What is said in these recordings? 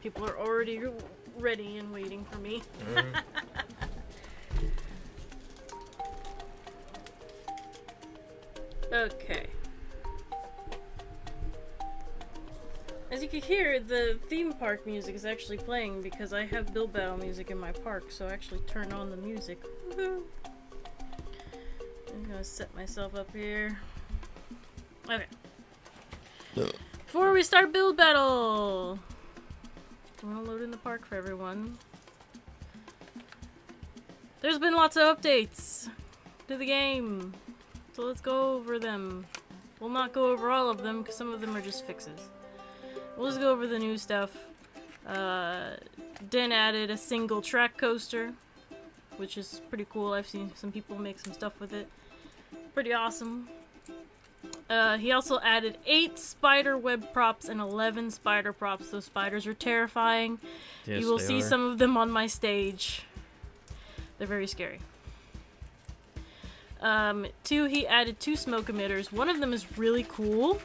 People are already ready and waiting for me. Okay. As you can hear, the theme park music is actually playing because I have Build Battle music in my park, so I actually turn on the music. Woohoo! I'm gonna set myself up here. Okay. Before we start Build Battle, I'm gonna load in the park for everyone. There's been lots of updates to the game, so let's go over them. We'll not go over all of them because some of them are just fixes. We'll just go over the new stuff. Den added a single track coaster, which is pretty cool. I've seen some people make some stuff with it. Pretty awesome. He also added 8 spider web props and 11 spider props. Those spiders are terrifying. Yes, you will see some of them on my stage. They're very scary. 2, he added 2 smoke emitters. One of them is really cool,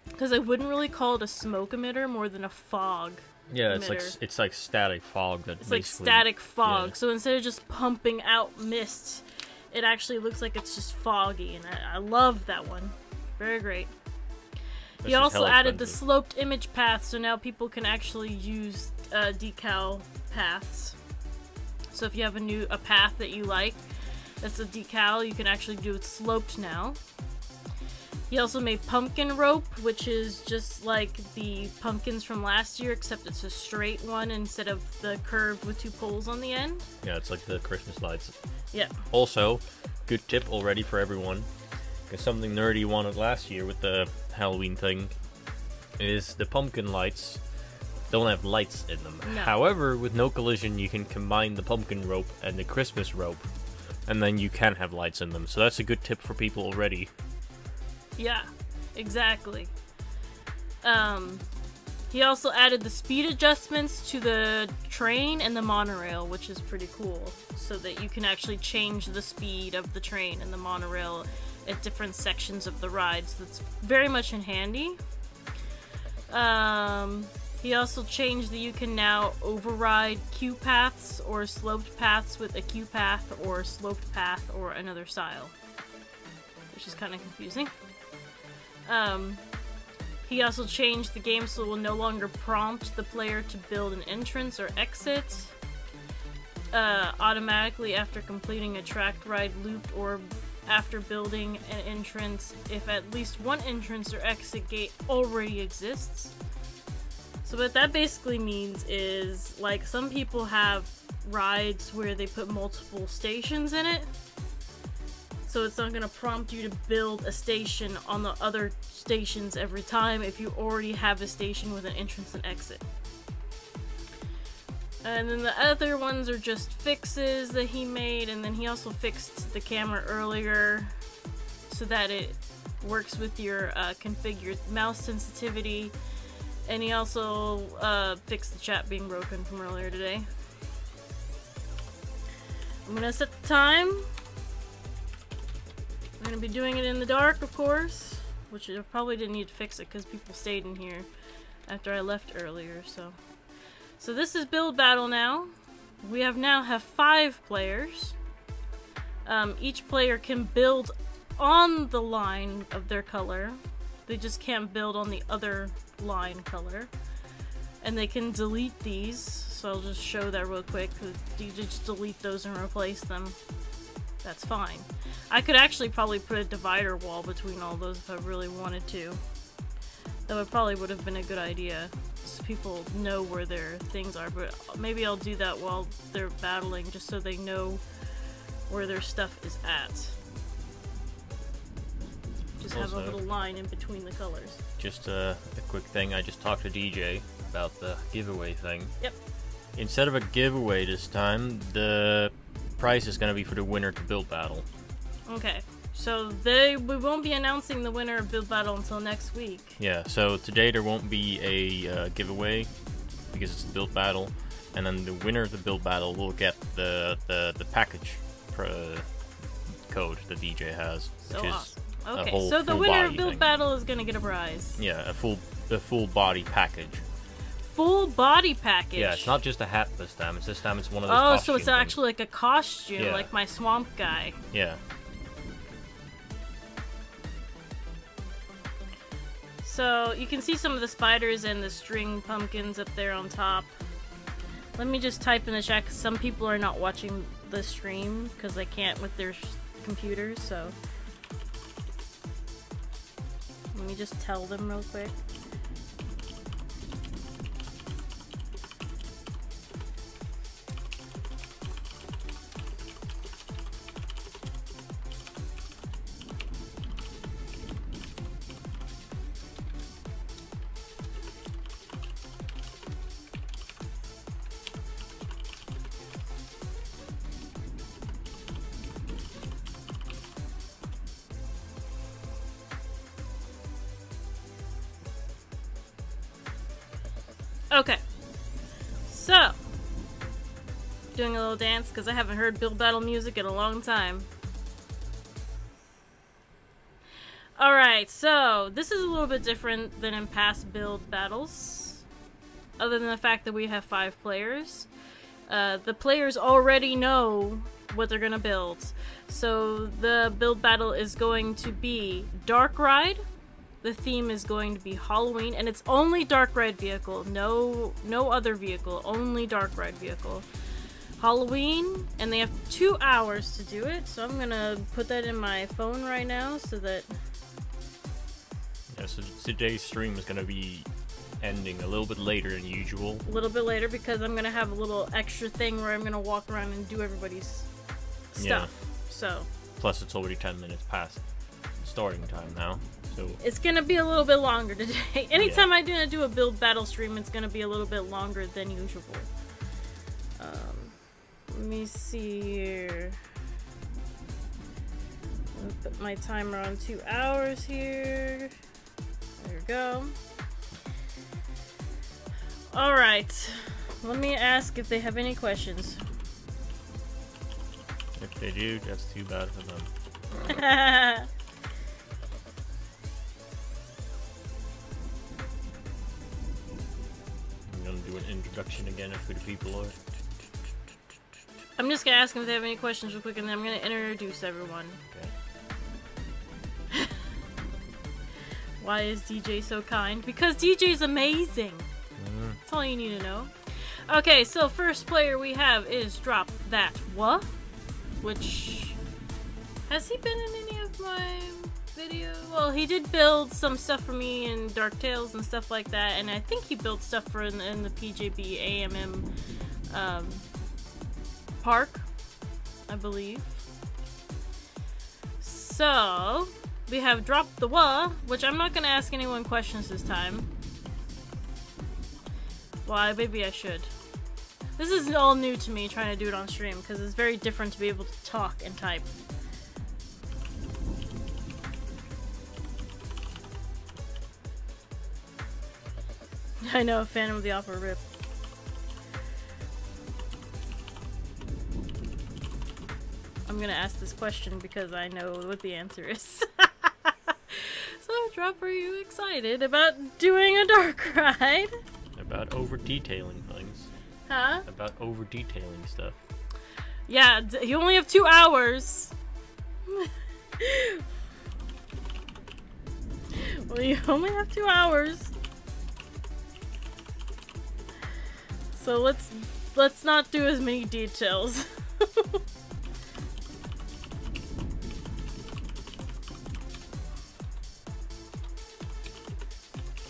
because I wouldn't really call it a smoke emitter more than a fog Yeah, emitter. it's like static fog that It's like static fog. Yeah. So instead of just pumping out mist, it actually looks like it's just foggy, and I love that one. Very great. That's He also added the expensive. sloped image path, so now people can actually use decal paths. So if you have a path that you like, that's a decal, you can actually do it sloped now. He also made pumpkin rope, which is just like the pumpkins from last year, except it's a straight one instead of the curved with 2 poles on the end. Yeah, it's like the Christmas lights. Yeah. Also, good tip already for everyone, because something nerdy wanted last year with the Halloween thing, is the pumpkin lights don't have lights in them. No. However, with no collision, you can combine the pumpkin rope and the Christmas rope, and then you can have lights in them. So that's a good tip for people already. Yeah, exactly. He also added the speed adjustments to the train and the monorail, which is pretty cool, so that you can actually change the speed of the train and the monorail at different sections of the rides. That's very much in handy. He also changed that you can now override queue paths or sloped paths with a queue path or sloped path or another style, which is kind of confusing. He also changed the game so it will no longer prompt the player to build an entrance or exit automatically after completing a tracked ride loop or after building an entrance if at least one entrance or exit gate already exists. So what that basically means is, like, some people have rides where they put multiple stations in it, so it's not going to prompt you to build a station on the other stations every time if you already have a station with an entrance and exit. And then the other ones are just fixes that he made, and then he also fixed the camera earlier so that it works with your configured mouse sensitivity, and he also fixed the chat being broken from earlier today. I'm gonna set the time. I'm gonna be doing it in the dark, of course, which I probably didn't need to fix it because people stayed in here after I left earlier, so this is Build Battle now. We now have 5 players. Each player can build on the line of their color. They just can't build on the other line color. And they can delete these, so I'll just show that real quick. You just delete those and replace them. That's fine. I could actually probably put a divider wall between all those if I really wanted to. That probably would have been a good idea, so people know where their things are, but maybe I'll do that while they're battling, just so they know where their stuff is at. Just have a little line in between the colors. Just a quick thing, I just talked to DJ about the giveaway thing. Yep. Instead of a giveaway this time, the prize is going to be for the winner to Build Battle. Okay. So we won't be announcing the winner of Build Battle until next week. Yeah, so today there won't be a giveaway because it's the Build Battle, and then the winner of the Build Battle will get the package code that DJ has, which is awesome. a Okay, whole so the full winner body of Build thing. Battle is gonna get a prize. Yeah, a full body package. full body package. Yeah, it's not just a hat this time. It's one of those. Oh, so it's things. actually like a costume, Yeah. like my swamp guy. Yeah. So you can see some of the spiders and the string pumpkins up there on top. Let me just type in the chat because some people are not watching the stream because they can't with their computers, so let me just tell them real quick. Okay, so doing a little dance because I haven't heard build battle music in a long time. Alright, so this is a little bit different than in past build battles, other than the fact that we have 5 players. The players already know what they're gonna build, so the build battle is going to be Dark Ride. The theme is going to be Halloween, and it's only Dark Ride vehicle, no other vehicle, only Dark Ride vehicle. Halloween, and they have 2 hours to do it, so I'm gonna put that in my phone right now so that... Yeah, so today's stream is gonna be ending a little bit later than usual. A little bit later because I'm gonna have a little extra thing where I'm gonna walk around and do everybody's stuff, Yeah. so... Plus it's already 10 minutes past starting time now. So it's gonna be a little bit longer today. Anytime I'm gonna do a build battle stream, it's gonna be a little bit longer than usual. Let me see here. I'll put my timer on 2 hours here. There we go. Alright. Let me ask if they have any questions. if they do, that's too bad for them. I'm gonna do an introduction again if the people are. I'm just gonna ask them if they have any questions real quick, and then I'm gonna introduce everyone. Okay. Why is DJ so kind? Because DJ's amazing! That's all you need to know. Okay, so first player we have is Drop That Wha, which... Has he been in any of my videos? Well, he did build some stuff for me in Dark Tales and stuff like that, and I think he built stuff for in the PJBAMM park, I believe. So, we have Drop the Wha, which I'm not gonna ask anyone questions this time. Well, maybe I should. This is all new to me, trying to do it on stream, because it's very different to be able to talk and type. I know, Phantom of the Opera rip. I'm gonna ask this question because I know what the answer is. So, Drop, are you excited about doing a dark ride? About over-detailing things. Huh? About over-detailing stuff. Yeah, you only have 2 hours. Well, you only have 2 hours. So let's not do as many details.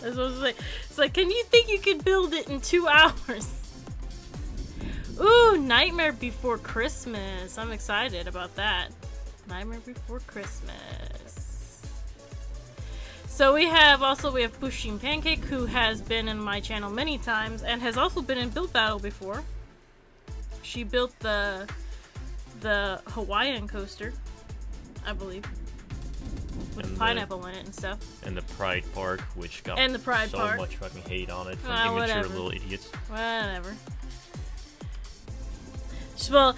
That's what I was like. It's like, can you think you could build it in 2 hours? Ooh, Nightmare Before Christmas. I'm excited about that. Nightmare Before Christmas. So we have Pushing Pancake, who has been in my channel many times and has also been in Build Battle before. She built the Hawaiian coaster, I believe, with And pineapple in it and stuff. And the Pride Park, which got so much fucking hate on it from immature whatever. little idiots. Whatever. Well,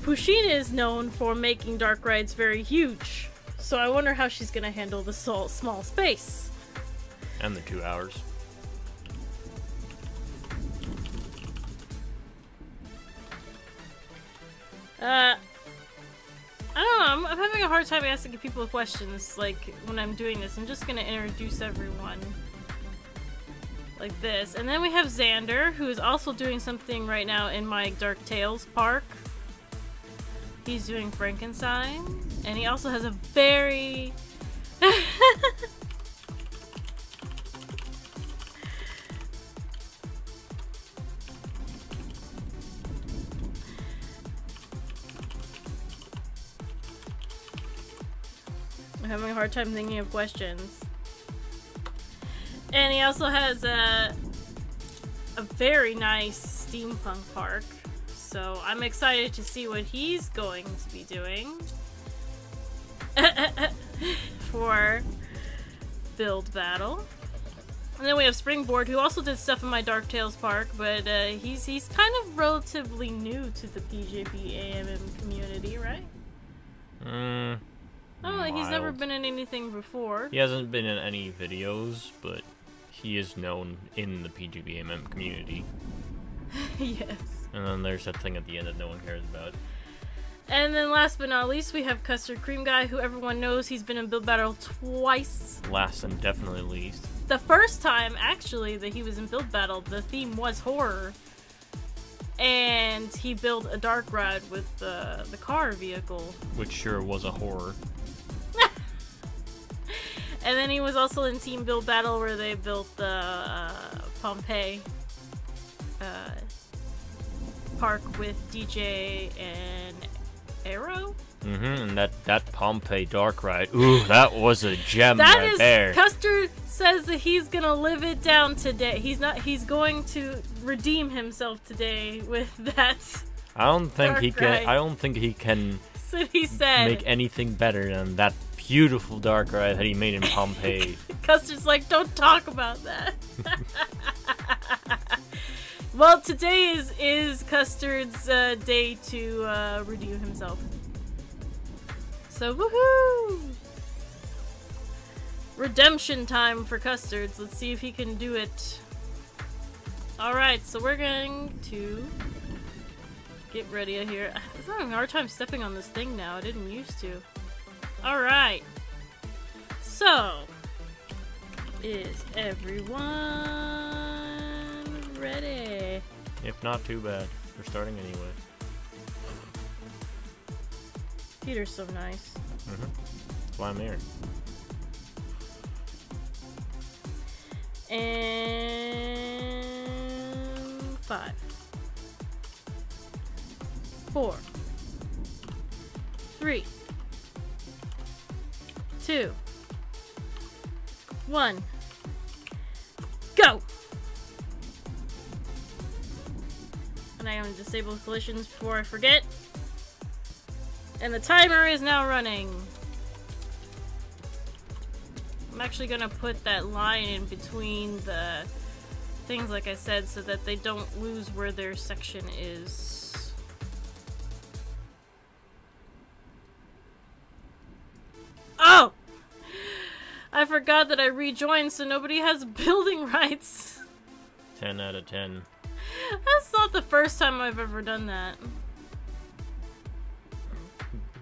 Pushina is known for making dark rides very huge, so I wonder how she's gonna handle the small space. And the 2 hours. I don't know, I'm having a hard time asking people questions, like, when I'm doing this. I'm just gonna introduce everyone. Like this. And then we have Xander, who is also doing something right now in my Dark Tales park. He's doing Frankenstein. And he also has a very... I'm having a hard time thinking of questions. And he also has a very nice steampunk park. So I'm excited to see what he's going to be doing for Build Battle. And then we have Springboard, who also did stuff in my Dark Tales park, but he's kind of relatively new to the PJBAMM community, right? Oh, he's never been in anything before. He hasn't been in any videos, but he is known in the PJBAMM community. Yes. And then there's that thing at the end that no one cares about. And then last but not least, we have Custard Cream Guy, who everyone knows he's been in Build Battle twice. Last and definitely least. The first time, actually, that he was in Build Battle, the theme was horror. And he built a dark ride with the car vehicle. Which sure was a horror. And then he was also in Team Build Battle, where they built the Pompeii park with DJ and Arrow. And that Pompeii dark ride. Ooh, that was a gem that right is, there. Custard says that he's gonna live it down today. He's going to redeem himself today with that. I don't think he can. Ride. I don't think he can. So he said, make anything better than that beautiful dark ride that he made in Pompeii. Custard's like, don't talk about that. Well, today is Custard's day to redeem himself. So woohoo! Redemption time for Custards. Let's see if he can do it. Alright, so we're going to get ready here. I'm having a hard time stepping on this thing now. I didn't used to. Alright. So, is everyone ready? If not, too bad. We're starting anyway. Peter's so nice. That's why I'm here. And 5, 4, 3, 2, 1, go! And I am going to disable collisions before I forget. And the timer is now running. I'm actually gonna put that line in between the things, like I said, so that they don't lose where their section is. Oh! I forgot that I rejoined, so nobody has building rights. 10 out of 10. That's not the first time I've ever done that.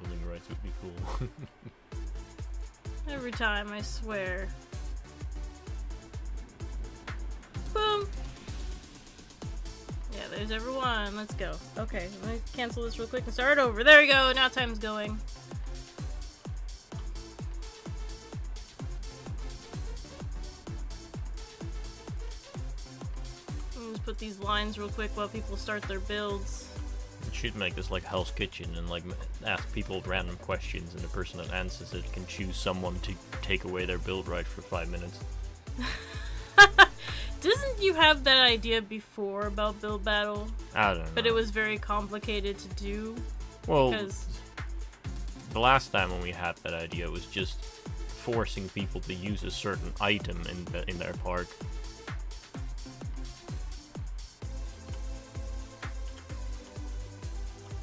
Building rights would be cool. Every time, I swear. Boom! Yeah, there's everyone. Let's go. Okay, let me cancel this real quick and start over. There we go, now time's going. Just put these lines real quick while people start their builds. We should make this like Hell's Kitchen and like ask people random questions, and the person that answers it can choose someone to take away their build right for 5 minutes. Didn't you have that idea before about Build Battle? I don't know. But it was very complicated to do. Well, because... the last time when we had that idea, it was just forcing people to use a certain item in their park.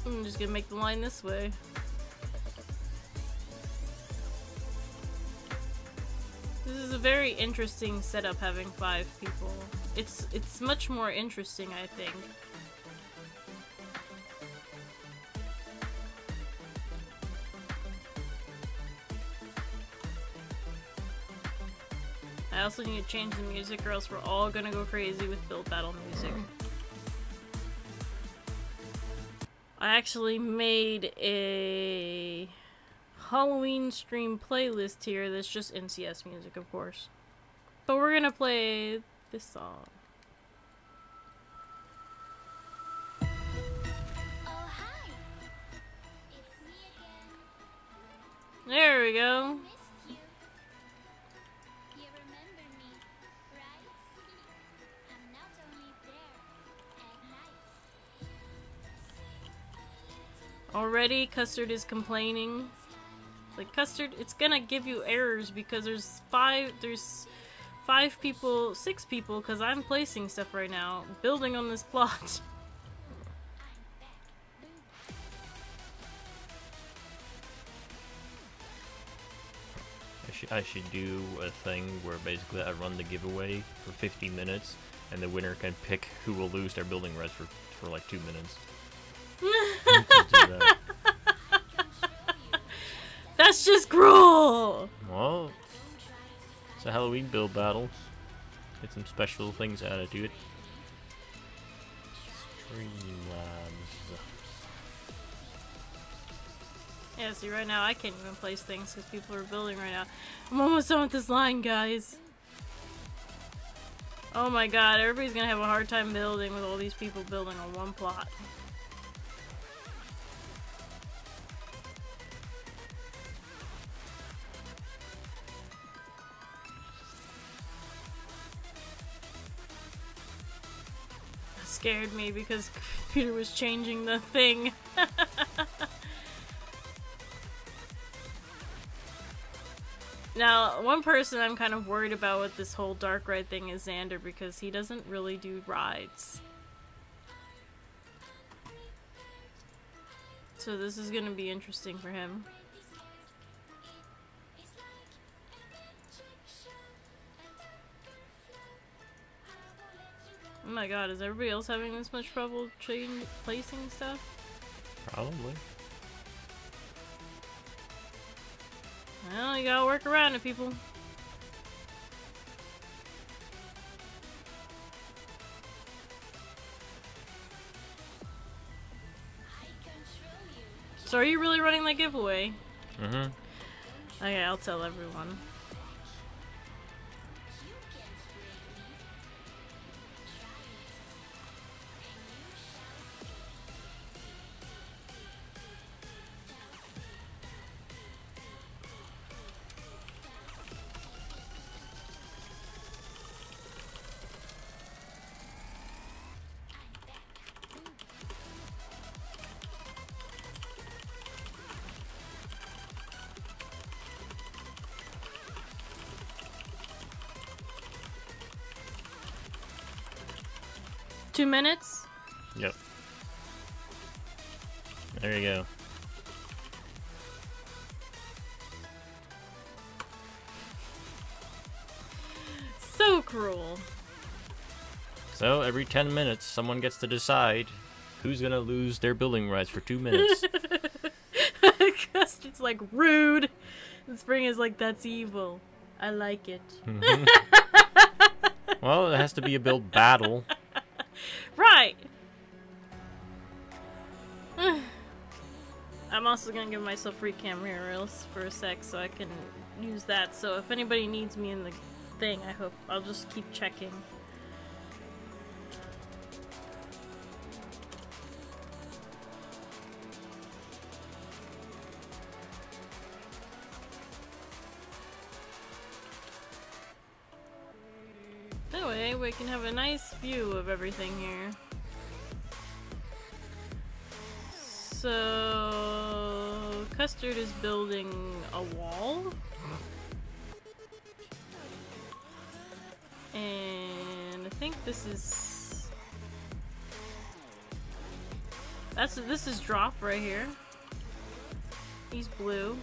I'm just gonna make the line this way. This is a very interesting setup, having 5 people. It's much more interesting, I think. I also need to change the music or else we're all gonna go crazy with build battle music. I actually made a Halloween stream playlist here that's just NCS music, of course. But we're gonna play this song. There we go. Already, Custard is complaining. Like, Custard, it's gonna give you errors because there's six people, because I'm placing stuff right now, building on this plot. I should do a thing where basically I run the giveaway for 50 minutes and the winner can pick who will lose their building res for like 2 minutes. Just do that. That's just cruel! Well, it's a Halloween build battle. Get some special things added to it. Streamlabs. Yeah, see, right now I can't even place things because people are building right now. I'm almost done with this line, guys. Oh my god, everybody's gonna have a hard time building with all these people building on one plot. It scared me because the computer was changing the thing. Now, one person I'm kind of worried about with this whole dark ride thing is Xander because he doesn't really do rides. So this is going to be interesting for him. Oh my god, is everybody else having this much trouble placing stuff? Probably. Well, you gotta work around it, people. So are you really running that giveaway? Mm-hmm. Okay, I'll tell everyone. Two minutes? Yep. There you go. So cruel. So every 10 minutes, someone gets to decide who's gonna lose their building rights for 2 minutes. Custard's like, rude. And Spring is like, that's evil. I like it. Well, it has to be a build battle. Right! I'm also gonna give myself free camera rails for a sec so I can use that. So if anybody needs me in the thing, I hope I'll just keep checking. That way we can have a nice view of everything here. So Custard is building a wall. And I think this is this is Drop right here. He's blue.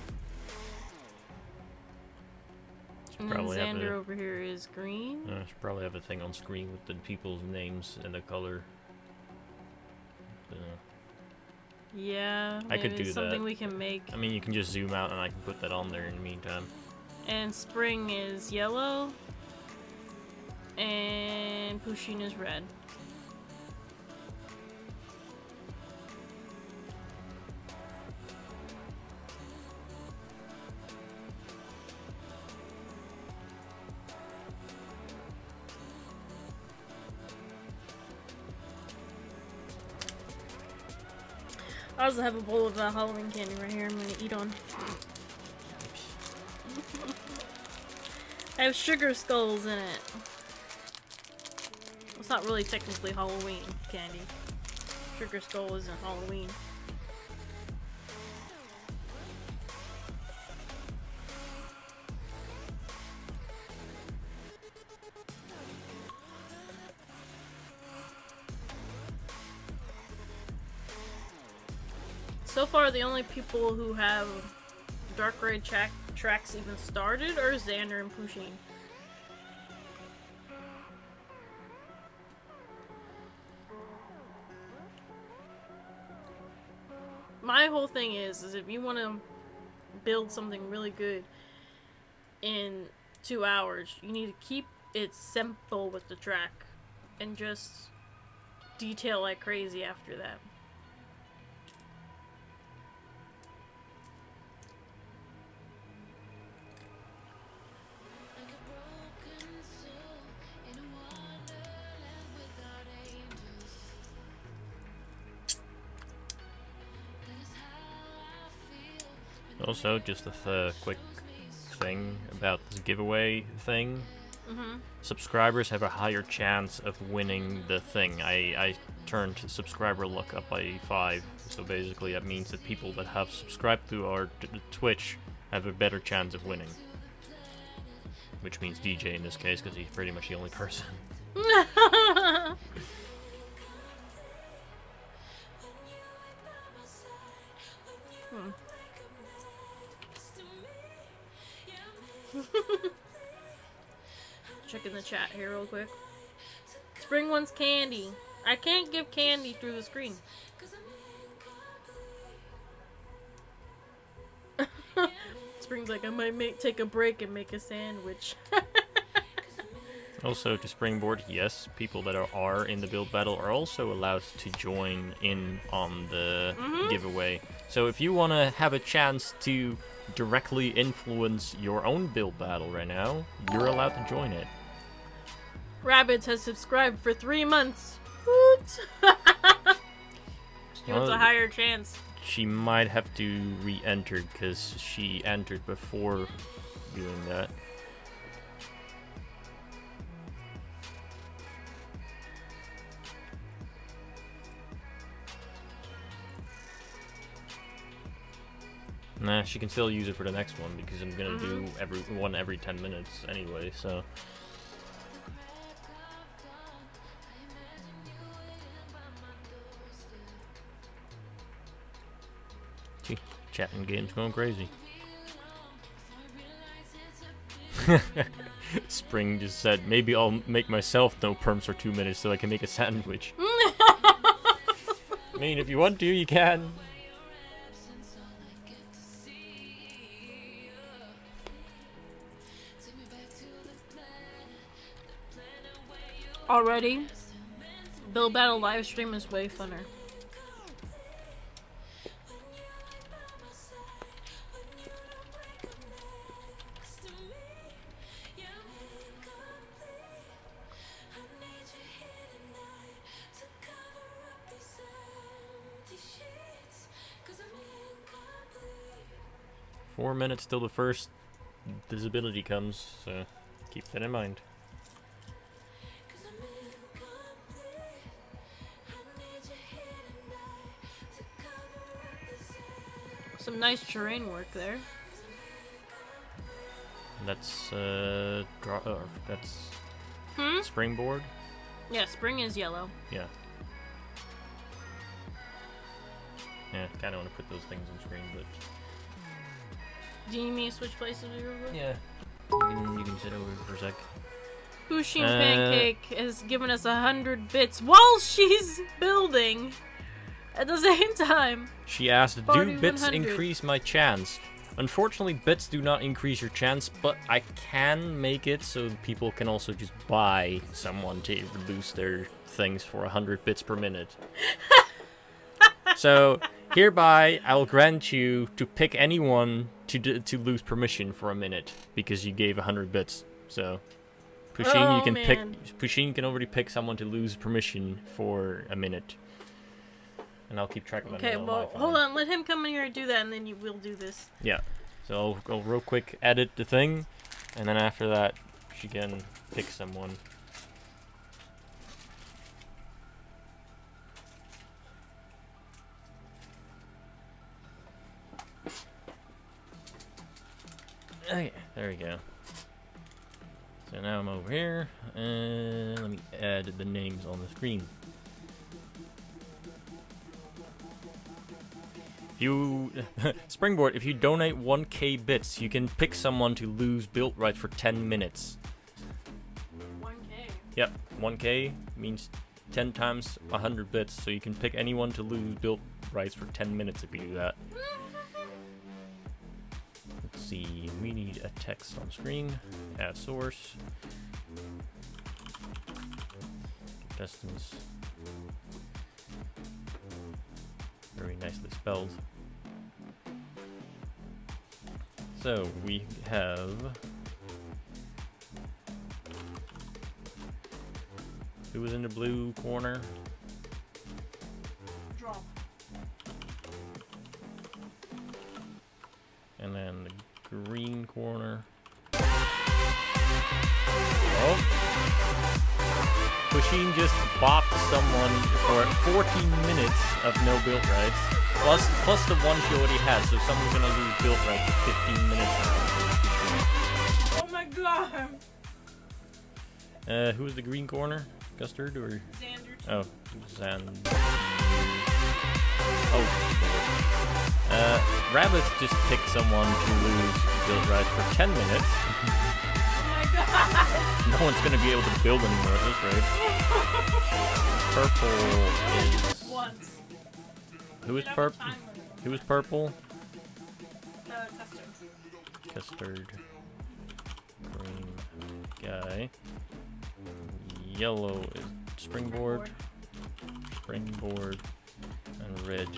And then Xander over here is green. I should probably have a thing on screen with the people's names and the color. Yeah, I could do something that. we can make. I mean, you can just zoom out and I can put that on there in the meantime. And Spring is yellow. And Pusheen is red. I also have a bowl of Halloween candy right here I'm gonna eat on. I have sugar skulls in it. It's not really technically Halloween candy. Sugar skull isn't Halloween. So far, the only people who have Dark Raid tracks even started are Xander and Pusheen. My whole thing is if you want to build something really good in 2 hours, you need to keep it simple with the track and just detail like crazy after that. Also, just a quick thing about this giveaway thing. Subscribers have a higher chance of winning the thing. I turned subscriber luck up by 5, so basically that means that people that have subscribed to our Twitch have a better chance of winning. Which means DJ in this case, because he's pretty much the only person. Checking the chat here real quick. Spring wants candy. I can't give candy through the screen. Spring's like, I might take a break and make a sandwich. Also, to springboard, yes, people that are in the build battle are also allowed to join in on the giveaway. So if you want to have a chance to directly influence your own build battle right now, you're allowed to join it. Rabbids has subscribed for 3 months. What? She wants a higher chance. She might have to re-enter because she entered before doing that. Nah, she can still use it for the next one because I'm gonna do every 10 minutes anyway, so. Gee, chatting game's going crazy. Spring just said, maybe I'll make myself no perms for 2 minutes so I can make a sandwich. I mean, if you want to, you can. Already, Build Battle livestream is way funner. Four minutes till the first visibility comes, so keep that in mind. Some nice terrain work there. That's that's springboard. Yeah, spring is yellow. Yeah. Yeah, kind of want to put those things on screen, but. Do you need me to switch places real quick? Yeah. You can sit over for a sec. Pusheen Pancake has given us 100 bits while she's building. At the same time. She asked, do bits increase my chance? Unfortunately, bits do not increase your chance, but I can make it so people can also just buy someone to reduce their things for 100 bits per minute. So, hereby, I will grant you to pick anyone to lose permission for a minute, because you gave 100 bits. So, Pusheen, Pusheen can already pick someone to lose permission for a minute. And I'll keep track of it. Okay, well, hold on. Let him come in here and do that, and then we'll do this. Yeah. So I'll real quick edit the thing, and then after that, she can pick someone. Okay, there we go. So now I'm over here, and let me add the names on the screen. If you Springboard, if you donate 1k bits, you can pick someone to lose build rights for 10 minutes. 1k? Yep, 1k means 10 times 100 bits, so you can pick anyone to lose build rights for 10 minutes if you do that. Let's see, we need a text on screen. Add source. Contestants. Very nicely spelled. So we have who was in the blue corner? Drop. And then the green corner. Oh. Pusheen just bopped someone for 14 minutes of no build rights, plus the one she already had, so someone's gonna lose build rights for 15 minutes now. Oh my god! Who's the green corner? Custard or? Xander. Oh, Xander. Oh. Rabbits just picked someone to lose build rights for 10 minutes. No one's gonna be able to build anymore at this rate. Purple is. Once. Who is purple? Who is purple? Custard. Custard. Green guy. Yellow is Springboard. Springboard. And red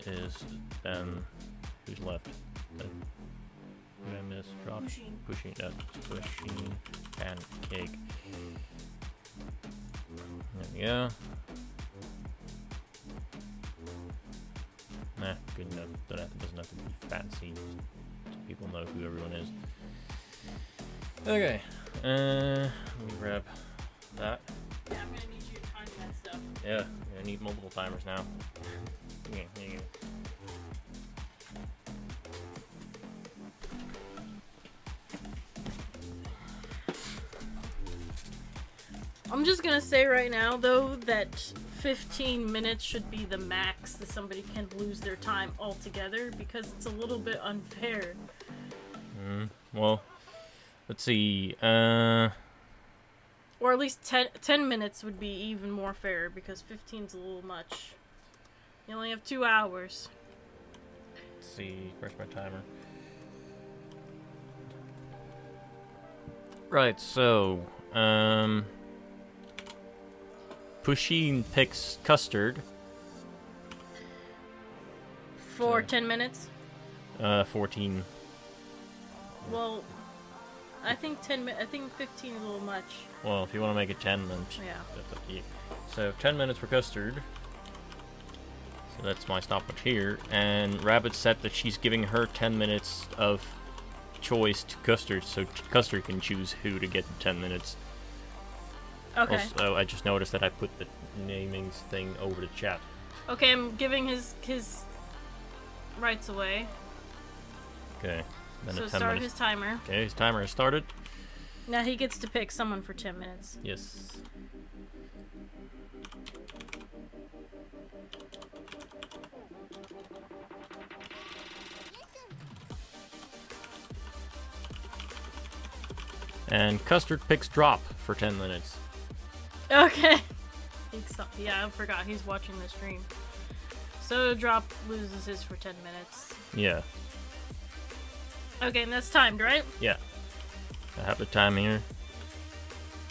is Ben. Who's left? Did I miss? Drop. Pusheen. Pusheen. Pancake. There we go. Nah, good enough. That doesn't have to be fancy. So people know who everyone is. Okay. Let me grab that. Yeah, I'm gonna need you to time that stuff. Yeah, I'm gonna need multiple timers now. Okay, there you go. I'm just gonna say right now, though, that 15 minutes should be the max that somebody can lose their time altogether, because it's a little bit unfair. Well, let's see. Or at least 10 minutes would be even more fair, because 15's a little much. You only have 2 hours. Let's see. Where's my timer? Right, so, Pusheen picks Custard. For 10 minutes? 14. Well, I think 15 is a little much. Well, if you want to make it 10, then yeah, that's up to you. So 10 minutes for Custard. So that's my stopwatch here. And Rabbit said that she's giving her 10 minutes of choice to Custard, so Custard can choose who to get the 10 minutes. Okay. Also, I just noticed that I put the namings thing over the chat. Okay, I'm giving his rights away. Okay. Then So 10 start minutes. his timer. Okay, his timer has started. Now he gets to pick someone for 10 minutes. Yes. And Custard picks Drop for 10 minutes. Okay. Yeah, I forgot he's watching the stream. So Drop loses his for 10 minutes. Yeah. Okay, and that's timed, right? Yeah. I have the time here.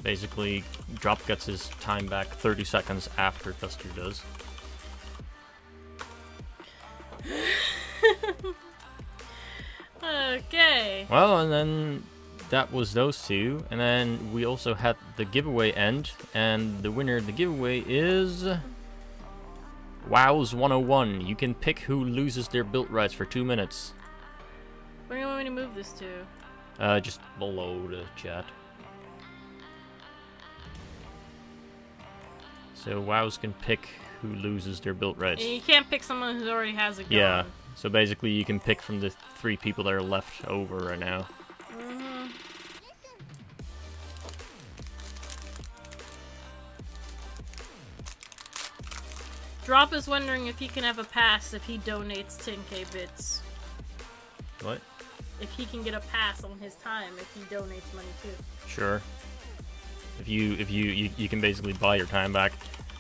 Basically, Drop gets his time back 30 seconds after Custard does. Okay. Well, and then that was those two. And then we also had the giveaway end. And the winner of the giveaway is... Wow's 101. You can pick who loses their build rights for 2 minutes. Where do you want me to move this to? Just below the chat. So Wows can pick who loses their build rights. And you can't pick someone who already has a gun. Yeah. So basically you can pick from the 3 people that are left over right now. Mm-hmm. Drop is wondering if he can have a pass if he donates 10k bits. What? If he can get a pass on his time if he donates money too. Sure. If you can basically buy your time back.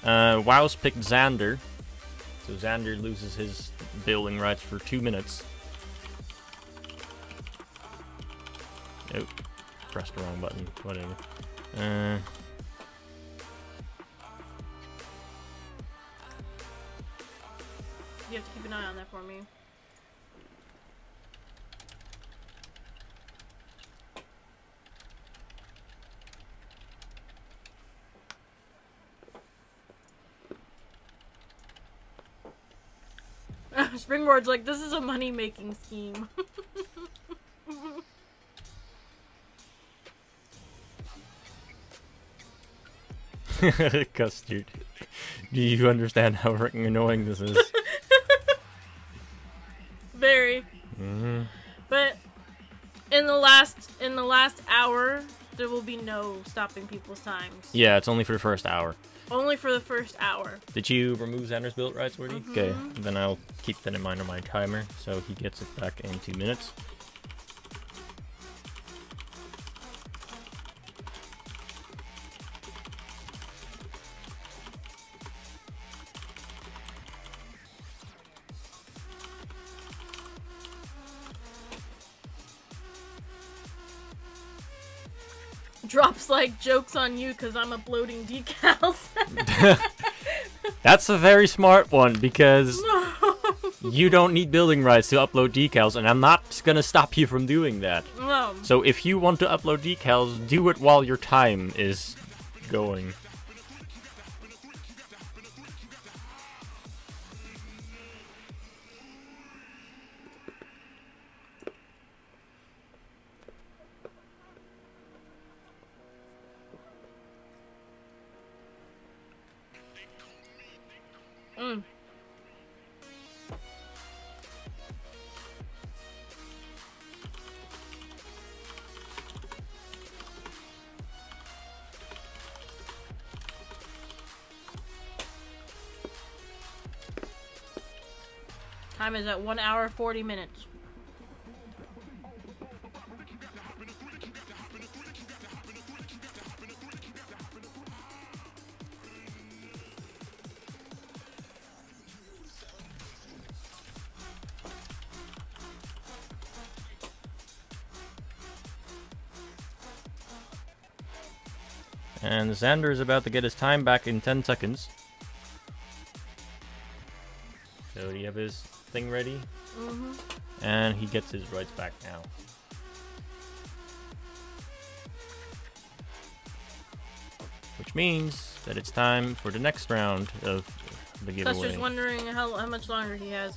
Wows picked Xander. So Xander loses his building rights for 2 minutes. Oh, pressed the wrong button. Whatever. You have to keep an eye on that for me. Springboard's like, this is a money-making scheme. Custard. Do you understand how freaking annoying this is? Very. Mm-hmm. But in the last hour, there will be no stopping people's times. Yeah, it's only for the first hour. Only for the first hour. Did you remove Xander's build rights, Woody? Mm-hmm. Okay, then I'll keep that in mind on my timer, so he gets it back in 2 minutes. Drops like, jokes on you because I'm uploading decals. That's a very smart one, because No. you don't need building rights to upload decals, and I'm not gonna stop you from doing that. No. So if you want to upload decals, do it while your time is going. Time is at 1 hour 40 minutes. And Xander is about to get his time back in 10 seconds. So do you have his thing ready? Mm-hmm. And he gets his rights back now. Which means that it's time for the next round of the giveaway. Custer's wondering how much longer he has.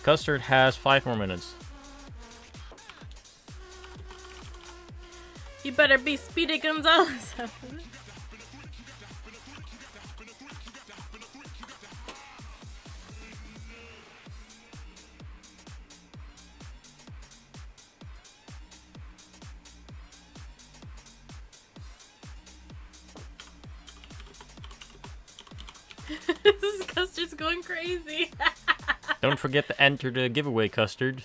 Custard has 5 more minutes. You better be Speedy Gonzalez. This is Custard's going crazy. Don't forget to enter the giveaway, Custard.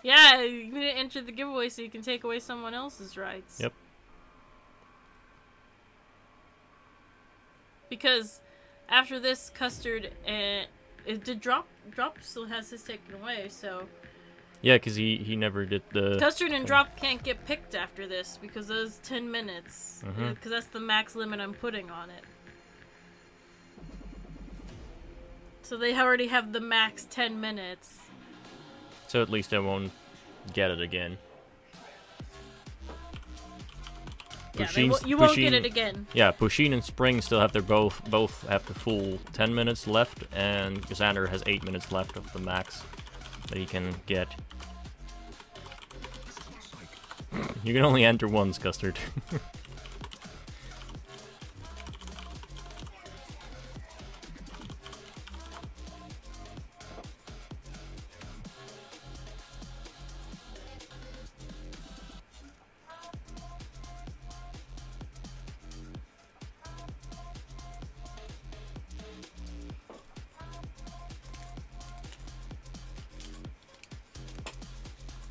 Yeah, you need to enter the giveaway so you can take away someone else's rights. Yep. Because after this, Custard did Drop still has his taken away, so Yeah, because he never did the... Custard and Drop can't get picked after this because those 10 minutes. Because that's the max limit I'm putting on it. So they already have the max 10 minutes. So at least I won't get it again. Yeah, you won't get it again. Yeah, Pusheen and Spring still have their both have the full 10 minutes left, and Xander has 8 minutes left of the max that he can get. You can only enter once, Custard.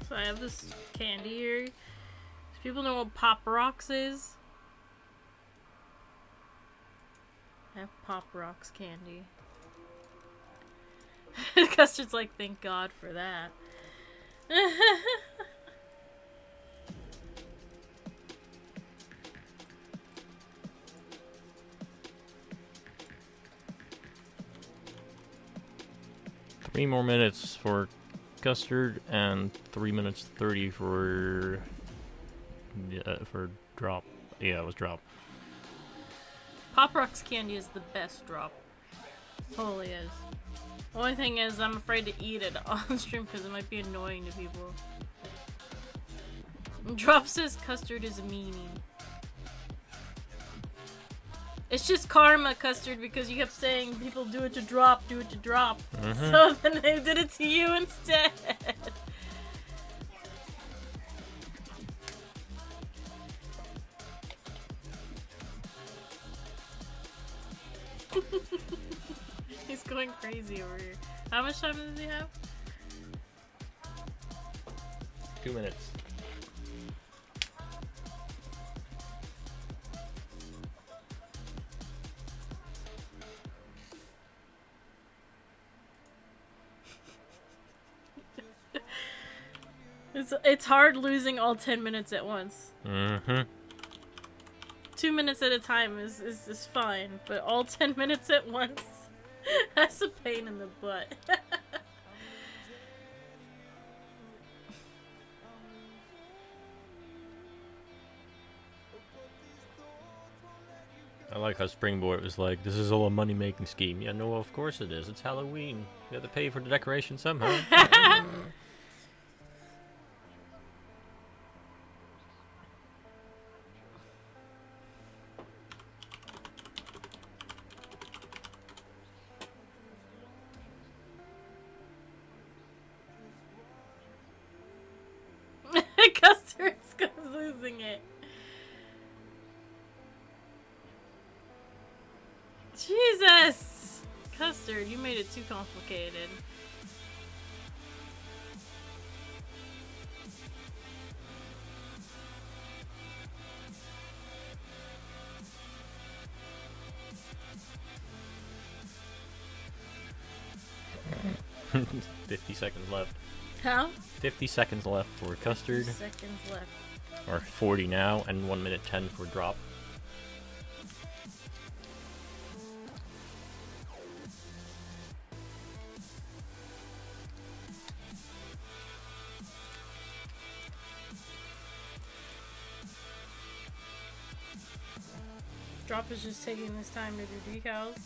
So I have this candy here. Does people know what Pop Rocks is? I have Pop Rocks candy. Custard's like, thank God for that. Three more minutes for Custard and 3 minutes 30 for Drop. Yeah, it was Drop. Pop Rocks candy is the best Drop. Totally is. Only thing is, I'm afraid to eat it on stream because it might be annoying to people. Drop says Custard is a meanie. It's just karma, Custard, because you kept saying people do it to Drop, do it to Drop. So then they did it to you instead. He's going crazy over here. How much time does he have? 2 minutes. It's hard losing all 10 minutes at once. 2 minutes at a time is fine, but all 10 minutes at once, that's a pain in the butt. I like how Springboard was like, this is all a money-making scheme. Yeah, no, of course it is. It's Halloween. You have to pay for the decoration somehow. Custard's losing it. Jesus! Custard, you made it too complicated. $50 left. How? 50 seconds left for Custard. 50 seconds left. Or 40 now, and 1 minute 10 for Drop. Drop is just taking this time to do decals.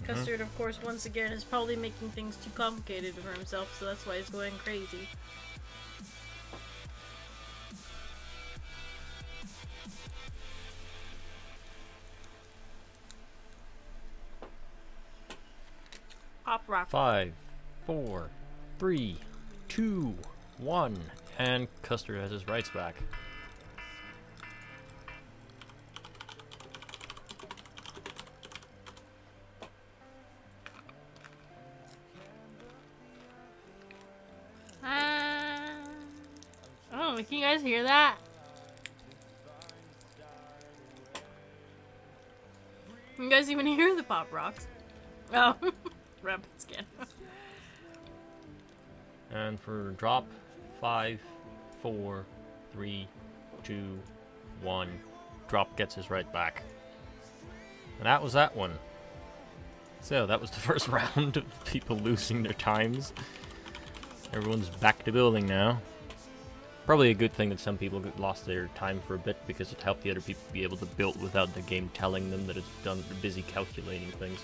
Custard, of course, once again, is probably making things too complicated for himself, so that's why he's going crazy. Pop Rock. 5, 4, 3, 2, 1, and Custard has his rights back. Oh, can you guys hear that? Can you guys even hear the Pop Rocks? Oh, rapid scan. And for Drop, 5, 4, 3, 2, 1. Drop gets us right back. And that was that one. So that was the first round of people losing their times. Everyone's back to building now. Probably a good thing that some people lost their time for a bit, because it helped the other people be able to build without the game telling them that it's busy calculating things.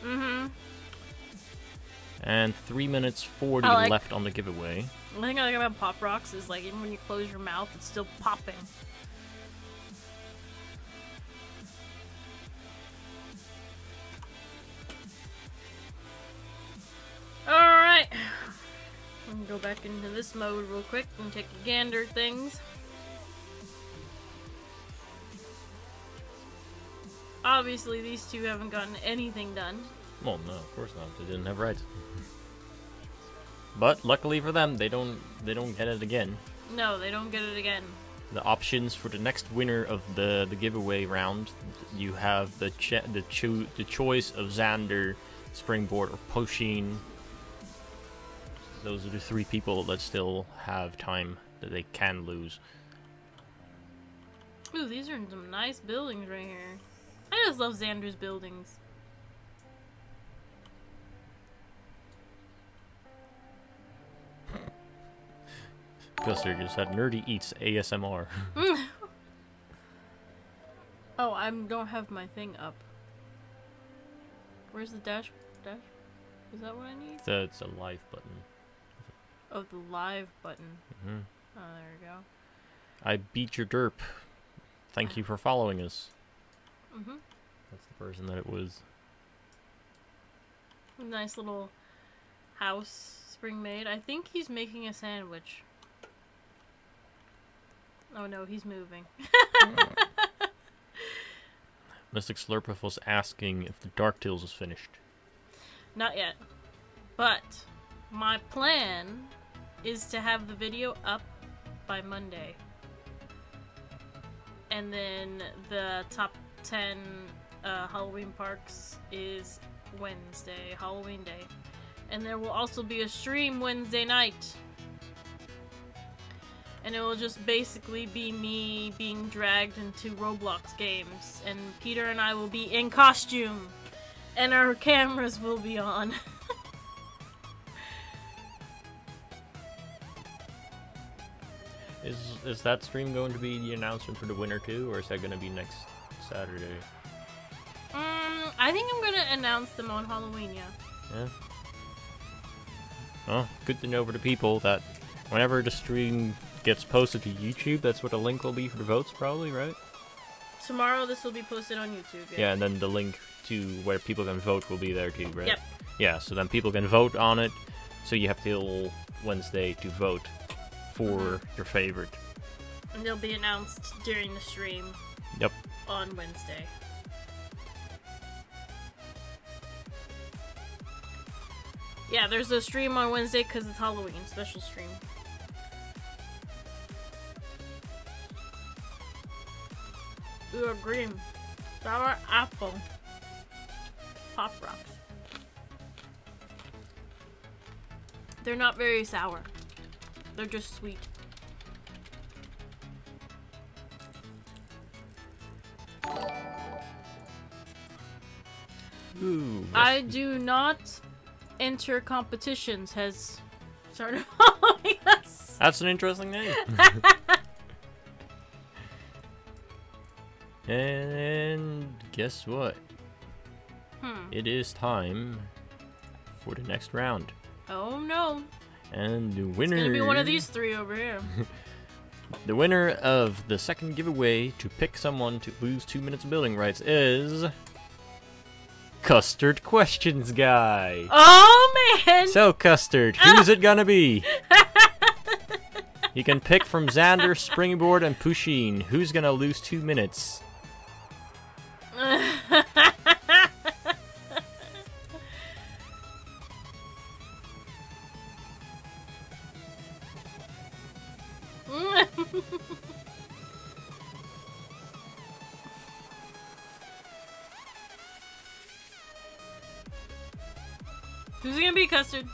Mm-hmm. And 3 minutes 40 left on the giveaway. The thing I like about Pop Rocks is, like, even when you close your mouth, it's still popping. Alright. I'm gonna go back into this mode real quick and take a gander at things. Obviously, these two haven't gotten anything done. Well, no, of course not. They didn't have rights. But luckily for them, they don't get it again. No, they don't get it again. The options for the next winner of the giveaway round, you have the choice of Xander, Springboard, or Poshin. Those are the 3 people that still have time that they can lose. Ooh, these are some nice buildings right here. I just love Xander's buildings. Guster just had Nerdy Eats ASMR. Oh, I don't have my thing up. Where's the dash? Is that what I need? It's a live button. Oh, the live button. Mm-hmm. Oh, there we go. I beat your derp. Thank you for following us. Mm-hmm. That's the person that it was. Nice little house Spring made. I think he's making a sandwich. Oh no, he's moving. Mystic Slurpuff was asking if the Dark Tales is finished. Not yet. But my plan is to have the video up by Monday. And then the top 10 Halloween parks is Wednesday, Halloween day. And there will also be a stream Wednesday night. And it will just basically be me being dragged into Roblox games. And Peter and I will be in costume. And our cameras will be on. Is that stream going to be the announcement for the winner too, or is that going to be next Saturday? I think I'm going to announce them on Halloween, yeah. Yeah. Well, good to know for the people that whenever the stream gets posted to YouTube, that's what the link will be for the votes, probably, right? Tomorrow this will be posted on YouTube, yeah. Yeah, and then the link to where people can vote will be there too, right? Yep. Yeah, so then people can vote on it, so you have till Wednesday to vote for your favorite. And they'll be announced during the stream. Yep. On Wednesday. Yeah, there's a stream on Wednesday because it's Halloween, special stream. Ooh, green. Sour apple. Pop Rock. They're not very sour. They're just sweet. Ooh. I do not enter competitions has started following us. That's an interesting name. And guess what? It is time for the next round. Oh no. And the winner... It's gonna be one of these 3 over here. The winner of the second giveaway to pick someone to lose 2 minutes of building rights is... Custard Questions Guy. Oh man! So Custard, who's it gonna be? You can pick from Xander, Springboard, and Pusheen. Who's gonna lose 2 minutes? Who's it gonna be, Custard?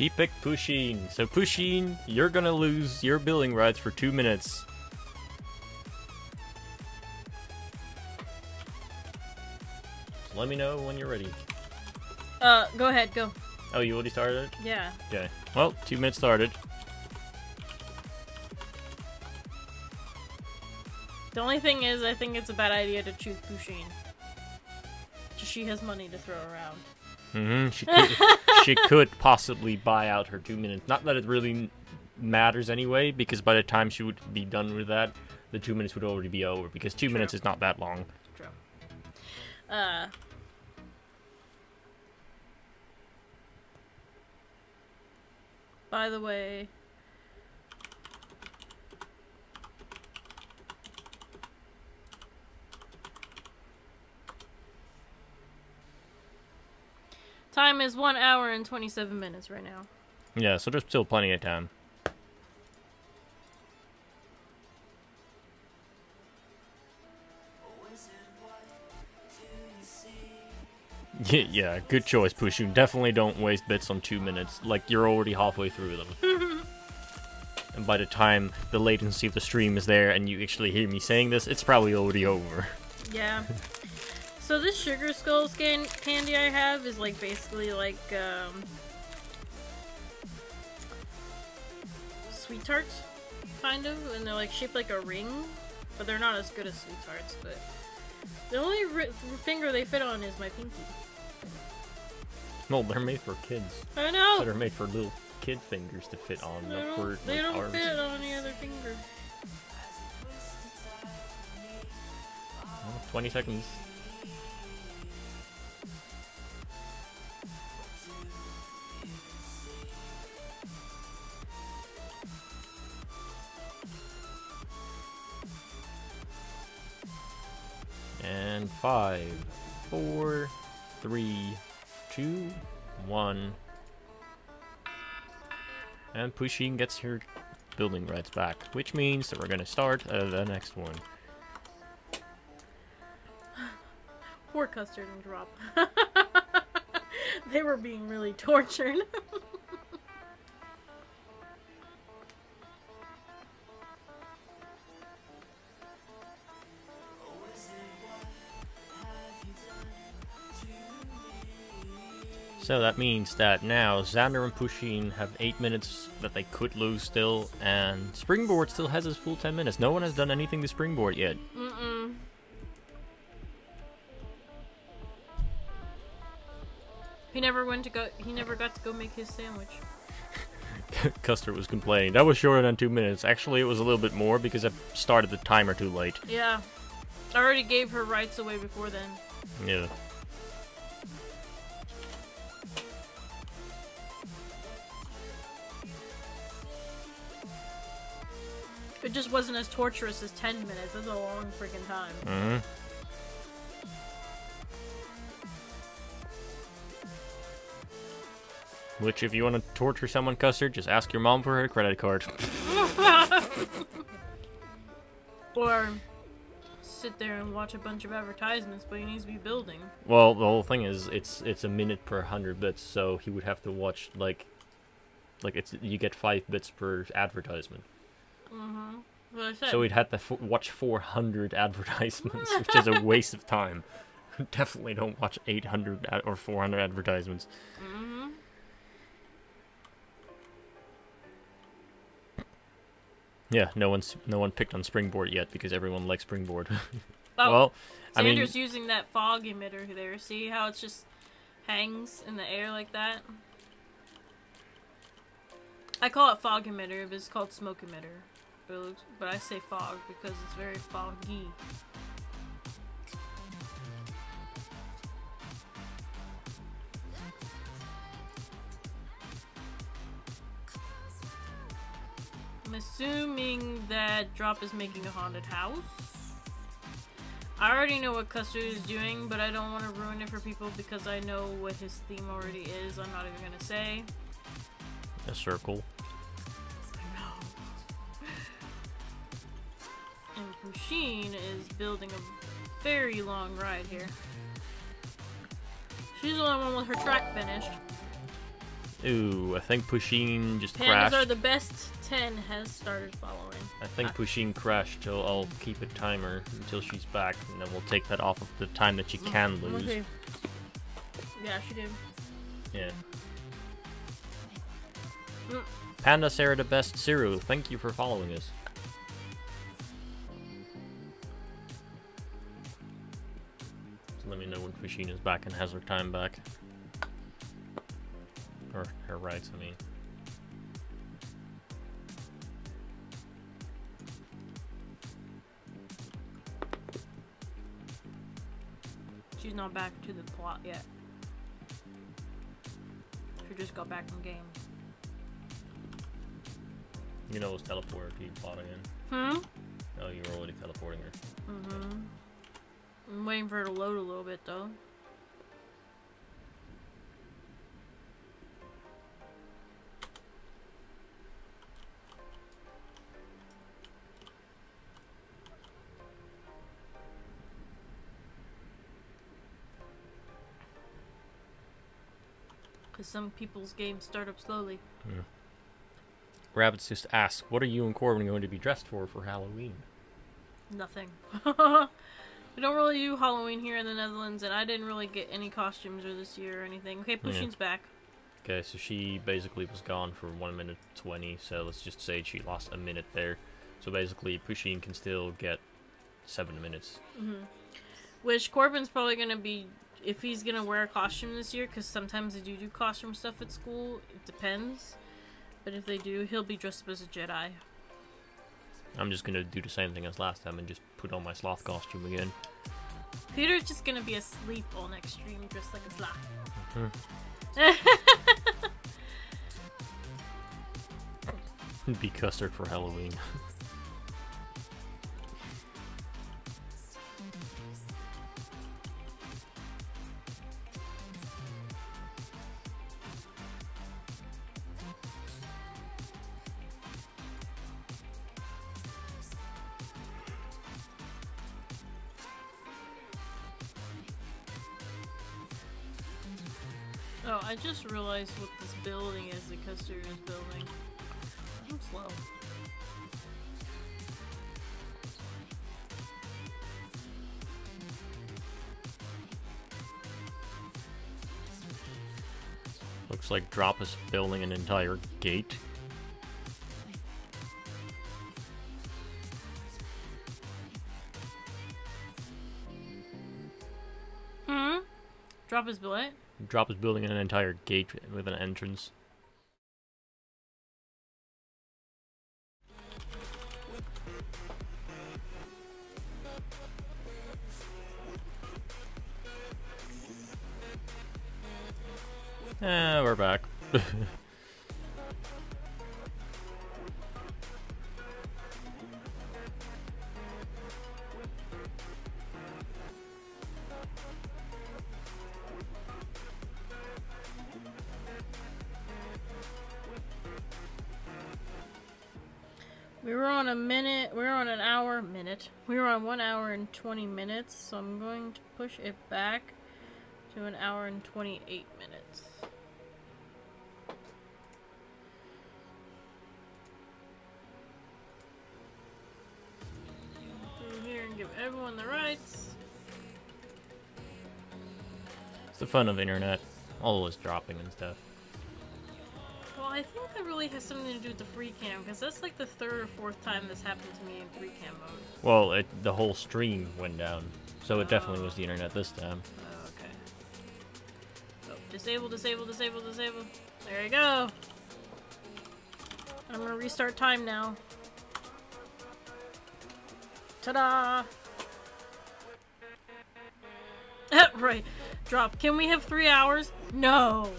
He picked Pusheen. So Pusheen, you're gonna lose your building rights for 2 minutes. So let me know when you're ready. Go ahead, go. Oh, you already started it? Yeah. Okay. Well, 2 minutes started. The only thing is, I think it's a bad idea to choose Pusheen. She has money to throw around. She could possibly buy out her 2 minutes. Not that it really matters anyway, because by the time she would be done with that, the 2 minutes would already be over, because 2 minutes is not that long. True. By the way... Time is 1 hour and 27 minutes right now. Yeah, so there's still plenty of time. Yeah, good choice, Pushoon. Definitely don't waste bits on 2 minutes. Like, you're already halfway through them. And by the time the latency of the stream is there and you actually hear me saying this, it's probably already over. Yeah. So this Sugar Skulls candy I have is like basically like Sweet Tarts, kind of, and they're like shaped like a ring, but they're not as good as Sweet Tarts. But the only finger they fit on is my pinky. No, they're made for kids. I know. So they're made for little kid fingers to fit on. They don't fit on any other finger. Well, 20 seconds. And 5, 4, 3, 2, 1. And Pusheen gets her building rights back, which means that we're gonna start the next one. Poor Custard and Drop. They were being really tortured. So that means that now Xander and Pusheen have 8 minutes that they could lose still, and Springboard still has his full 10 minutes. No one has done anything to Springboard yet. Mm-mm. He never got to go make his sandwich. Custer was complaining. That was shorter than 2 minutes. Actually, it was a little bit more because I started the timer too late. Yeah. I already gave her rights away before then. Yeah. It just wasn't as torturous as 10 minutes. That's a long freaking time. Mm-hmm. Which, if you want to torture someone, Custard, just ask your mom for her credit card. Or sit there and watch a bunch of advertisements, but he needs to be building. Well, the whole thing is, it's a minute per 100 bits, so he would have to watch, like you get 5 bits per advertisement. Mm-hmm. Well, So he'd have to watch 400 advertisements, which is a waste of time. Definitely don't watch 800 or 400 advertisements. Mm-hmm. Yeah, no one picked on Springboard yet because everyone likes Springboard. Oh, well, Xander's using that fog emitter there. See how it just hangs in the air like that? I call it fog emitter, but it's called smoke emitter. But I say fog because it's very foggy. I'm assuming that Drop is making a haunted house. I already know what Custard is doing, but I don't want to ruin it for people because I know what his theme already is. I'm not even gonna say. A circle. And Pusheen is building a very long ride here. She's the only one with her track finished. Ooh, I think Pusheen just Pandas crashed. are the best 10 has started following. I think Pusheen crashed, so I'll keep a timer until she's back, and then we'll take that off of the time that she can lose. Okay. Yeah, she did. Yeah. Panda Sarah the best Cyril, thank you for following us. So let me know when Pusheen is back and has her time back. Or her rights, I mean. She's not back to the plot yet. She just got back in game. You know it was teleported to plot again. Oh, you were already teleporting her. I'm waiting for her to load a little bit though. Because some people's games start up slowly. Rabbits just asked, what are you and Corbin going to be dressed for Halloween? Nothing. We don't really do Halloween here in the Netherlands, and I didn't really get any costumes this year or anything. Okay, Pusheen's back. Okay, so she basically was gone for 1 minute 20, so let's just say she lost a minute there. So basically, Pusheen can still get 7 minutes. Which Corbin's probably going to be, if he's going to wear a costume this year, because sometimes they do costume stuff at school. It depends. But if they do, he'll be dressed up as a Jedi. I'm just gonna do the same thing as last time and just put on my sloth costume again. Peter's just gonna be asleep all next stream, dressed like a sloth. Be custard for Halloween. Oh, I just realized what this building is that Custard is building. I'm slow. Looks like Drop is building an entire gate. Drop is built? Drop is building an entire gate with an entrance. We're back. We were on We were on 1 hour and 20 minutes, so I'm going to push it back to 1 hour and 28 minutes. Through here and give everyone the rights. It's the fun of the internet. Always dropping and stuff. Well, I think that really has something to do with the free cam, because that's like the 3rd or 4th time this happened to me in free cam mode. Well, the whole stream went down, so it definitely was the internet this time. Oh, okay. So, disable, disable, disable, disable. There you go. I'm gonna restart time now. Ta-da! Right. Drop. Can we have 3 hours? No!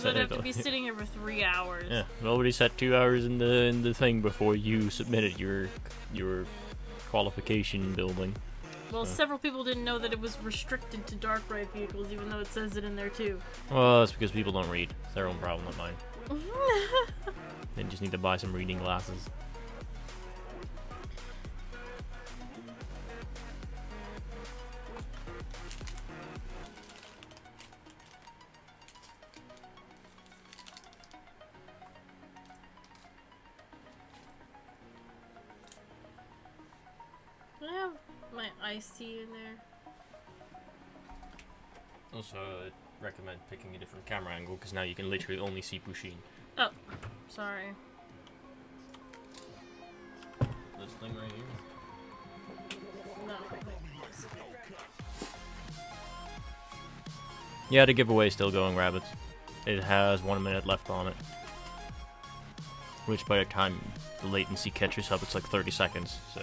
I'd have to be sitting here for 3 hours. Yeah, nobody set 2 hours in the thing before you submitted your qualification building. Well, several people didn't know that it was restricted to dark bright vehicles, even though it says it in there too. Well, that's because people don't read. It's their own problem, not mine. They just need to buy some reading glasses. my iced tea in there. Also, I'd recommend picking a different camera angle because now you can literally only see Pusheen. Oh, sorry. This thing right here? No. Yeah, the giveaway is still going, rabbits. It has 1 minute left on it. Which by the time the latency catches up, it's like 30 seconds, so...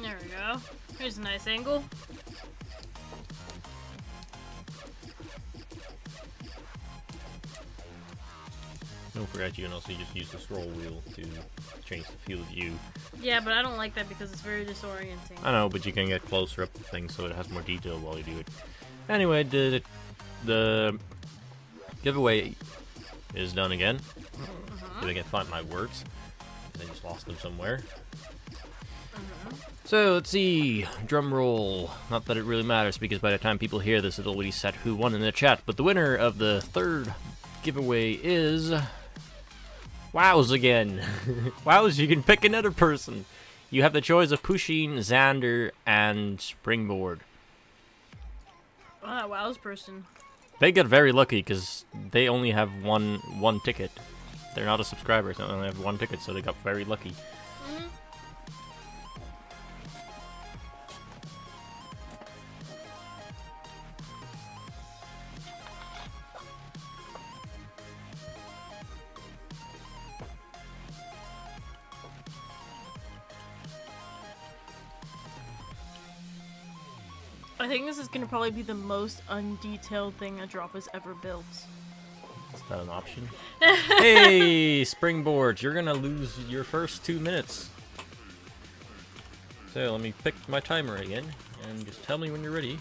There we go. Here's a nice angle. Don't forget you can also just use the scroll wheel to change the field of view. Yeah, but I don't like that because it's very disorienting. I know, but you can get closer up to things so it has more detail while you do it. Anyway, the giveaway is done again. If I can find my words. I just lost them somewhere. So, let's see. Drum roll. Not that it really matters, because by the time people hear this, it'll already set who won in the chat. But the winner of the third giveaway is... Wows again. Wows, you can pick another person. You have the choice of Pusheen, Xander, and Springboard. Ah, Wows person. They get very lucky, because they only have one ticket. They're not a subscriber, so they only have one ticket, so they got very lucky. I think this is going to probably be the most undetailed thing a drop has ever built. Is that an option? Hey, Springboard, you're gonna lose your first 2 minutes. So let me pick my timer again, and just tell me when you're ready.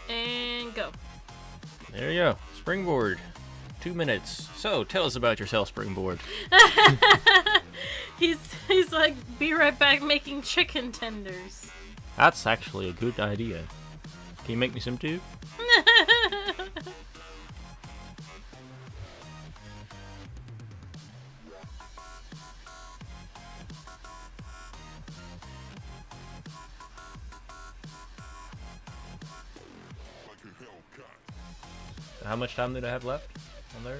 And go. There you go, Springboard. 2 minutes. So tell us about yourself, Springboard. He's like, be right back making chicken tenders. That's actually a good idea. Can you make me some too? How much time did I have left on there?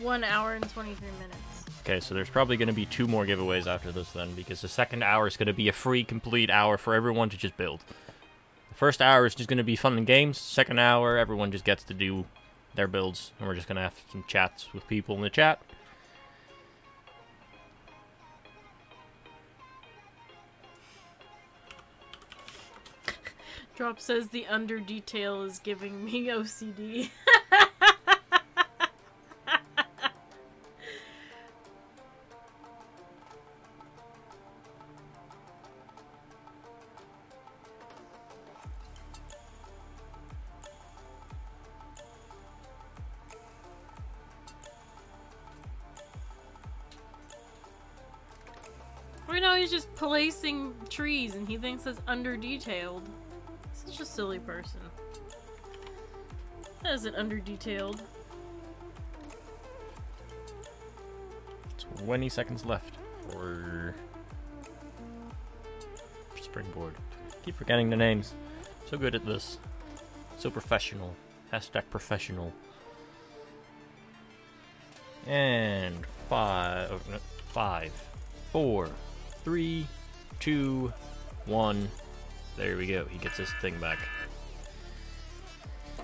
1 hour and 23 minutes. Okay, so there's probably going to be 2 more giveaways after this then, because the second hour is going to be a free, complete hour for everyone to just build. The first hour is just going to be fun and games. Second hour, everyone just gets to do their builds, and we're just going to have some chats with people in the chat. Drop says the under detail is giving me OCD. Right now he's just placing trees and he thinks it's under detailed. Such a silly person. That isn't under detailed. 20 seconds left for Springboard. Keep forgetting the names. So good at this. So professional. Hashtag professional. And 5, 4, 3, 2, 1. There we go. He gets his thing back.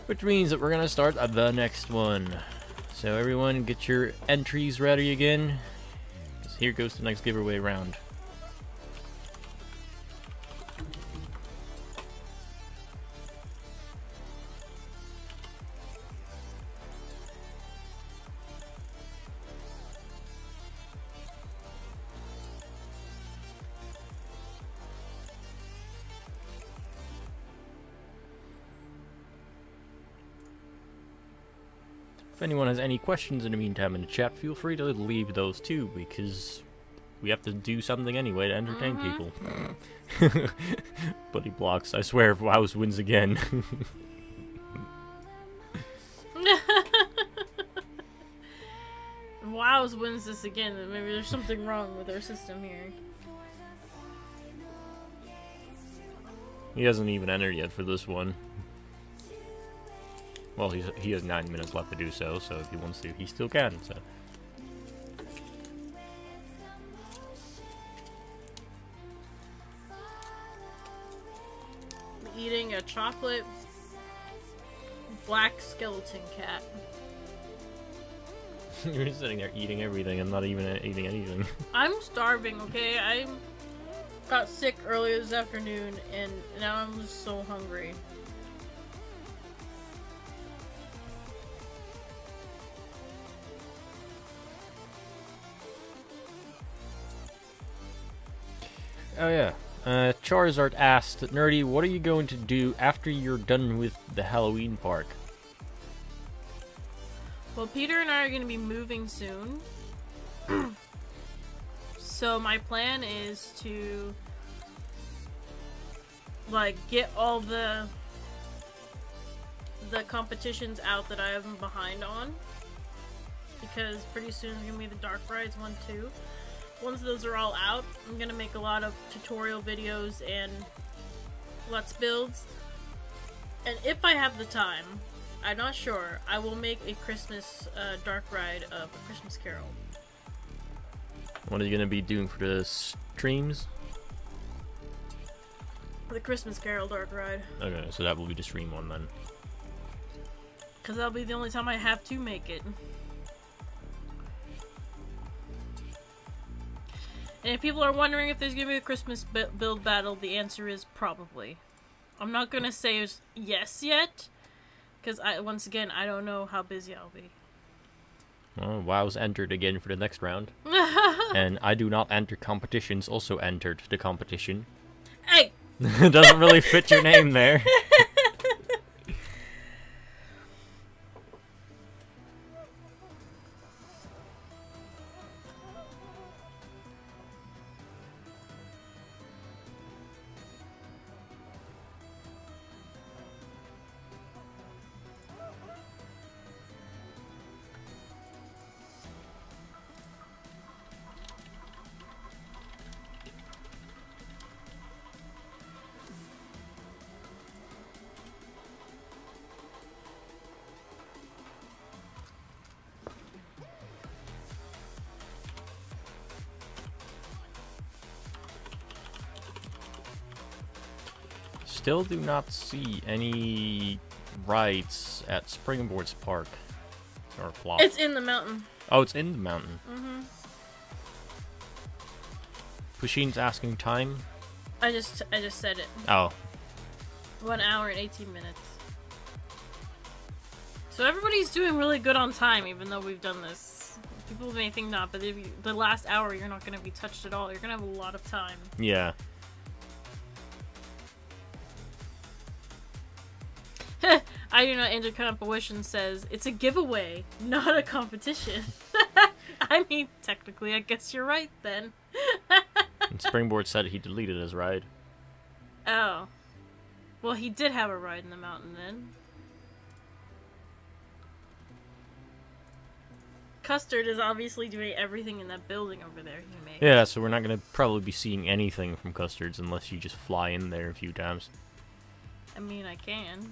Which means that we're going to start the next one. So everyone get your entries ready again. 'Cause here goes the next giveaway round. If anyone has any questions in the meantime in the chat, feel free to leave those too, because we have to do something anyway to entertain people. Buddy blocks. I swear if Wows wins again. If Wows wins this again, then maybe there's something wrong with our system here. He hasn't even entered yet for this one. Well, he has 9 minutes left to do so, so if he wants to, he still can, so. Eating a chocolate black skeleton cat. You're just sitting there eating everything and not even eating anything. I'm starving, okay? I got sick earlier this afternoon, and now I'm just so hungry. Oh yeah. Charizard asked, Nerdy, what are you going to do after you're done with the Halloween park? Well, Peter and I are going to be moving soon. So my plan is to, like, get all the competitions out that I am behind on. Because pretty soon it's going to be the Dark Rides 1, 2. Once those are all out, I'm gonna make a lot of tutorial videos and Let's Builds. And if I have the time, I'm not sure, I will make a Christmas dark ride of A Christmas Carol. What are you gonna be doing for the streams? The Christmas Carol dark ride. Okay, so that will be the stream one then. Because that'll be the only time I have to make it. And if people are wondering if there's going to be a Christmas build battle, the answer is probably. I'm not going to say yes yet, because once again, I don't know how busy I'll be. Well, WoW's entered again for the next round. And I do not enter competitions also entered the competition. Hey! Doesn't really fit your name there. Still do not see any rides at Springboard's Park. Or plot. It's in the mountain. Oh, it's in the mountain. Mm-hmm. Pushin's asking time. I just said it. Oh. 1 hour and 18 minutes. So everybody's doing really good on time, even though we've done this. People may think not, but if the last hour you're not going to be touched at all. You're going to have a lot of time. Yeah. I do not enter competition says it's a giveaway, not a competition. I mean, technically, I guess you're right then. And Springboard said he deleted his ride. Oh. Well, he did have a ride in the mountain then. Custard is obviously doing everything in that building over there he made. Yeah, so we're not going to probably be seeing anything from Custard's unless you just fly in there a few times. I mean, I can.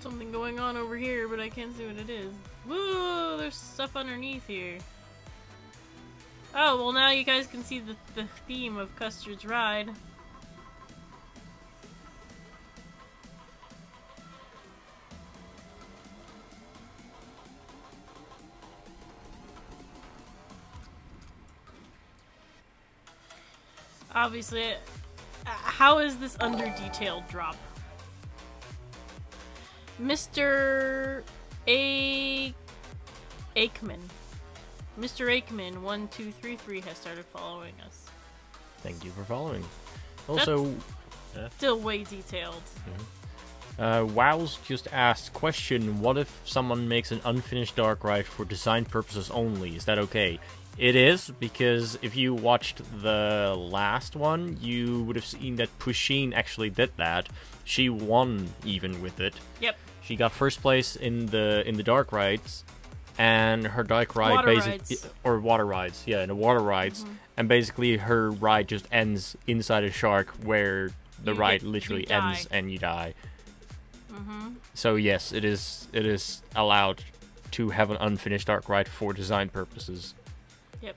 Something going on over here, but I can't see what it is. Whoa, there's stuff underneath here. Oh, well now you guys can see the theme of Custard's ride. Obviously, how is this under detailed drop? Mr. Aikman. Mr. Aikman 1233 has started following us. Thank you for following. Also, still way detailed. Wow's just asked, question, what if someone makes an unfinished dark ride for design purposes only? Is that okay? It is, because if you watched the last one, you would have seen that Pusheen actually did that. She won even with it. Yep. She got first place in the dark rides, and her dark ride or water rides, yeah, in the water rides, and basically her ride just ends inside a shark where the ride literally ends and you die. So yes, it is allowed to have an unfinished dark ride for design purposes. Yep.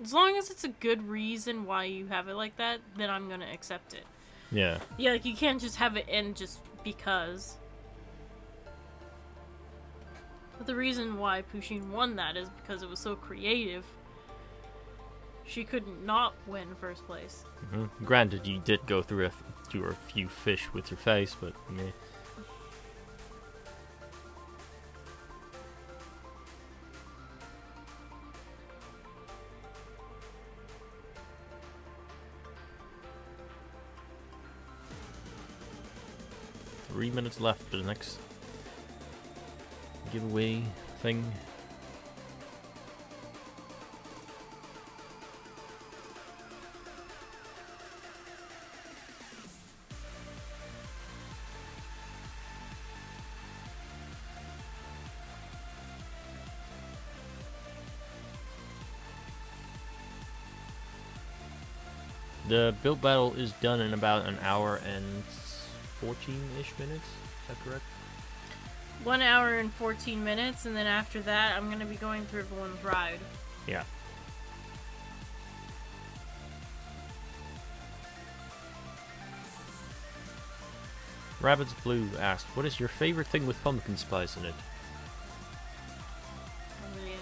As long as it's a good reason why you have it like that, then I'm gonna accept it. Yeah. Yeah, like you can't just have it end just because. But the reason why Pusheen won that is because it was so creative. She could not win first place. Granted, you did go through a few fish with your face, but meh. Three minutes left for the next giveaway thing. The build battle is done in about an hour and 14-ish minutes. Is that correct? 1 hour and 14 minutes, and then after that, I'm going to be going through everyone's ride. Yeah. Rabbit's Blue asked, what is your favorite thing with pumpkin spice in it? I mean,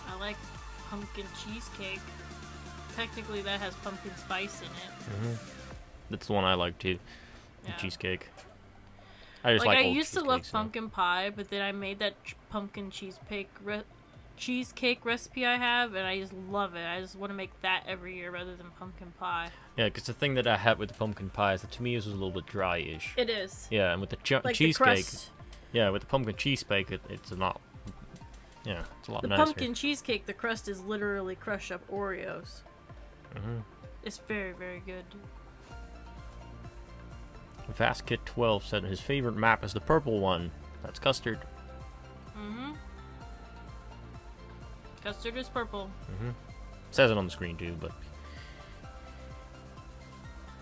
I like pumpkin cheesecake. Technically, that has pumpkin spice in it. That's the one I like too. Yeah. The cheesecake. I just like I used to love pumpkin pie, but then I made that pumpkin cheesecake recipe I have, and I just love it. I just want to make that every year rather than pumpkin pie. Yeah, because the thing that I had with the pumpkin pie is that to me it was a little bit dry-ish. It is. Yeah, and with the cheesecake, yeah, with the pumpkin cheesecake, it's not. Yeah, it's a lot nicer. The pumpkin cheesecake, the crust is literally crushed up Oreos. It's very, very good. Fast Kid 12 said his favorite map is the purple one. That's Custard. Custard is purple. Says it on the screen too, but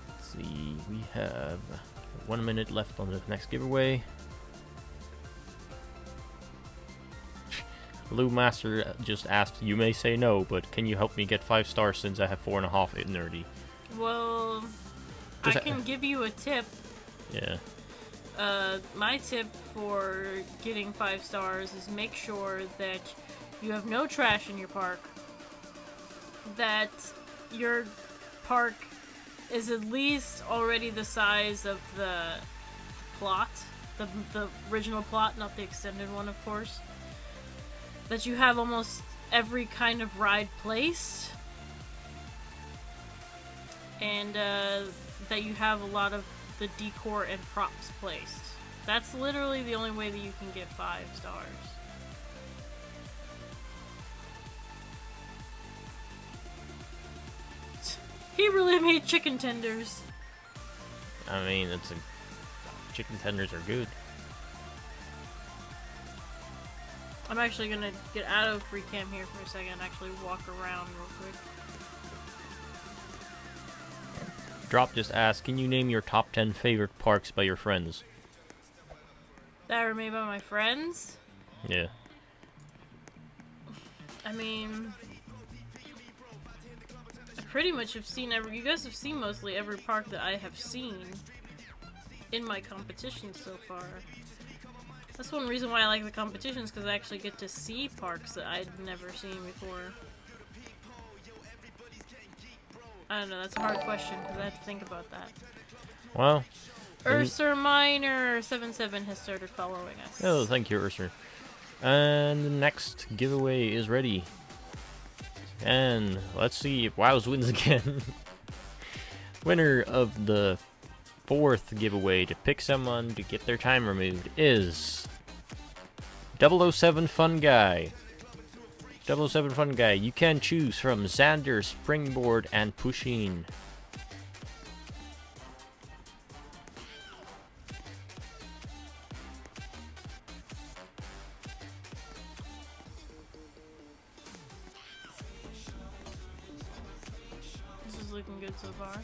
let's see. We have 1 minute left on the next giveaway. Lou Master just asked, you may say no, but can you help me get 5 stars since I have 4.5 at Nerdy? Well, I can give you a tip. Yeah. My tip for getting 5 stars is make sure that you have no trash in your park. That your park is at least already the size of the plot. The original plot, not the extended one, of course. That you have almost every kind of ride placed. And that you have a lot of the decor and props placed. That's literally the only way that you can get 5 stars. He really made chicken tenders. I mean, chicken tenders are good. I'm actually gonna get out of free cam here for a second and actually walk around real quick. Drop just asked, can you name your top 10 favorite parks by your friends? That were made by my friends? Yeah. I mean, I pretty much have seen you guys have seen mostly every park that I have seen in my competitions so far. That's one reason why I like the competitions, because I actually get to see parks that I'd never seen before. I don't know, that's a hard question, because I have to think about that. Well, Urser Minor 77 has started following us. Oh, thank you, Urser. And the next giveaway is ready. And let's see if Wows wins again. Winner of the 4th giveaway to pick someone to get their time removed is 007 Fun Guy. 007 Fun Guy, you can choose from Xander, Springboard, and Pusheen. This is looking good so far.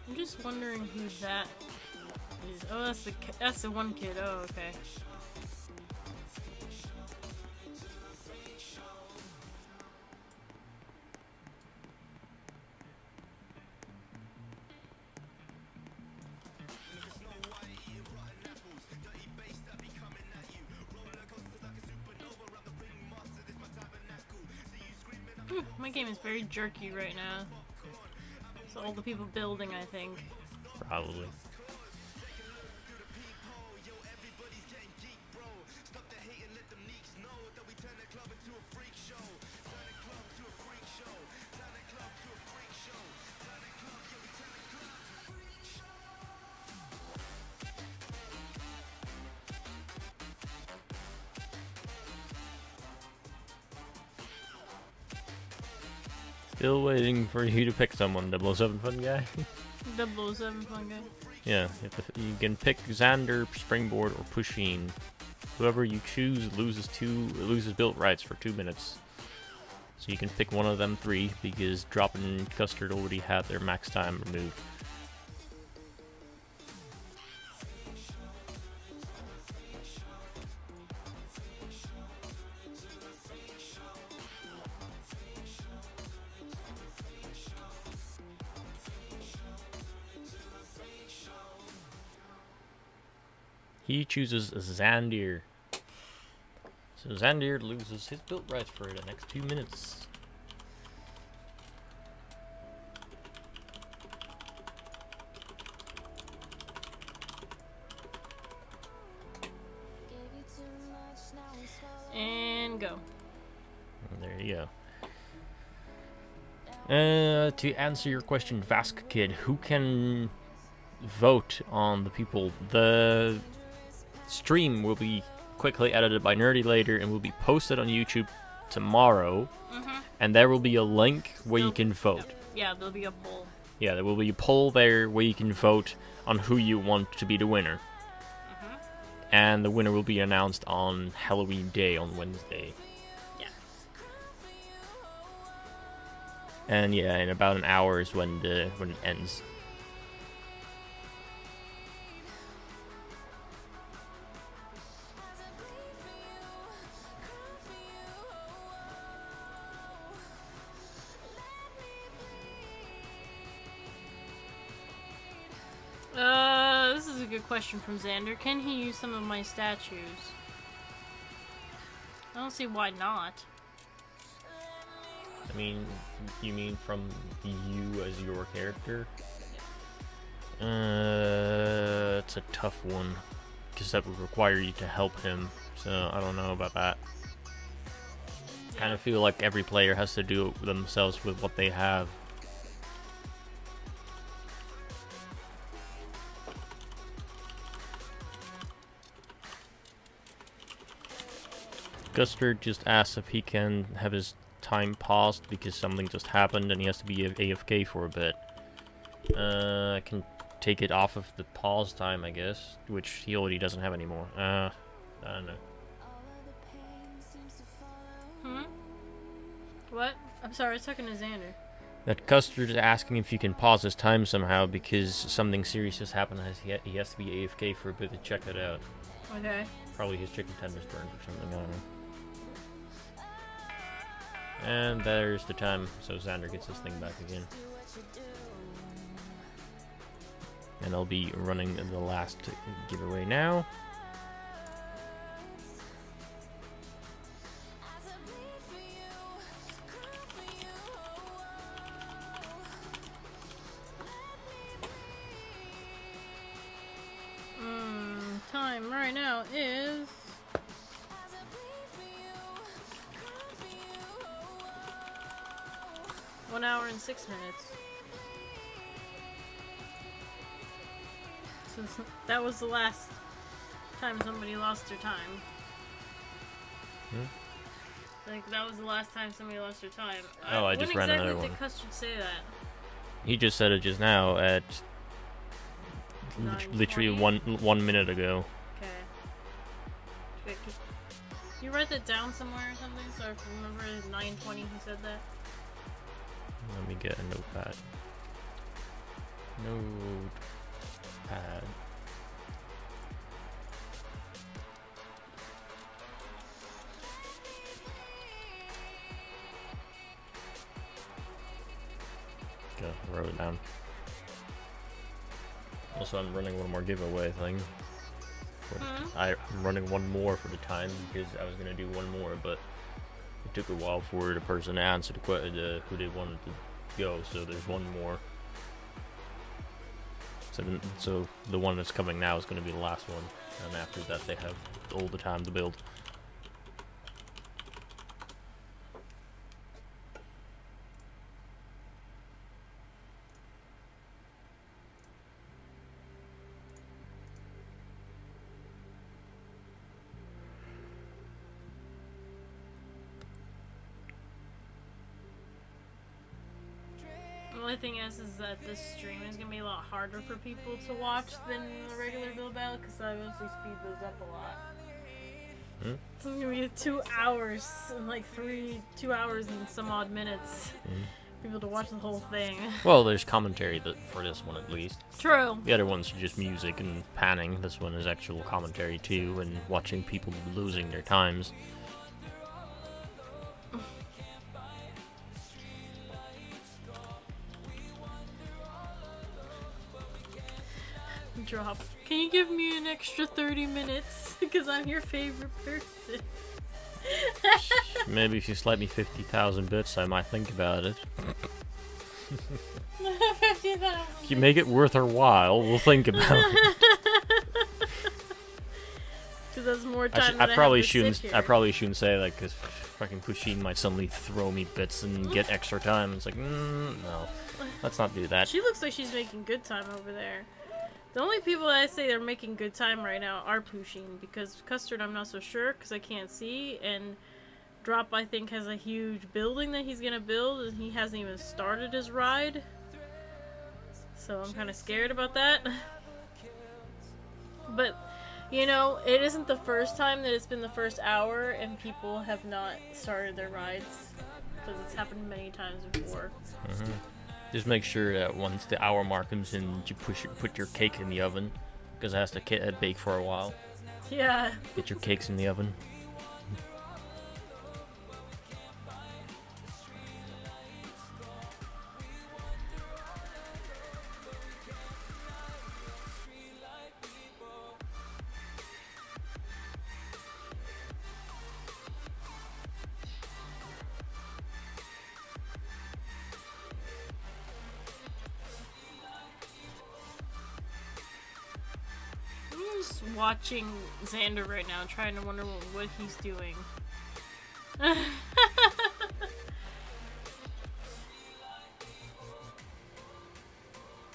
I'm just wondering who that is. Oh, that's the one kid. Oh, okay. My game is very jerky right now. So all the people building, I think. Probably. Still waiting for you to pick someone, 007 Fun Guy. 007 Fun Guy. Yeah, you can pick Xander, Springboard, or Pusheen. Whoever you choose loses built rights for 2 minutes. So you can pick one of them 3 because Drop and Custard already had their max time removed. He chooses Xandir. So Xandir loses his built rights for the next 2 minutes. And go. There you go. To answer your question, Vask Kid, who can vote on the people? The stream will be quickly edited by Nerdy later and will be posted on YouTube tomorrow. And there will be a link where you can vote. Yeah, there'll be a poll. Yeah, there will be a poll there where you can vote on who you want to be the winner. And the winner will be announced on Halloween Day on Wednesday. Yeah. And yeah, in about an hour is when it ends. This is a good question from Xander. Can he use some of my statues? I don't see why not. I mean, you mean from you as your character? It's a tough one. Because that would require you to help him. So, I don't know about that. I kind of feel like every player has to do it themselves with what they have. Custard just asks if he can have his time paused because something just happened and he has to be AFK for a bit. I can take it off of the pause time, I guess, which he already doesn't have anymore. I don't know. What? I'm sorry, I was talking to Xander. That Custard is asking if you can pause his time somehow because something serious has happened. He has to be AFK for a bit to check it out. Okay. Probably his chicken tenders burned or something, I don't know. And there's the time, so Xander gets his thing back again. And I'll be running the last giveaway now. 1 hour and 6 minutes. So that was the last time somebody lost their time. Like, that was the last time somebody lost their time. Oh, I just ran another one. When exactly did Custard say that? He just said it just now at literally 1 minute ago. Okay. Wait, you write that down somewhere or something so I remember 9:20 he said that? Let me get a notepad. Notepad. Okay, I wrote it down. Also, I'm running one more giveaway thing. I'm running one more for the time because I was gonna do one more, but it took a while for the person to answer the question who they wanted to go. So there's one more. So the one that's coming now is gonna be the last one, and after that they have all the time to build. The only thing is that this stream is gonna be a lot harder for people to watch than the regular build battle because I mostly speed those up a lot. It's gonna be 2 hours and like 2 hours and some odd minutes. People to watch the whole thing. Well, there's commentary for this one at least. True. The other ones are just music and panning. This one is actual commentary too, and watching people losing their times. Drop. Can you give me an extra 30 minutes? Because I'm your favorite person. Maybe if you slide me 50,000 bits, I might think about it. 50,000. If you make it worth our while, we'll think about it. Because that's more time I probably shouldn't say like, because fucking Pusheen might suddenly throw me bits and get extra time. It's like, no, let's not do that. She looks like she's making good time over there. The only people that I say are making good time right now are Pusheen, because Custard I'm not so sure because I can't see, and Drop I think has a huge building that he's gonna build and he hasn't even started his ride. So I'm kind of scared about that. But, you know, it isn't the first time that it's been the first hour and people have not started their rides, because it's happened many times before. Just make sure that once the hour mark comes in, you put your cake in the oven, because it has to bake for a while. Yeah. Get your cakes in the oven. Watching Xander right now, trying to wonder what he's doing.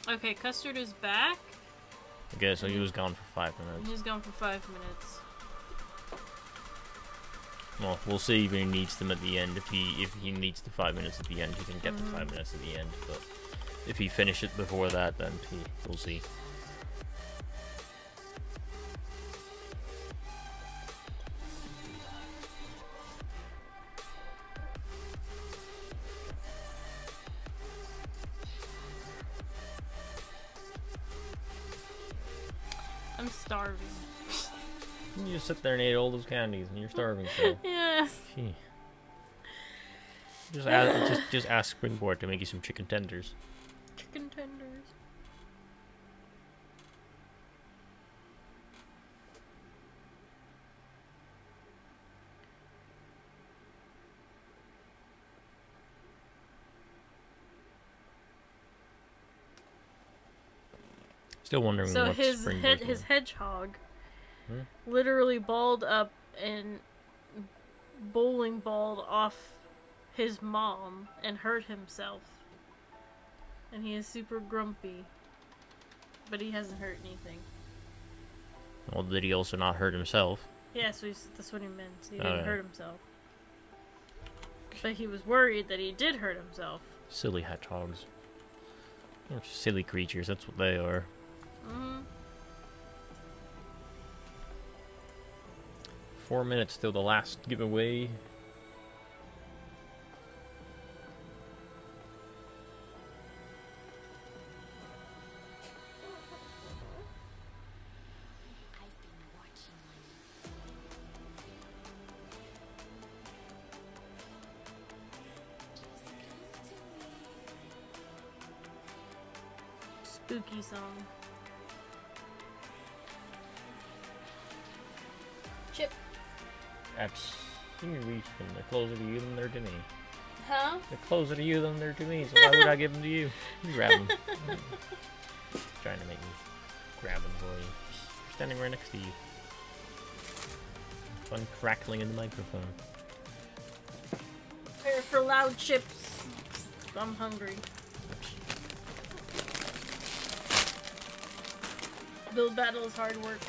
Okay, Custard is back. Okay, so he was gone for 5 minutes. He was gone for 5 minutes. Well, we'll see if he needs them at the end. If he needs the 5 minutes at the end, he can get the 5 minutes at the end. But if he finishes it before that, then we'll see. I'm starving. You just sit there and ate all those candies, and you're starving. So. Yes. Gee. Just ask Springboard to make you some chicken tenders. Chicken tenders. Still wondering so what his hedgehog literally balled up and bowling balled off his mom and hurt himself. And he is super grumpy. But he hasn't hurt anything. Well, did he also not hurt himself? Yeah, so that's what he meant. He didn't hurt himself. But he was worried that he did hurt himself. Silly hedgehogs. They're silly creatures, that's what they are. Mm-hmm. 4 minutes till the last giveaway. Spooky song. Chip. That's they're closer to you than they're to me. Huh? They're closer to you than they're to me, so why would I give them to you? You grab them. Trying to make me grab them for you. They're standing right next to you. Fun crackling in the microphone. Prepare for loud chips. I'm hungry. Build battle is hard work.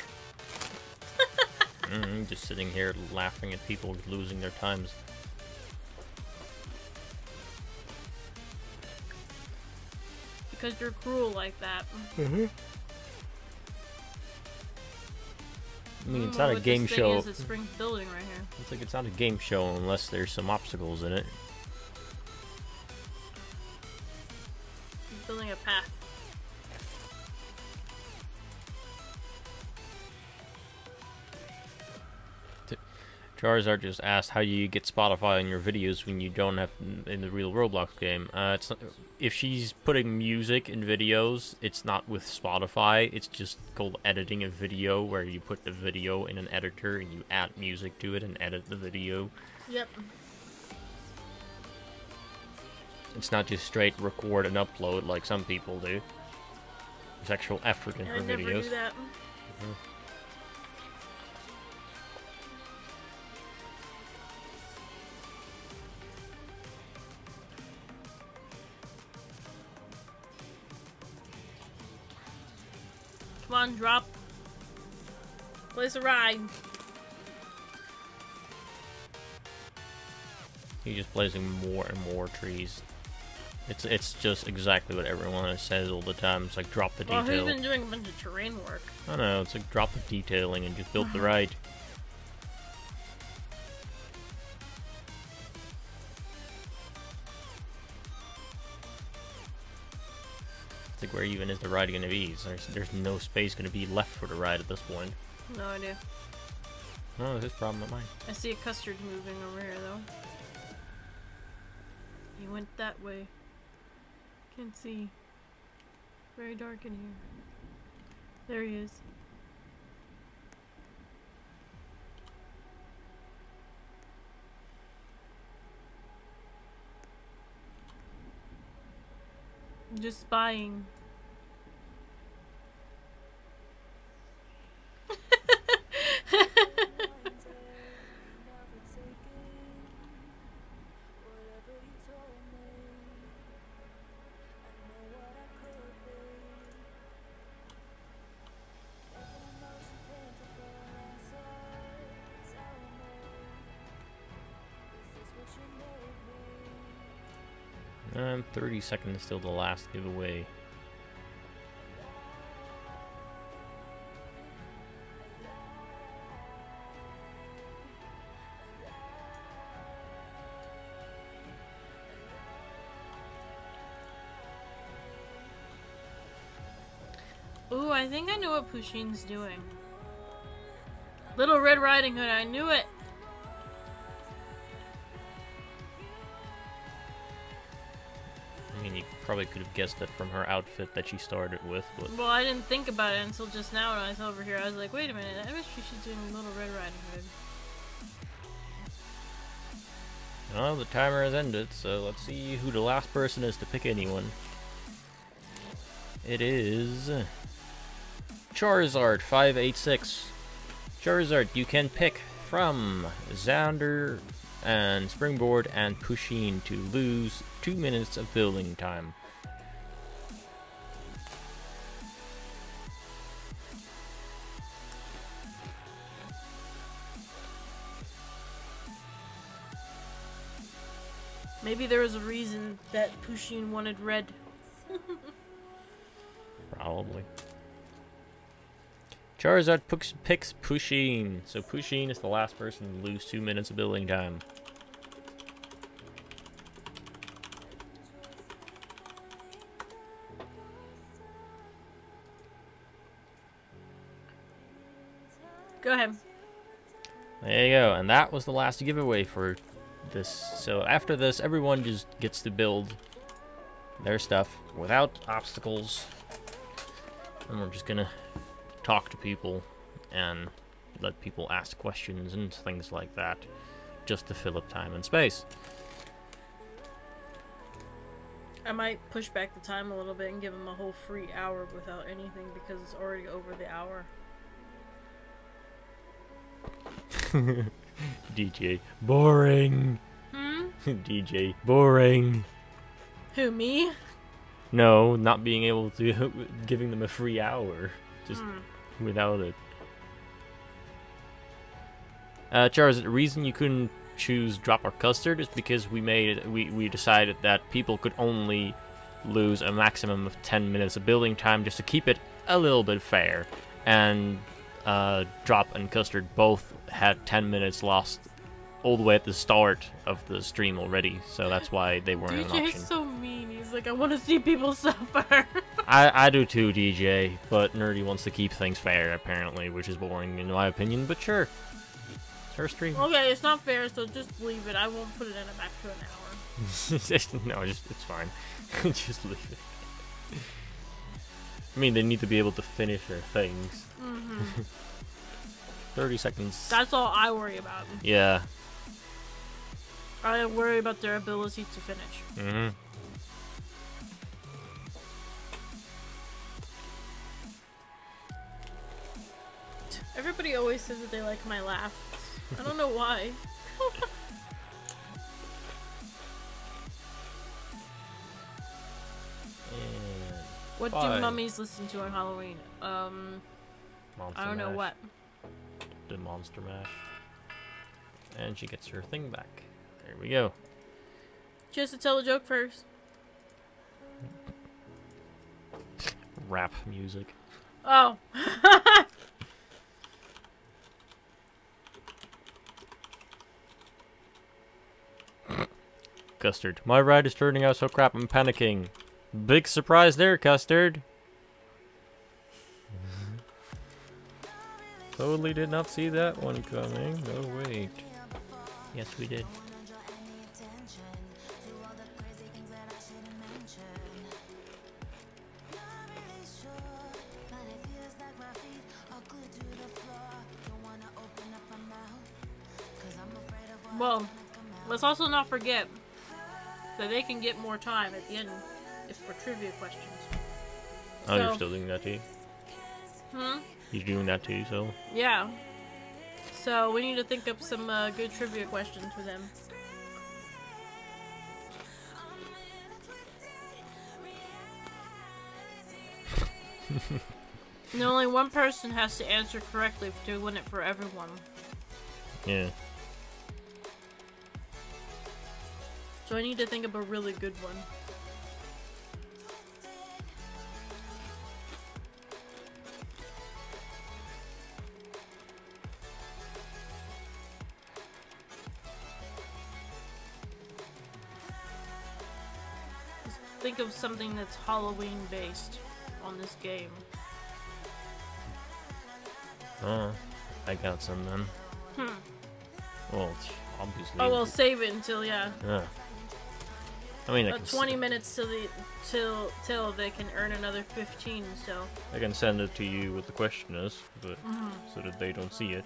Just sitting here laughing at people losing their times. Because you're cruel like that. I mean, it's not a game show. It's spring building right here. It's like it's not a game show unless there's some obstacles in it. He's building a path. Charizard just asked how you get Spotify on your videos when you don't have in the real Roblox game. It's not, if she's putting music in videos, it's not with Spotify. It's just called editing a video, where you put the video in an editor and you add music to it and edit the video. Yep. It's not just straight record and upload like some people do. There's actual effort in her videos. I never do that. Come on, drop. Place a ride. He's just placing more and more trees. It's just exactly what everyone says all the time. It's like drop the detail. Well, who's been doing a bunch of terrain work? I know, it's like drop the detailing and just build the ride. It's like, where even is the ride gonna be? There's no space gonna be left for the ride at this point. No idea. Oh, this problem not mine. I see a custard moving over here, though. He went that way. Can't see. Very dark in here. There he is. I'm just spying. And 30 seconds till the last giveaway. Ooh, I think I know what Pushin's doing. Little Red Riding Hood, I knew it! I mean, you probably could have guessed it from her outfit that she started with, but... Well, I didn't think about it until just now when I was over here. I was like, wait a minute, I bet she's doing Little Red Riding Hood. Well, the timer has ended, so let's see who the last person is to pick anyone. It is... Charizard586. Charizard, you can pick from Xander and springboard and pushing to lose 2 minutes of building time. Maybe there was a reason that Pusheen wanted red. Probably. Charizard picks Pusheen. So Pusheen is the last person to lose 2 minutes of building time. Go ahead. There you go. And that was the last giveaway for this. So after this, everyone just gets to build their stuff without obstacles. And we're just gonna talk to people and let people ask questions and things like that, just to fill up time and space. I might push back the time a little bit and give them a whole free hour without anything because it's already over the hour. DJ boring. DJ boring. Who, me? No, not being able to giving them a free hour just without it. Charles, the reason you couldn't choose drop or custard is because we decided that people could only lose a maximum of 10 minutes of building time just to keep it a little bit fair, and drop and custard both had 10 minutes lost all the way at the start of the stream already, so that's why they weren't an option. DJ's so mean. He's like, I want to see people suffer. I do too, DJ, but Nerdy wants to keep things fair, apparently, which is boring in my opinion, but sure. It's her stream. Okay, it's not fair, so just leave it. I won't put it in it back to an hour. No, it's fine. Just leave it. I mean, they need to be able to finish their things. 30 seconds. That's all I worry about. Yeah. I worry about their ability to finish. Everybody always says that they like my laugh. I don't know why. What do mummies listen to on Halloween? I don't know what. The Monster Mash. And she gets her thing back. There we go. She has to tell a joke first. Rap music. Oh. Custard. My ride is turning out so crap, I'm panicking. Big surprise there, Custard. Totally did not see that one coming. No, wait. Yes, we did. Well, let's also not forget that they can get more time at the end if for trivia questions. Oh, so, you're still doing that too? You're doing that too, so? Yeah. So we need to think up some good trivia questions for them. And only one person has to answer correctly to win it for everyone. Yeah. So I need to think of a really good one. Just think of something that's Halloween based on this game. Oh, I got some then. Well, obviously. Oh, well, save it until, yeah. I mean, I can 20 minutes till they can earn another 15, so. I can send it to you with the question is, but so that they don't see it.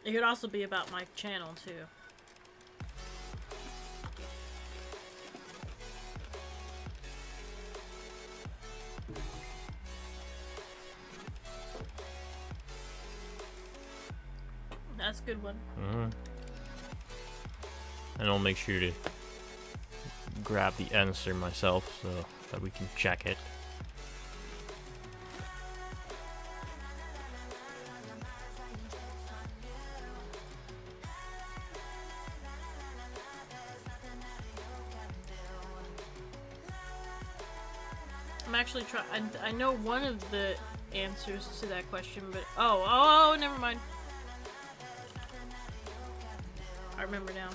It could also be about my channel too. That's a good one. And I'll make sure to grab the answer myself so that we can check it. I'm actually trying. I know one of the answers to that question, but oh, never mind. I remember now.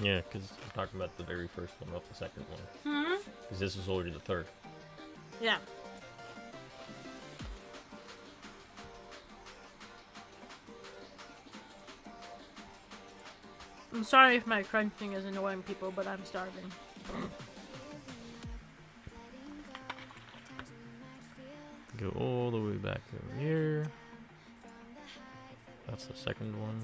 Yeah, because I'm talking about the very first one, not the second one. Hmm? Because this is already the third. Yeah. I'm sorry if my crunching is annoying people, but I'm starving. Go all the way back over here. That's the second one.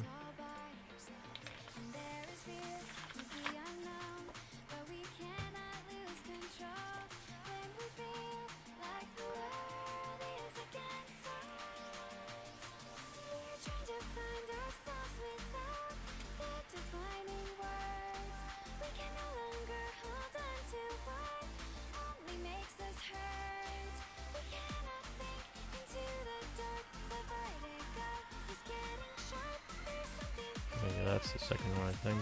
Yeah, that's the second one, I think.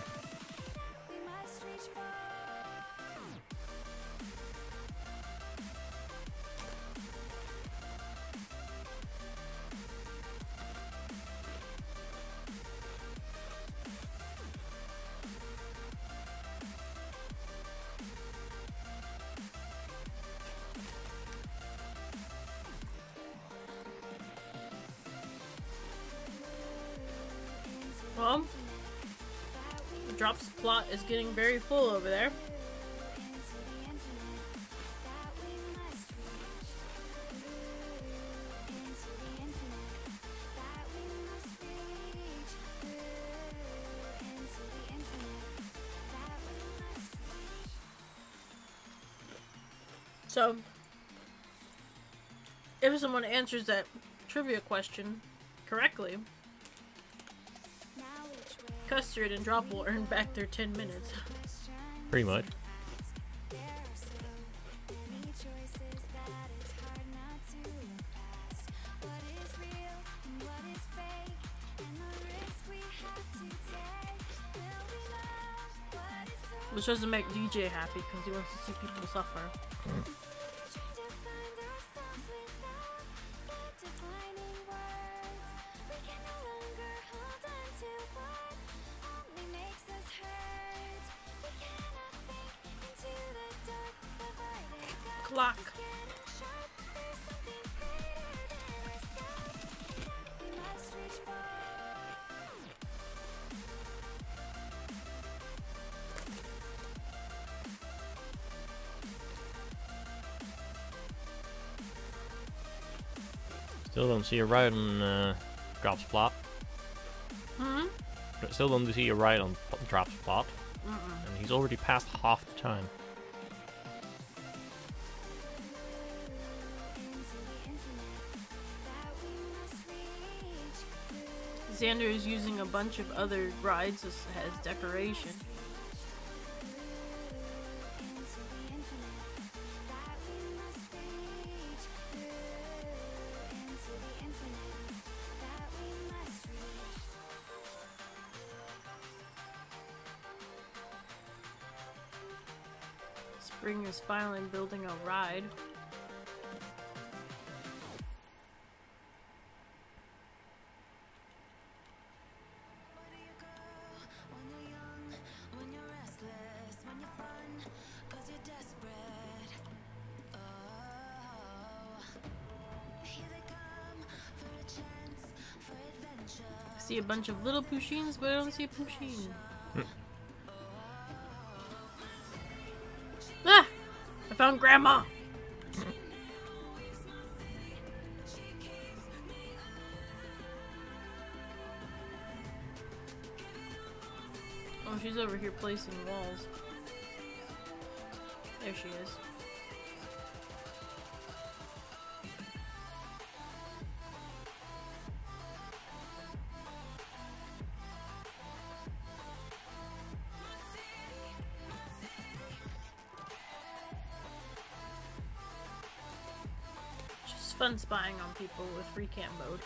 Well, the drops plot is getting very full over there. So, if someone answers that trivia question correctly, Custard and Drop will earn back their 10 minutes. Pretty much. Which doesn't make DJ happy because he wants to see people suffer. Clock. Still don't see a right on Drop's plot. Hmm? Still don't see a right on Drop's plot. And he's already passed half the time. Xander is using a bunch of other rides as decoration. Spring is finally building a ride. I see a bunch of little Pushins, but I don't see a Pushin. Ah! I found Grandma! she's over here placing walls. There she is. Just fun spying on people with free cam mode.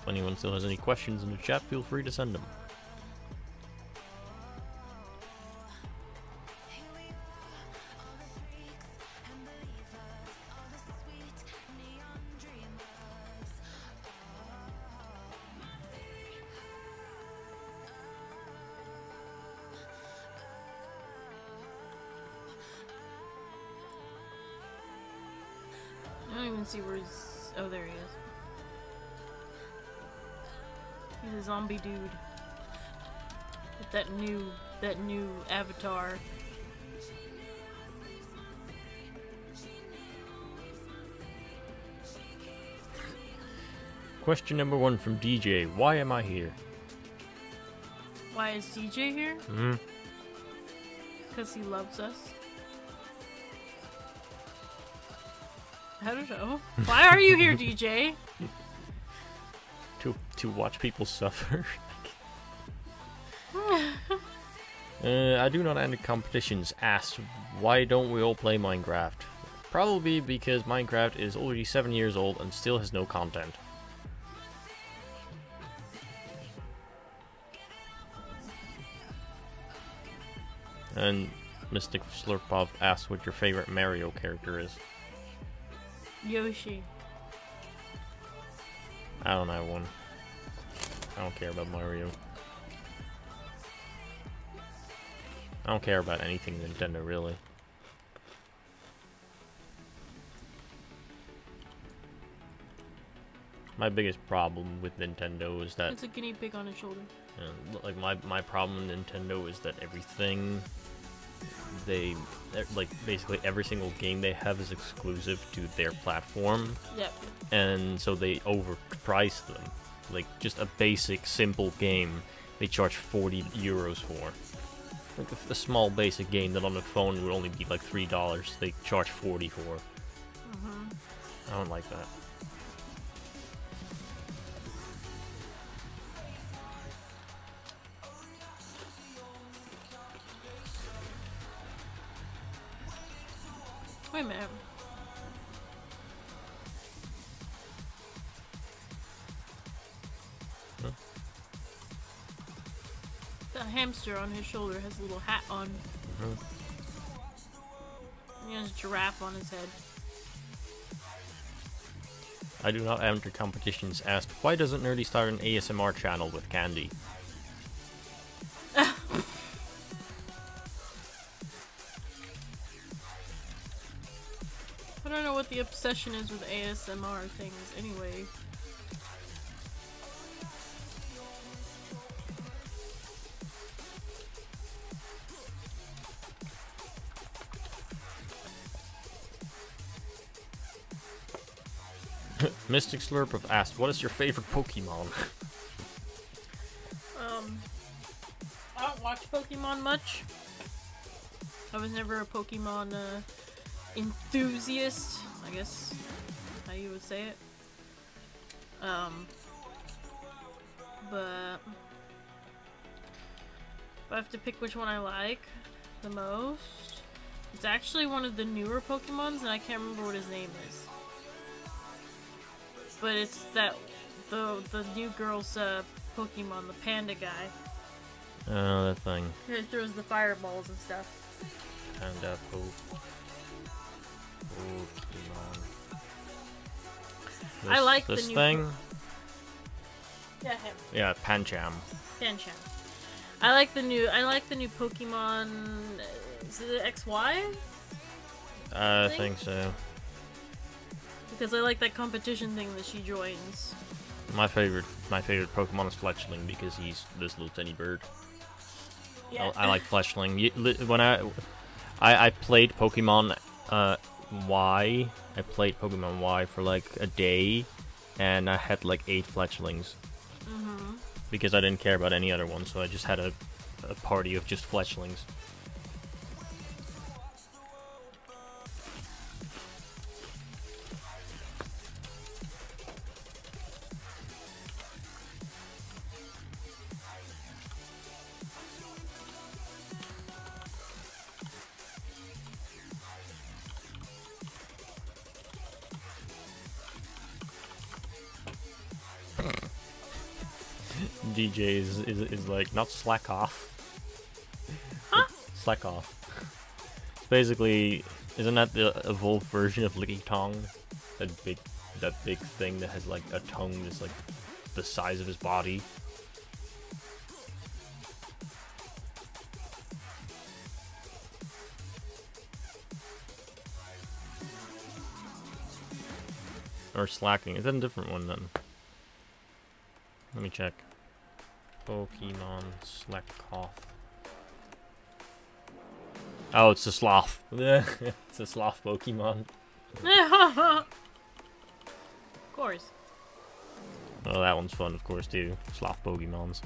If anyone still has any questions in the chat, feel free to send them. I don't even see where he's... Oh, there he is. He's a zombie dude. With that new avatar. Question number 1 from DJ. Why am I here? Why is DJ here? Hmm. Because he loves us. I don't know. Why are you here, DJ? To watch people suffer. I do not enter competitions. Asked, why don't we all play Minecraft? Probably because Minecraft is already 7 years old and still has no content. And Mystic Slurpov asked what your favorite Mario character is. Yoshi. I don't have one. I don't care about Mario. I don't care about anything Nintendo, really. My biggest problem with Nintendo is that... It's a guinea pig on his shoulder. Like, my problem with Nintendo is that everything... like, basically every single game they have is exclusive to their platform. Yep. And so they overprice them. Like, just a basic, simple game, they charge 40 euros for. Like, a small basic game that on the phone would only be like $3, they charge 40 for. Mm-hmm. I don't like that. Wait a minute. Huh? That hamster on his shoulder has a little hat on. Mm-hmm. He has a giraffe on his head. I do not enter competitions. Asked, why doesn't Nerdy start an ASMR channel with Candy? I don't know what the obsession is with ASMR things anyway. Mystic Slurp asked, what is your favorite Pokemon? I don't watch Pokemon much. I was never a Pokemon enthusiast, I guess how you would say it. But if I have to pick which one I like the most, it's actually one of the newer Pokemons, and I can't remember what his name is. But it's that the new girl's Pokemon, the panda guy. Oh, that thing. He throws the fireballs and stuff. Panda Pokemon. I like this the new thing. Yeah, him. Yeah, Pancham. Pancham. I like the new Pokemon. Is it XY? I think so. Because I like that competition thing that she joins. My favorite Pokemon is Fletchling because he's this little tiny bird. Yeah. I like Fletchling. When I played Pokemon Y, I played Pokemon Y for like a day, and I had like 8 fletchlings. Because I didn't care about any other ones, so I just had a party of just fletchlings. DJ is like, not slack off. Huh? Slack off. It's basically, isn't that the evolved version of Licky Tongue? That big thing that has like a tongue that's like the size of his body. Or slacking. Is that a different one then? Let me check. Pokemon Slack Off. Oh, it's a sloth. It's a sloth Pokemon. Of course. Oh, that one's fun, of course, too. Sloth Pokemons.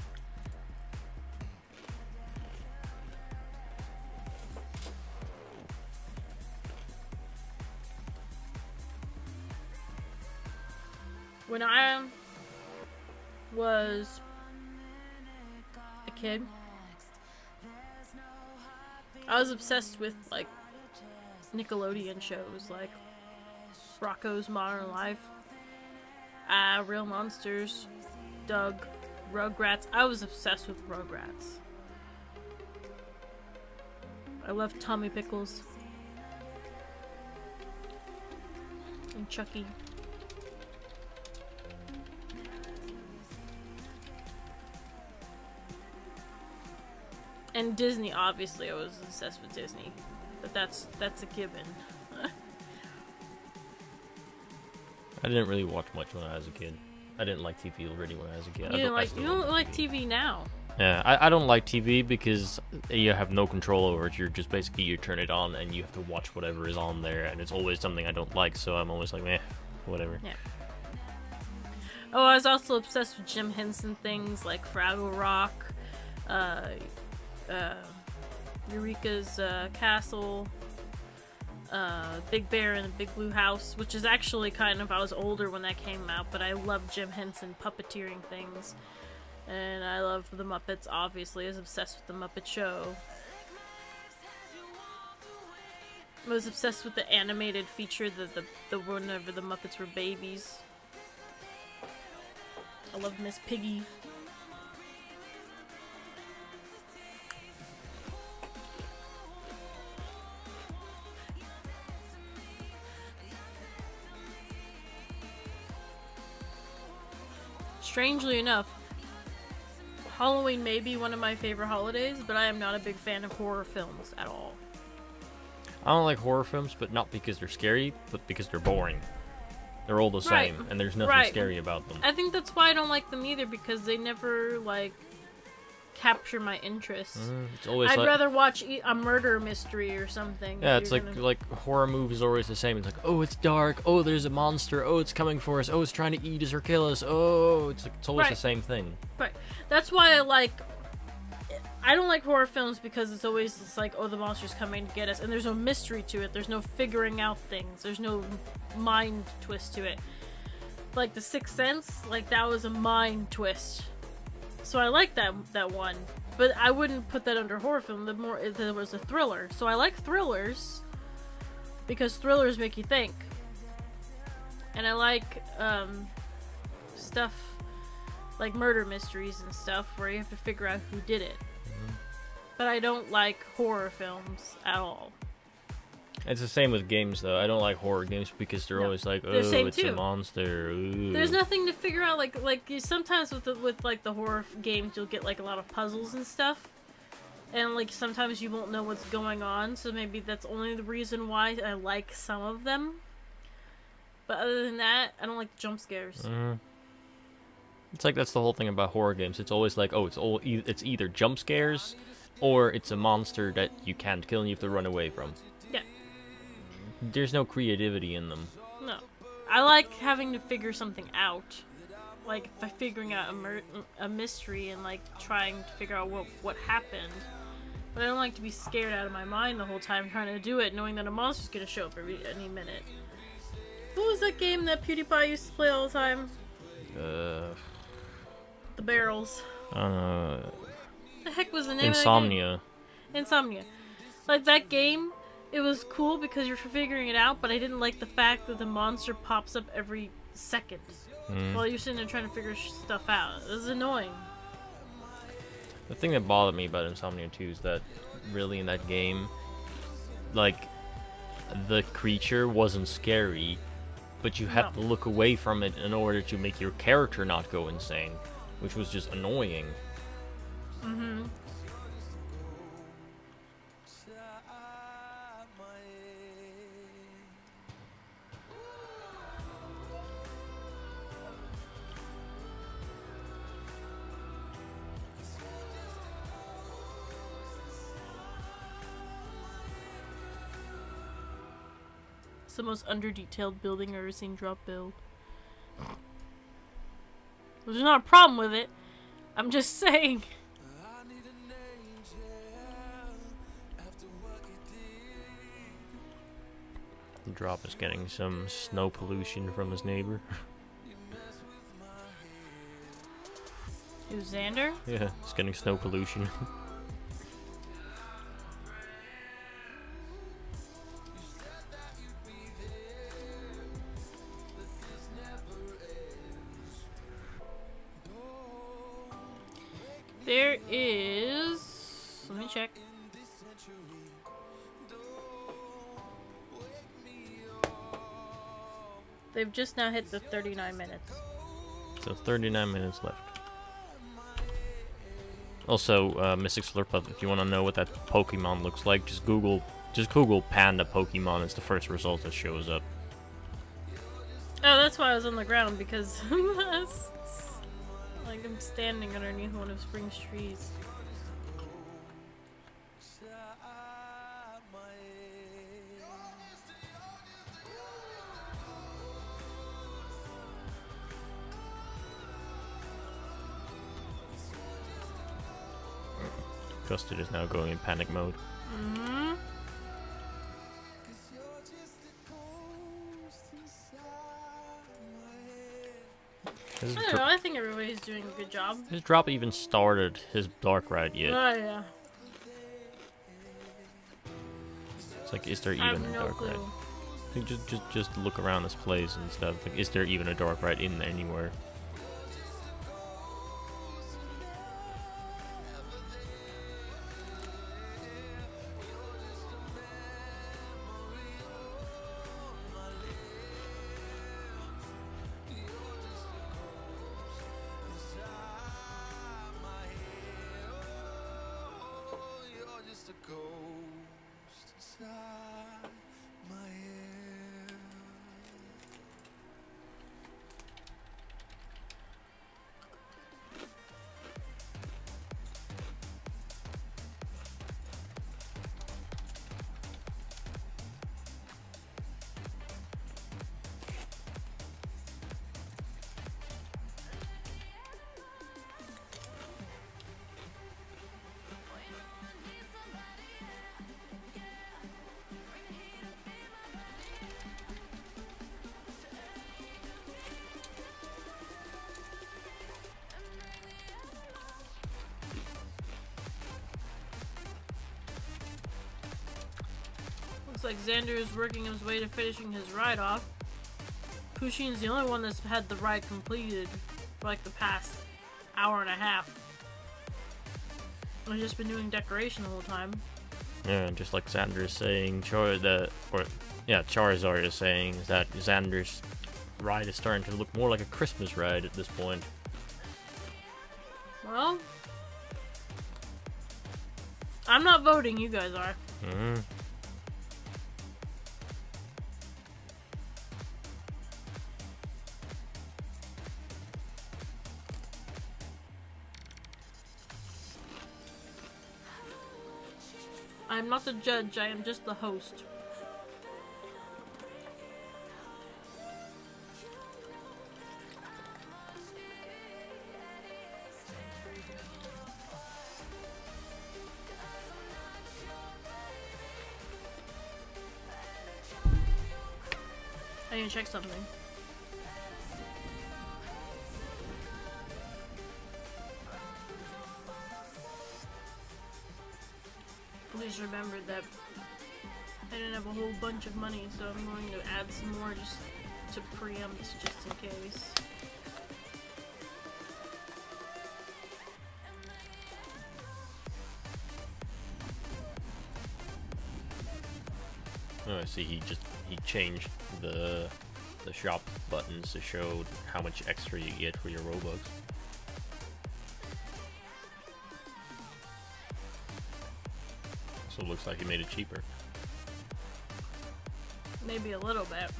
When I was a kid, I was obsessed with like Nickelodeon shows like Rocko's Modern Life, Real Monsters, Doug, Rugrats. I was obsessed with Rugrats. I loved Tommy Pickles and Chucky. And Disney, obviously, I was obsessed with Disney, but that's a given. I didn't really watch much when I was a kid. I didn't like TV already when I was a kid. You don't like TV now. Yeah, I don't like TV because you have no control over it. You're just basically, you turn it on and you have to watch whatever is on there, and it's always something I don't like, so I'm always like, meh, whatever. Yeah. Oh, I was also obsessed with Jim Henson things like Fraggle Rock, Eureka's Castle, Big Bear in the Big Blue House, which is actually kind of, I was older when that came out, but I love Jim Henson puppeteering things. And I love the Muppets, obviously. I was obsessed with the Muppet Show. I was obsessed with the animated feature, the whenever the Muppets were babies. I love Miss Piggy. Strangely enough, Halloween may be one of my favorite holidays, but I am not a big fan of horror films at all. I don't like horror films, but not because they're scary, but because they're boring. They're all the same, and there's nothing scary about them. I think that's why I don't like them either, because they never, like, capture my interest. It's always I'd rather watch a murder mystery or something. Yeah, it's like horror movies are always the same. It's like, oh, it's dark. Oh, there's a monster. Oh, it's coming for us. Oh, it's trying to eat us or kill us. Oh, it's always the same thing. Right. That's why I don't like horror films, because it's always like, oh, the monster's coming to get us, and there's no mystery to it. There's no figuring out things. There's no mind twist to it. Like The Sixth Sense, like that was a mind twist. So I like that one, but I wouldn't put that under horror film. There was a thriller. So I like thrillers because thrillers make you think, and I like stuff like murder mysteries and stuff where you have to figure out who did it. But I don't like horror films at all. It's the same with games, though. I don't like horror games because they're always like, oh, it's a monster. Ooh. There's nothing to figure out. Like sometimes with the horror games, you'll get like a lot of puzzles and stuff, and like sometimes you won't know what's going on. So maybe that's only the reason why I like some of them. But other than that, I don't like jump scares. It's like that's the whole thing about horror games. It's always like, oh, it's either jump scares or it's a monster that you can't kill and you have to run away from. Yeah. There's no creativity in them. No. I like having to figure something out. Like, by figuring out a mystery and, like, trying to figure out what happened. But I don't like to be scared out of my mind the whole time trying to do it, knowing that a monster's gonna show up any minute. What was that game that PewDiePie used to play all the time? The barrels. The heck was the name Insomnia. of that game? Insomnia. Like, that game, it was cool because you're figuring it out, but I didn't like the fact that the monster pops up every second. While you're sitting there trying to figure stuff out. It was annoying. The thing that bothered me about Insomnia 2 is that really in that game, like, the creature wasn't scary, but you had to look away from it in order to make your character not go insane, which was just annoying. It's the most under-detailed building I've ever seen drop build. There's not a problem with it. I'm just saying. Drop is getting some snow pollution from his neighbor. Who's Xander? Yeah, he's getting snow pollution. There is... Let me check. They've just now hit the 39 minutes. So 39 minutes left. Also, Mystic Slurpuff, if you want to know what that Pokemon looks like, just Google Panda Pokemon. It's the first result that shows up. Oh, that's why I was on the ground, because like I'm standing underneath one of Spring's trees. Custard is now going in panic mode. I don't know, I think everybody's doing a good job. His drop even started his dark ride yet. Oh yeah. It's like, is there even a dark ride? I think just look around this place and stuff. Like, is there even a dark ride in there anywhere? Looks like Xander is working his way to finishing his ride off. Pushin's the only one that's had the ride completed for like the past hour and a half. I've just been doing decoration the whole time. Yeah, just like Xander is saying, Charizard is saying is that Xander's ride is starting to look more like a Christmas ride at this point. Well, I'm not voting, you guys are. I'm not the judge, I am just the host. need to check something. Please remember that I didn't have a whole bunch of money, so I'm going to add some more just to preempt, just in case. Oh, I see. He changed the shop buttons to show how much extra you get for your Robux. So it looks like he made it cheaper. Maybe a little bit.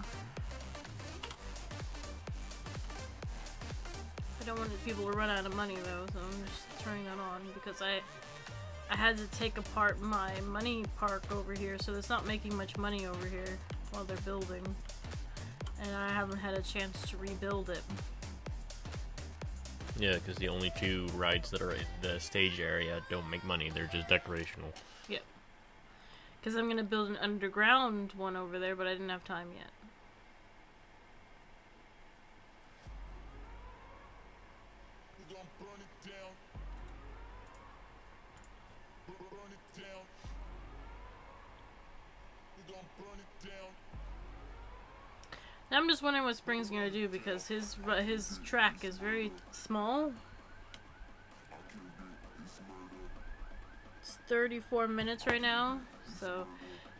I don't want people to run out of money though, so I'm just turning that on because I had to take apart my money park over here, so it's not making much money over here while they're building. And I haven't had a chance to rebuild it. Yeah, because the only two rides that are in the stage area don't make money, they're just decorational. Yep. Because I'm going to build an underground one over there, but I didn't have time yet. Now I'm just wondering what Spring's gonna do because his track is very small. It's 34 minutes right now, so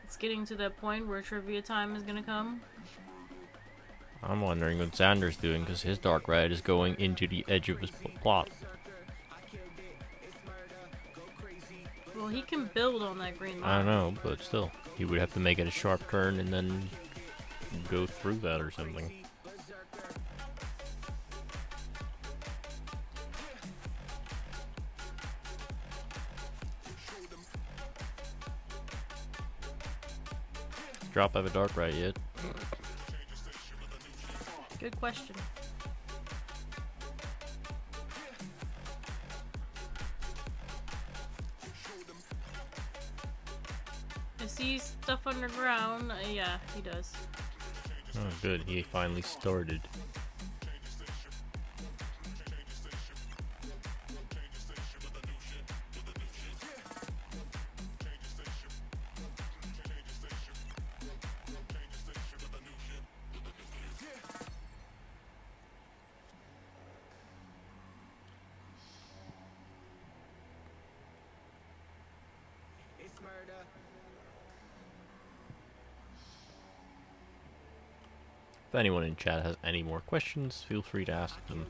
it's getting to that point where trivia time is gonna come. I'm wondering what Xander's doing because his dark ride is going into the edge of his plot. Well, he can build on that green line. I know, but still, he would have to make it a sharp turn and then go through that or something. Drop have a dark right yet? Good question. I see stuff underground. Yeah, he does. Oh, good. He finally started. If anyone in chat has any more questions, feel free to ask them.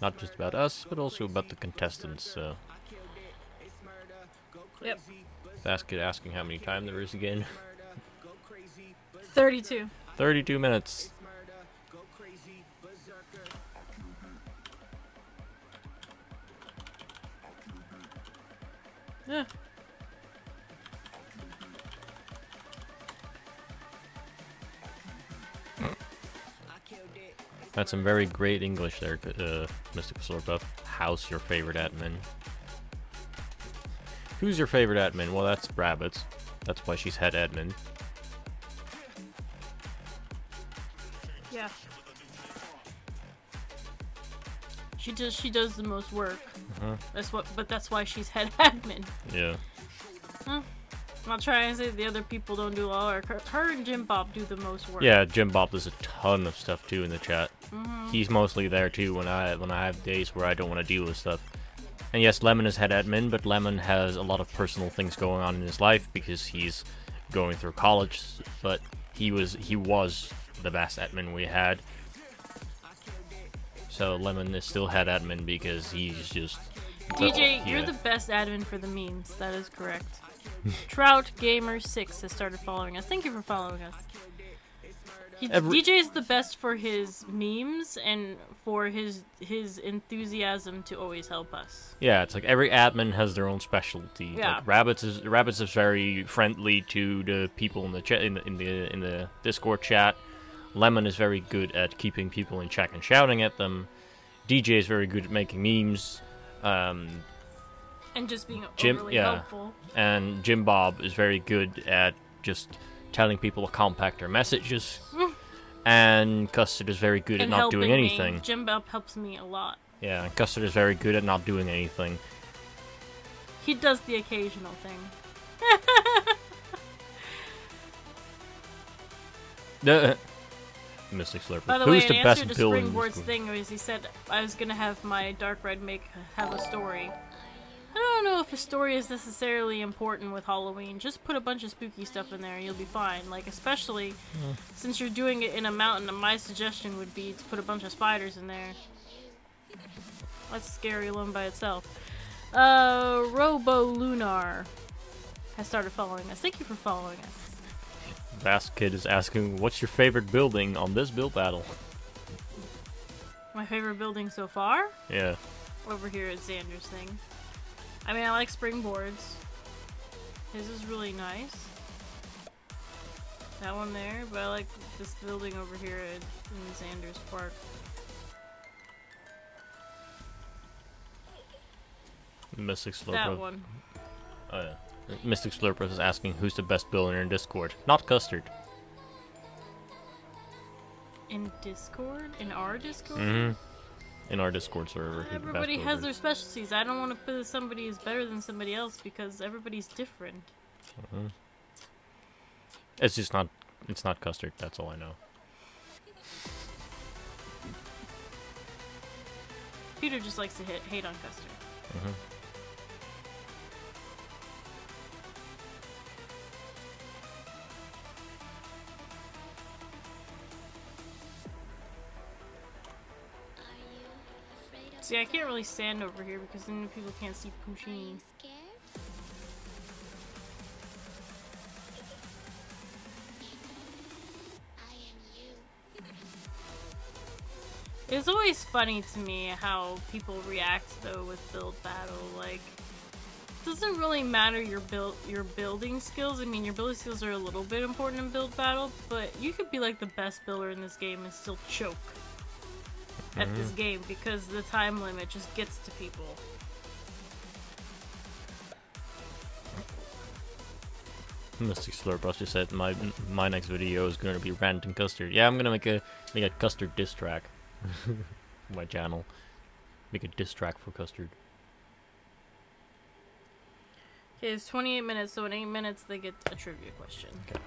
Not just about us, but also about the contestants, so... Yep. Asking how many time there is again. 32. 32 minutes. Yeah. That's some very great English there, Mystical Sword Buff. How's your favorite admin? Who's your favorite admin? Well, that's Rabbits. That's why she's head admin. Yeah. She does the most work. But that's why she's head admin. Yeah. Huh? I'm not trying to say the other people don't do all our. Her and Jim Bob do the most work. Yeah, Jim Bob does a ton of stuff too in the chat. He's mostly there too when I have days where I don't want to deal with stuff. And yes, Lemon is head admin, but Lemon has a lot of personal things going on in his life because he's going through college. But he was the best admin we had. So Lemon is still head admin because he's just... DJ, you're the best admin for the memes. That is correct. Trout Gamer 6 has started following us. Thank you for following us. DJ is the best for his memes and for his enthusiasm to always help us. Yeah, it's like every admin has their own specialty. Yeah. Like Rabbits is very friendly to the people in the chat in the Discord chat. Lemon is very good at keeping people in check and shouting at them. DJ is very good at making memes. And just being overly helpful. And Jim Bob is very good at just telling people to compact their messages. And Custard is very good at not doing anything. Jim helps me a lot. Yeah, and Custard is very good at not doing anything. He does the occasional thing. Mystic Slurper. By the Who's way, the in best answer to build Springboard's thing was he said I was gonna have my Dark Red make have a story. I don't know if a story is necessarily important with Halloween. Just put a bunch of spooky stuff in there and you'll be fine. Like, especially since you're doing it in a mountain, my suggestion would be to put a bunch of spiders in there. That's scary alone by itself. Robo Lunar has started following us. Thank you for following us. Vast Kid is asking, what's your favorite building on this build battle? My favorite building so far? Yeah. Over here at Xander's thing. I mean, I like springboards. His is really nice. That one there, but I like this building over here in Xander's Park. Mystic Slurper. That one. Oh yeah. Mystic Slurper is asking who's the best builder in Discord. Not Custard. In Discord? In our Discord? Mm-hmm. In our Discord server. Everybody has their specialties. I don't want to put somebody as better than somebody else because everybody's different. It's just not. It's not Custard. That's all I know. Peter just likes to hate on Custard. See, I can't really stand over here because then people can't see Pusheen. It's always funny to me how people react though with build battle. Like, it doesn't really matter your building skills. I mean, your building skills are a little bit important in build battle, but you could be like the best builder in this game and still choke at this game because the time limit just gets to people. Mystic Slurp just said my next video is going to be ranting Custard. Yeah, I'm gonna make a Custard diss track for my channel. Make a diss track for Custard. Okay, it's 28 minutes, so in 8 minutes they get a trivia question. Okay.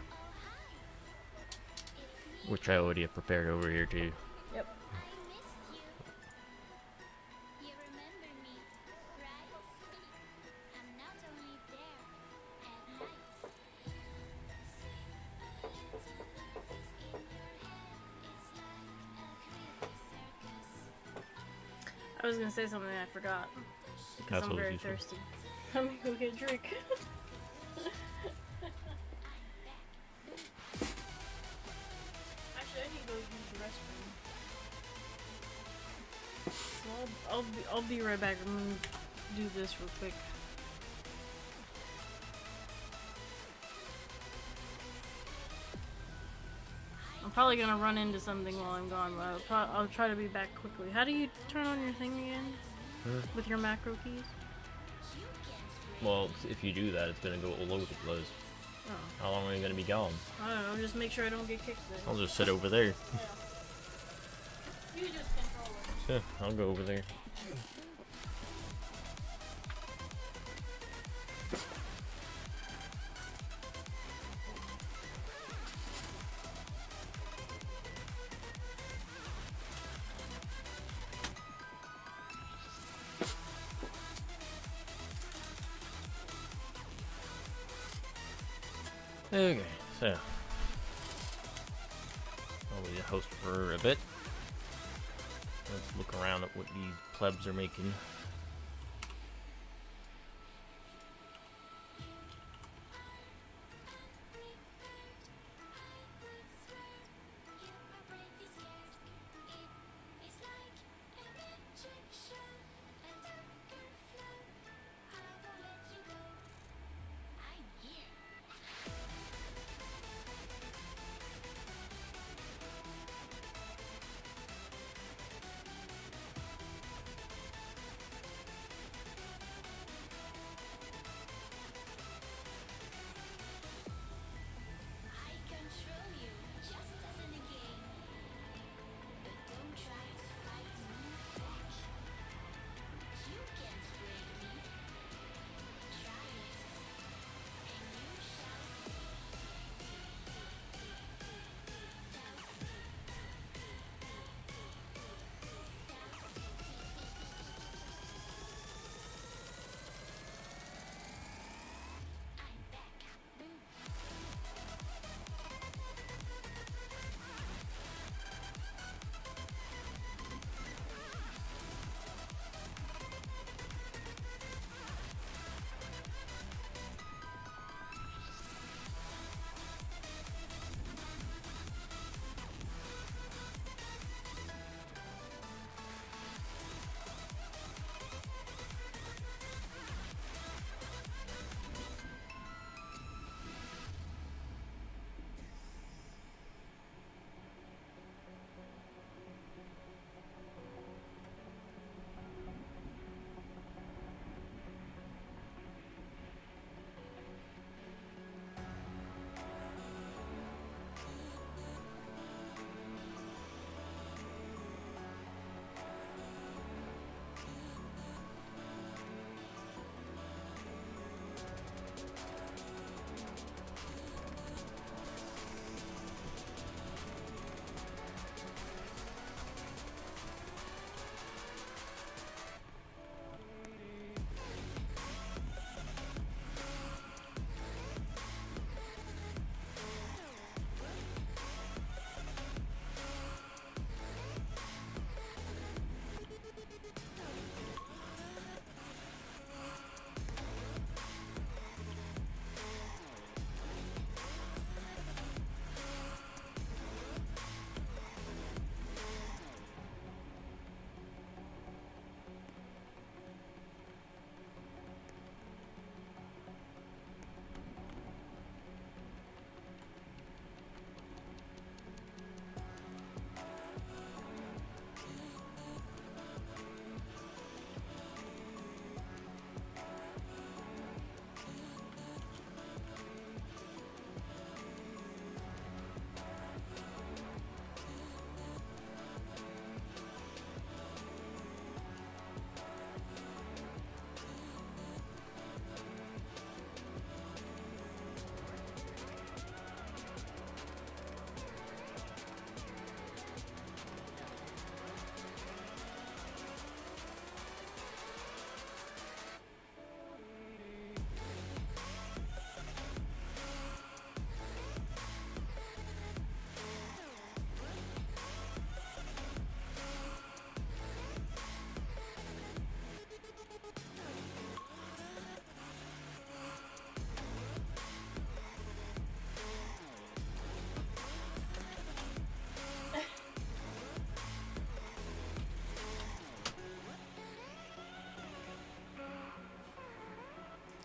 Which I already have prepared over here too. Yep. I was gonna say something I forgot because I'm very thirsty. I'm gonna go get a drink. Actually, I need to go use the restroom. So I'll be right back. I'm gonna do this real quick. I'm probably gonna run into something while I'm gone, but I'll try to be back quickly. How do you turn on your thing again? With your macro keys? Well, if you do that, it's gonna go all over the place. Oh. How long are you gonna be gone? I don't know, just make sure I don't get kicked then. I'll just sit over there. Yeah. You just control it. Yeah, I'll go over there. Okay, so I'll be the host for a bit. Let's look around at what these plebs are making.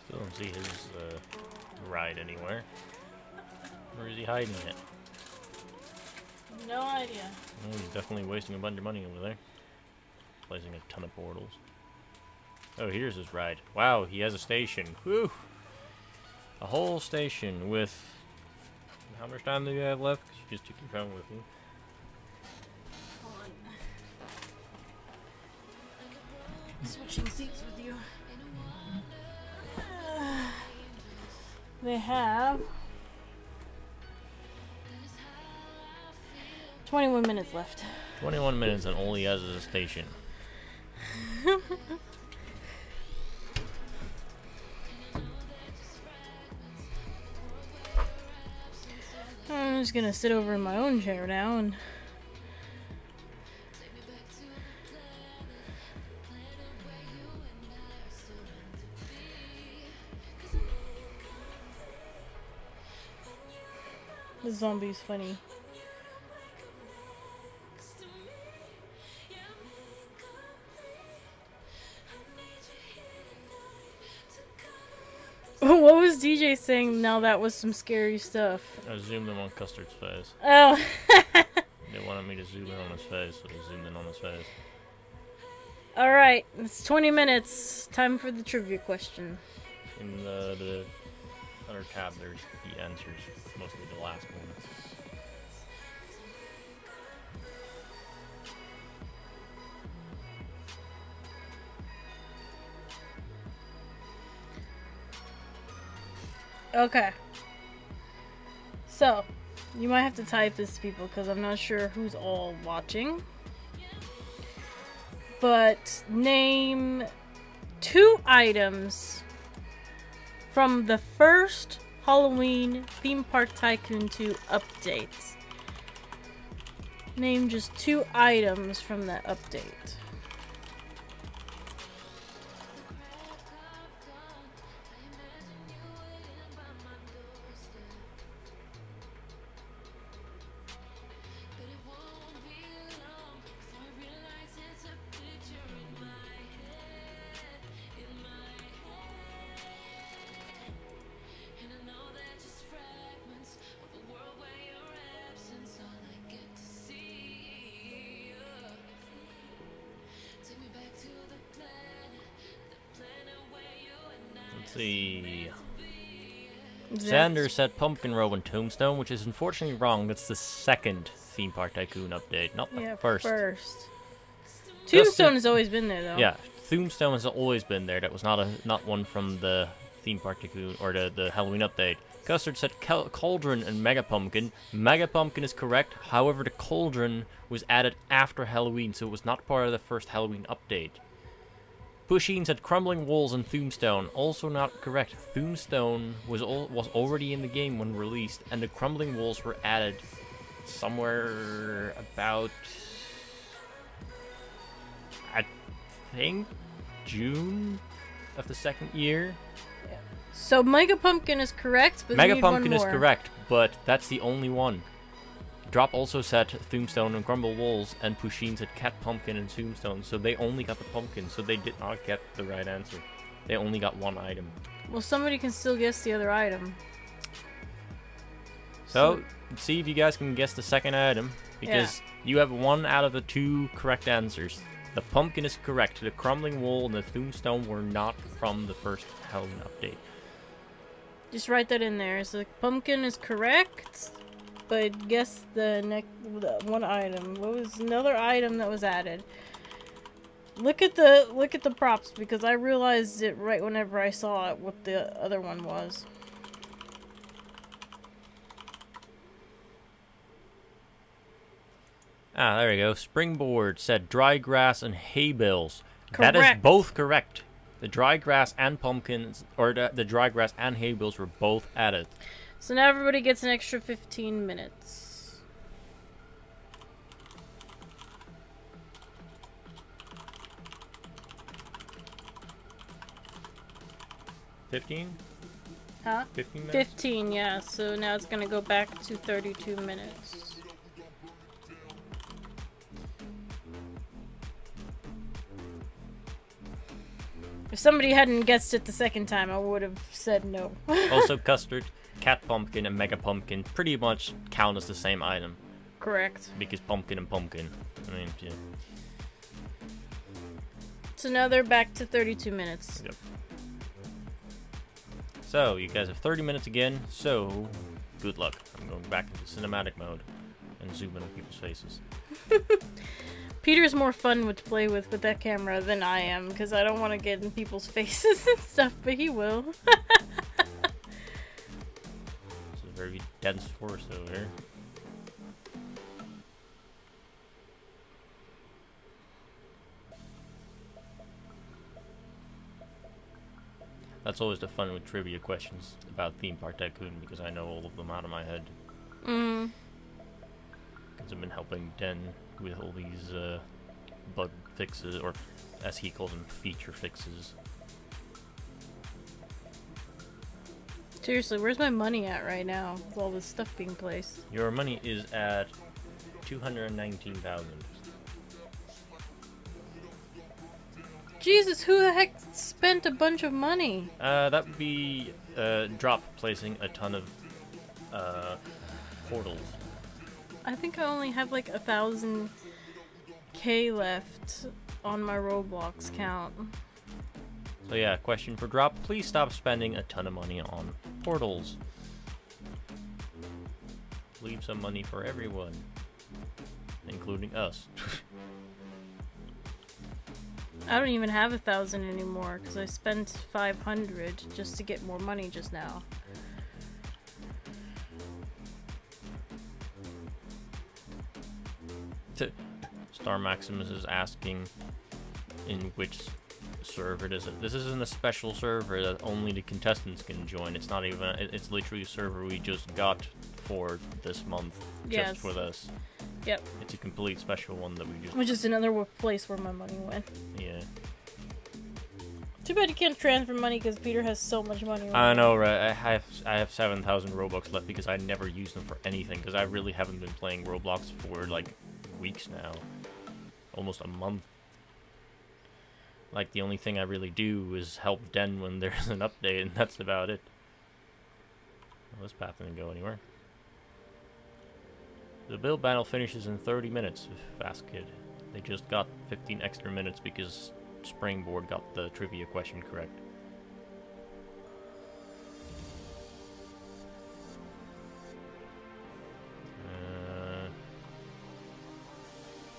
Still don't see his ride anywhere. Where is he hiding it? No idea. Oh, he's definitely wasting a bunch of money over there. Placing a ton of portals. Oh, here's his ride. Wow, he has a station. Woo! A whole station with... How much time do you have left? 'Cause you just took your phone with you. Hold on. Switching seats with you. They have 21 minutes left. 21 minutes and all he has is a station. I'm just gonna sit over in my own chair now and the zombie's funny. What was DJ saying? Now that was some scary stuff. I zoomed in on Custard's face. Oh. They wanted me to zoom in on his face, so I zoomed in on his face. Alright, it's 20 minutes. Time for the trivia question. In the other tab, there's the answers, mostly the last one. Okay. So, you might have to type this, people, because I'm not sure who's all watching. But name 2 items from the first Halloween Theme Park Tycoon 2 update. Name just 2 items from that update. Let's see. Xander said Pumpkin Row and Tombstone, which is unfortunately wrong. That's the second Theme Park Tycoon update, not the first. Tombstone has always been there, though. Yeah, Tombstone has always been there. That was not one from the Theme Park Tycoon or the Halloween update. Custard said Cauldron and Mega Pumpkin. Mega Pumpkin is correct. However, the Cauldron was added after Halloween, so it was not part of the first Halloween update. Pusheen said Crumbling Walls and Tombstone. Also not correct. Tombstone was already in the game when released, and the Crumbling Walls were added somewhere about, I think, June of the second year. Yeah. So Mega Pumpkin is correct, but Mega Pumpkin is correct, but that's the only one. Drop also said Tombstone and Crumble Walls, and Pusheen said Cat Pumpkin and Tombstone, so they only got the pumpkin, so they did not get the right answer. They only got one item. Well, somebody can still guess the other item. So, let's see if you guys can guess the second item, because you have 1 out of the 2 correct answers. The pumpkin is correct. The Crumbling Wall and the Tombstone were not from the first Halloween update. Just write that in there. So the pumpkin is correct. But guess the next one item. What was another item that was added? Look at the props, because I realized it right whenever I saw it what the other one was. Ah, there we go. Springboard said dry grass and hay bales. Correct. That is both correct. The dry grass and pumpkins, or the dry grass and hay bales were both added. So now everybody gets an extra 15 minutes. $15? Huh? 15 minutes? 15, yeah. So now it's gonna go back to 32 minutes. If somebody hadn't guessed it the second time, I would have said no. Also, custard, cat pumpkin, and mega pumpkin pretty much count as the same item. Correct. Because pumpkin and pumpkin. I mean, yeah. So now they're back to 32 minutes. Yep. So, you guys have 30 minutes again, so good luck. I'm going back into cinematic mode and zoom in on people's faces. Peter's more fun to play with that camera than I am, because I don't want to get in people's faces and stuff, but he will. It's a very dense forest over here. That's always the fun with trivia questions about Theme Park Tycoon, because I know all of them out of my head. Because I've been helping Den with all these bug fixes, or as he calls them, feature fixes. Seriously, where's my money at right now with all this stuff being placed? Your money is at 219,000. Jesus, who the heck spent a bunch of money? That would be Drop placing a ton of portals. I think I only have like 1,000K left on my Roblox count. So yeah, question for Drop. Please stop spending a ton of money on portals. Leave some money for everyone, including us. I don't even have 1,000 anymore because I spent 500 just to get more money just now. Star Maximus is asking in which server it is. This isn't a special server that only the contestants can join. It's not even. It's literally a server we just got for this month, just for this. Yep. It's a complete special one that we just. Which is another place where my money went. Yeah. Too bad you can't transfer money because Peter has so much money. I know, right? I have 7,000 Robux left because I never use them for anything. Because I really haven't been playing Roblox for like weeks now, almost a month. Like the only thing I really do is help Den when there's an update, and that's about it. Well, this path didn't go anywhere. The build battle finishes in 30 minutes. Fast kid. They just got 15 extra minutes because Springboard got the trivia question correct.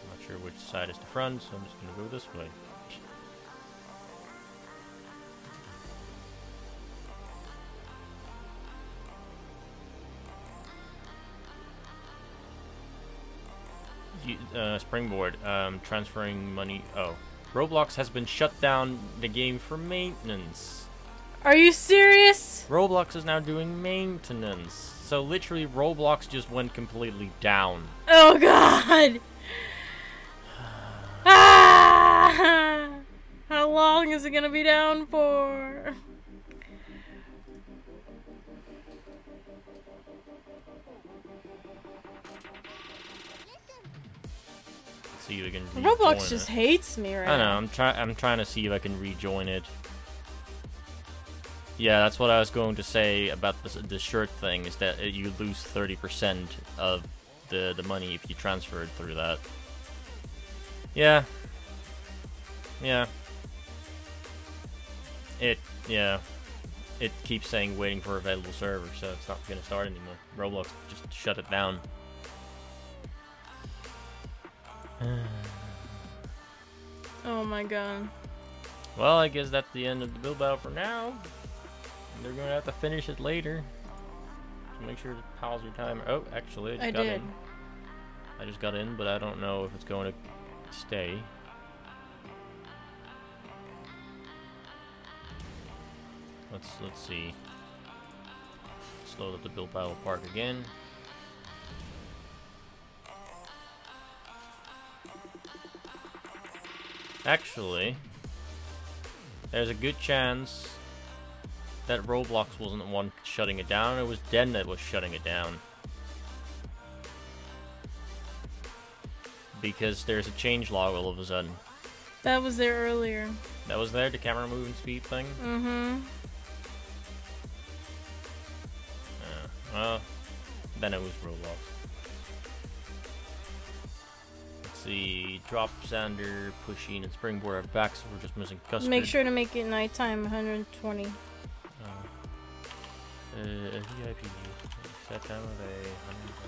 Not sure which side is the front, so I'm just gonna go this way. Springboard, transferring money. Oh, Roblox has been shut down the game for maintenance. Are you serious? Roblox is now doing maintenance. So literally Roblox just went completely down. Oh god! Ah! How long is it gonna be down for? See if I can Roblox just hates me right now. I know, I'm trying to see if I can rejoin it. Yeah, that's what I was going to say about the shirt thing, is that you lose 30% of the money if you transfer it through that. Yeah. Yeah. It keeps saying waiting for available server, so it's not gonna start anymore. Roblox just shut it down. Oh my god. Well, I guess that's the end of the build battle for now. They're going to have to finish it later. So make sure to pause your timer. Oh, actually, I just got in. I just got in, but I don't know if it's going to stay. Let's see. Let's load up the build battle park again. Actually, there's a good chance that Roblox wasn't the one shutting it down. It was Den that was shutting it down. Because there's a changelog all of a sudden. That was there earlier. That was there, the camera moving speed thing? Mm-hmm. Well, then it was Roblox. Let's see, drop, Xander, pushing, and springboard are back, so we're just missing custard. Make sure to make it nighttime 120. VIP, set time of day, 120.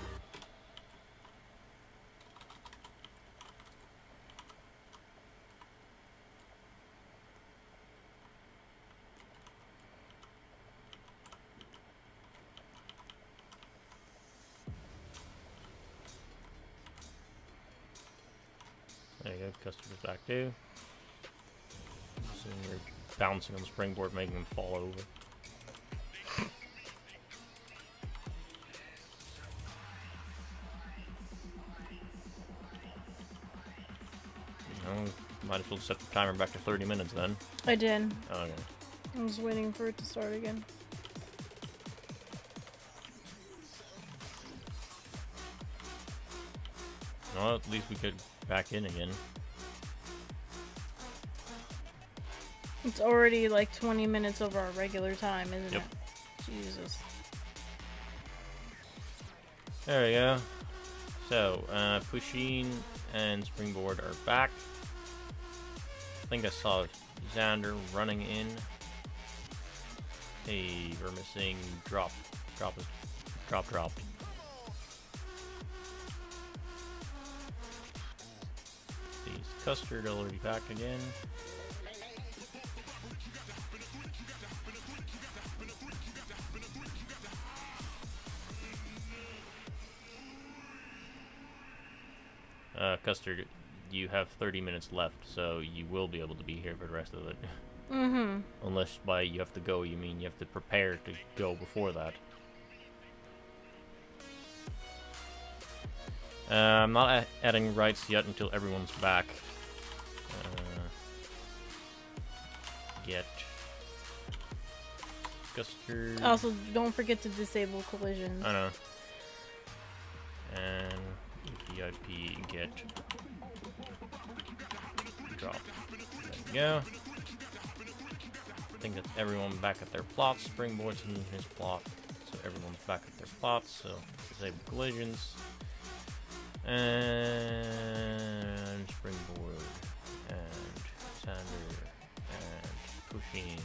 There you go, custard is back too. So you're bouncing on the springboard, making them fall over. Might as well set the timer back to 30 minutes then. I did. Oh, okay. I was waiting for it to start again. Well, at least we could back in again. It's already like 20 minutes over our regular time, isn't Yep. it? Jesus. There we go. So, pushing and springboard are back. I think I saw Xander running in. Hey, we're missing drop. Drop. These custard already back again. Custard, you have 30 minutes left, so you will be able to be here for the rest of it. Mm-hmm. Unless by you have to go, you mean you have to prepare to go before that. I'm not adding rights yet until everyone's back. Get custard. Also, don't forget to disable collisions. I know. And VIP get drop. There we go. I think that's everyone back at their plots. Springboard's in his plot, so everyone's back at their plots. So disable collisions. And springboard. And Xander. And pushing.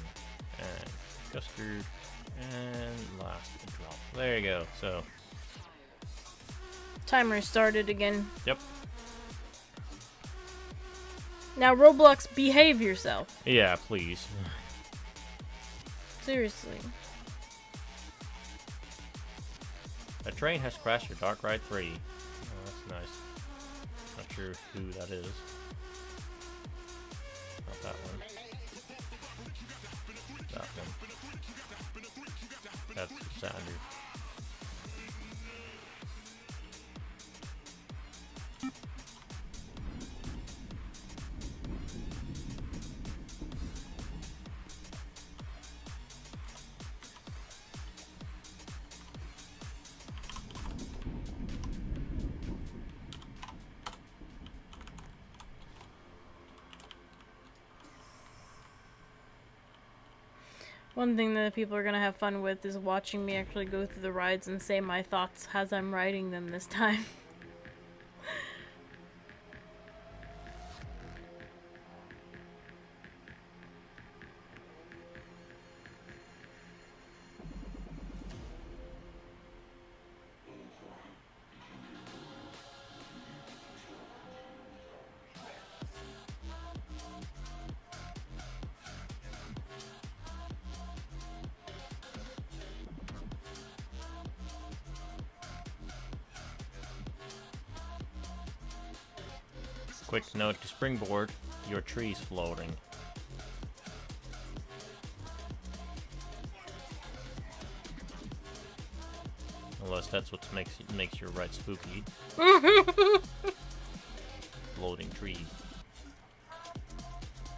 And custard. And last drop. There you go. So. Timer started again. Yep. Now, Roblox, behave yourself. Yeah, please. Seriously. A train has crashed at Dark Ride 3. Oh, that's nice. Not sure who that is. Not that one. That one. That's Xander. One thing that people are gonna have fun with is watching me actually go through the rides and say my thoughts as I'm riding them this time. Quick note to springboard, your tree's floating. Unless that's what makes your ride spooky. Floating tree.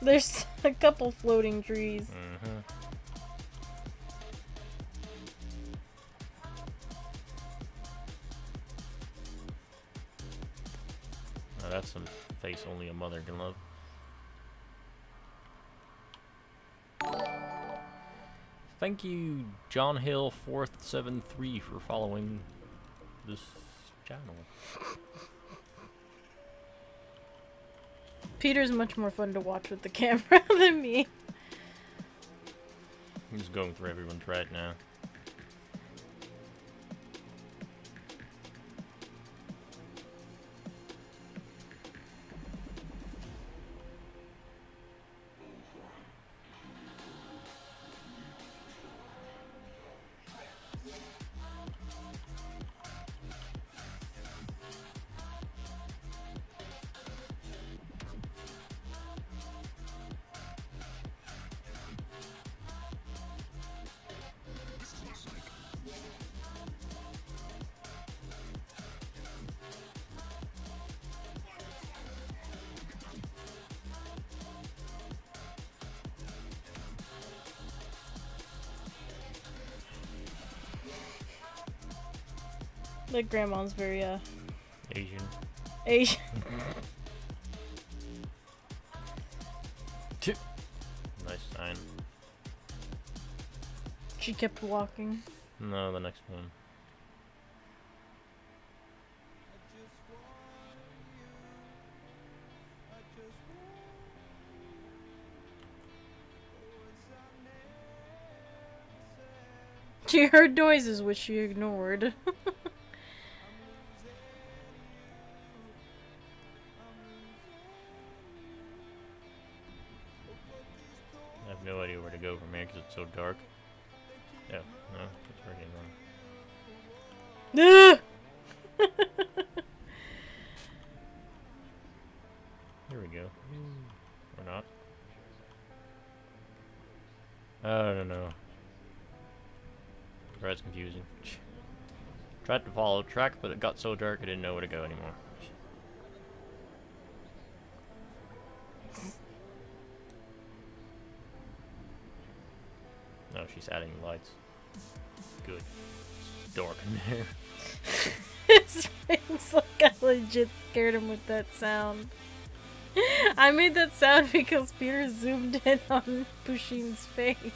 There's a couple floating trees. Mm-hmm. Now that's some face only a mother can love. Thank you, John Hill 473, for following this channel. Peter's much more fun to watch with the camera than me. I'm just going through everyone's right now. Like grandma's very Asian. Asian. Nice sign. She kept walking. No, the next one. She heard noises which she ignored. I have no idea where to go from here because it's so dark. Yeah, no, it's working wrong. Here we go. Or not. Oh, no. That's confusing. Tried to follow track, but it got so dark I didn't know where to go anymore. No, she's adding lights. Good. It's dark in there. His face, like I legit scared him with that sound. I made that sound because Peter zoomed in on Pushin's face.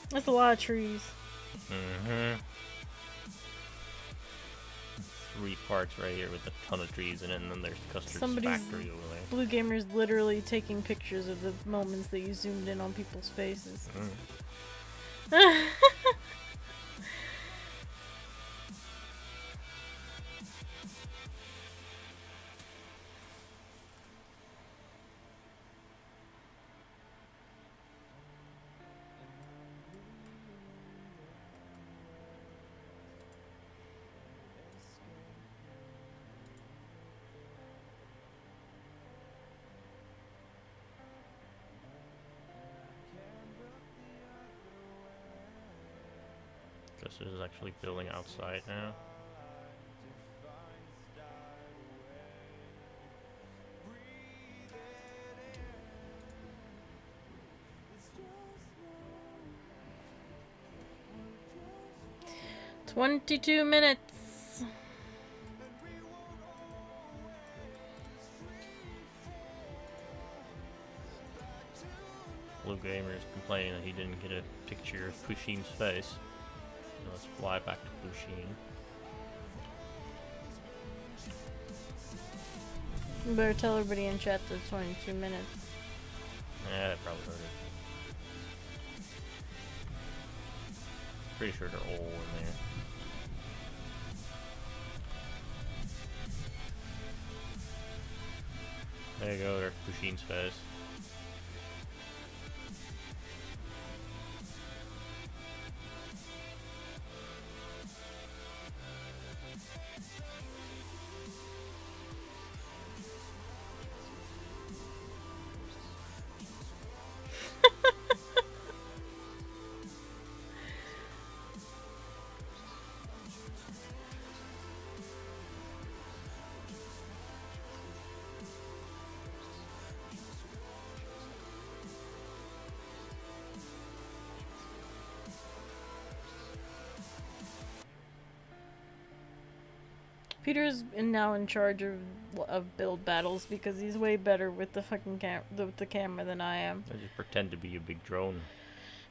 That's a lot of trees. Mm-hmm. 3 parts right here with a ton of trees in it, and then there's Custard's factory over there. Blue Gamer's literally taking pictures of the moments that you zoomed in on people's faces. Mm. This is actually building outside now. "22 minutes. Blue Gamer is complaining that he didn't get a picture of Pushin's face. So let's fly back to Pushin. You better tell everybody in chat that it's 22 minutes. Yeah, they probably heard it. Pretty sure they're all in there. There you go, there's Pushin's face. Peter's now in charge of build battles because he's way better with the fucking with the camera than I am. I just pretend to be a big drone.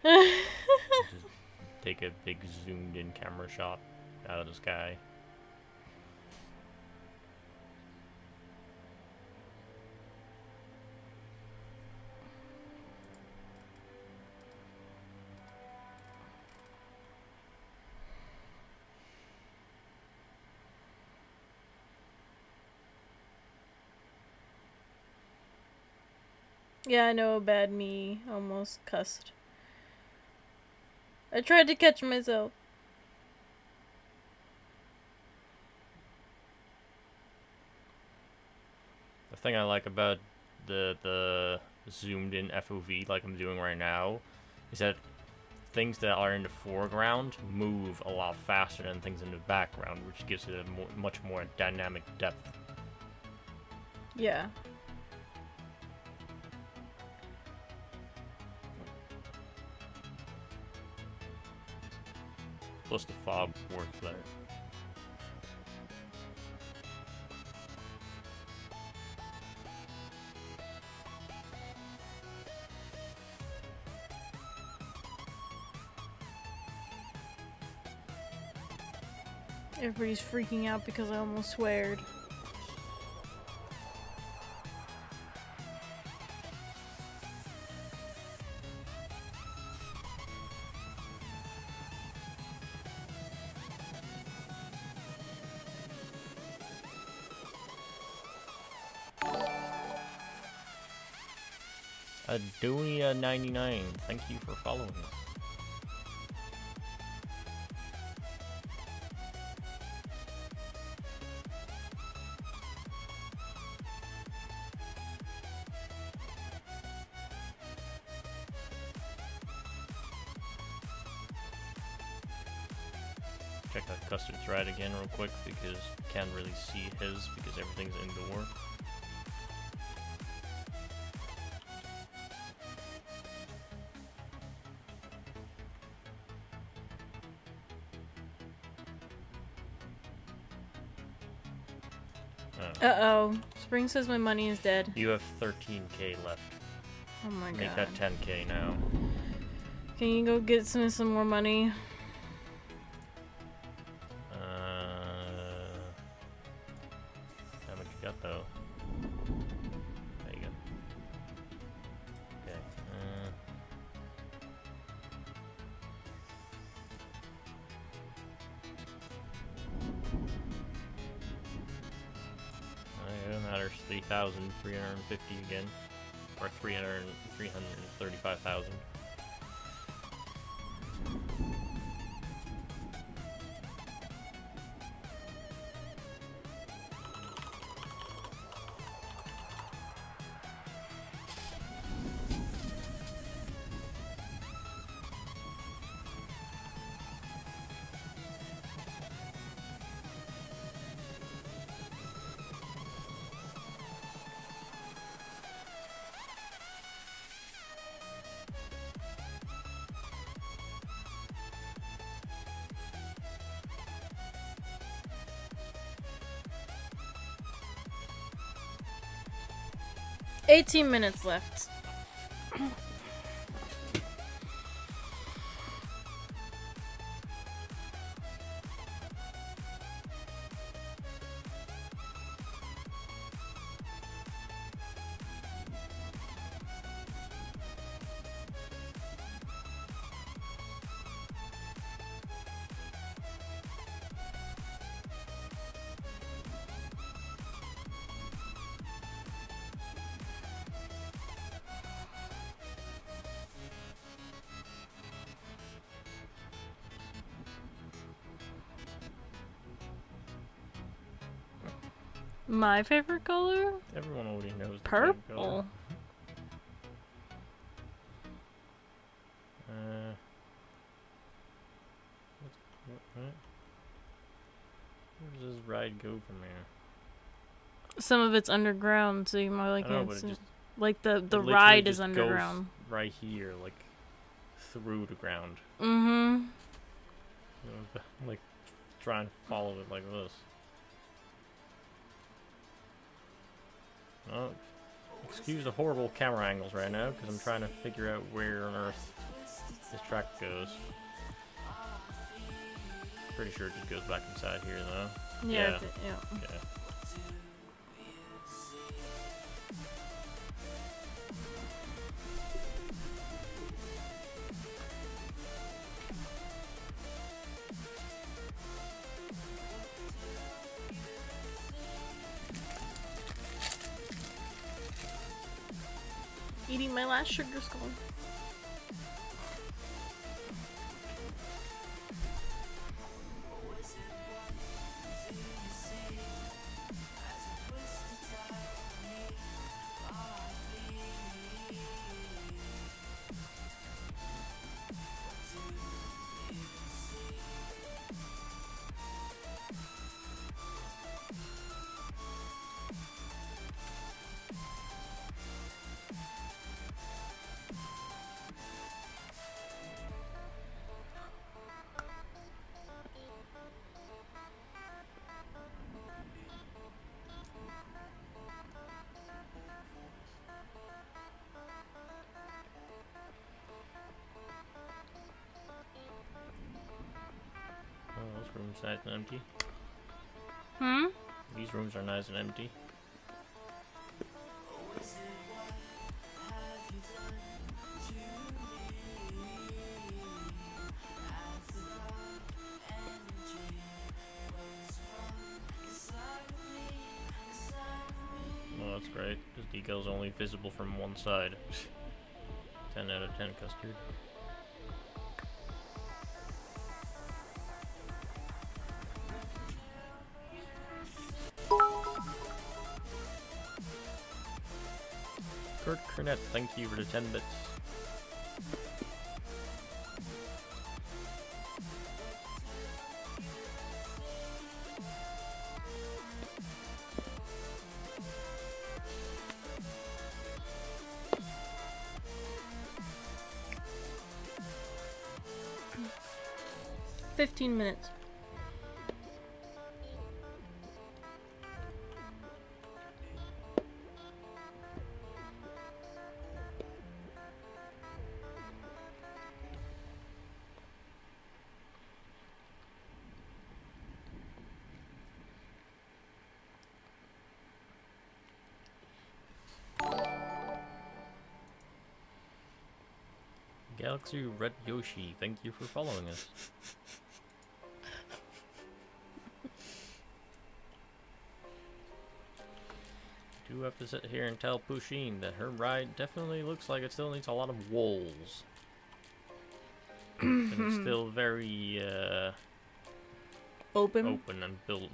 Just take a big zoomed in camera shot out of the sky. Yeah, I know, bad me. Almost cussed. I tried to catch myself. The thing I like about the zoomed in FOV like I'm doing right now is that things that are in the foreground move a lot faster than things in the background, which gives it a much more dynamic depth. Yeah. Plus the fob works better. Everybody's freaking out because I almost sweared. Adonia99, thank you for following us. Check out Custard's ride again real quick because can't really see his because everything's indoor. Uh-oh. Spring says my money is dead. You have 13k left. Oh my god. Make that 10k now. Can you go get some more money? How much you got though? There you go. Okay. It doesn't matter. 3,350 again, or 335,000. $18 minutes left. My favorite color? Everyone already knows the purple. color. What? Where does this ride go from here? Some of it's underground, so you might like I know, but it just, like the it ride is just underground. Goes right here, like through the ground. Mm-hmm. Like try and follow it like this. Oh, excuse the horrible camera angles right now, because I'm trying to figure out where on earth this track goes. Pretty sure it just goes back inside here, though. Yeah. Okay. Eating my last sugar skull. Room's nice and empty. Hmm? These rooms are nice and empty. Well, that's great, because decal's only visible from one side. 10 out of 10 custard. Kurt Cornett, thank you for the 10 bits. "15 minutes. Galaxy Red Yoshi, thank you for following us. Do have to sit here and tell Pusheen that her ride definitely looks like it still needs a lot of walls. And it's still very Open and built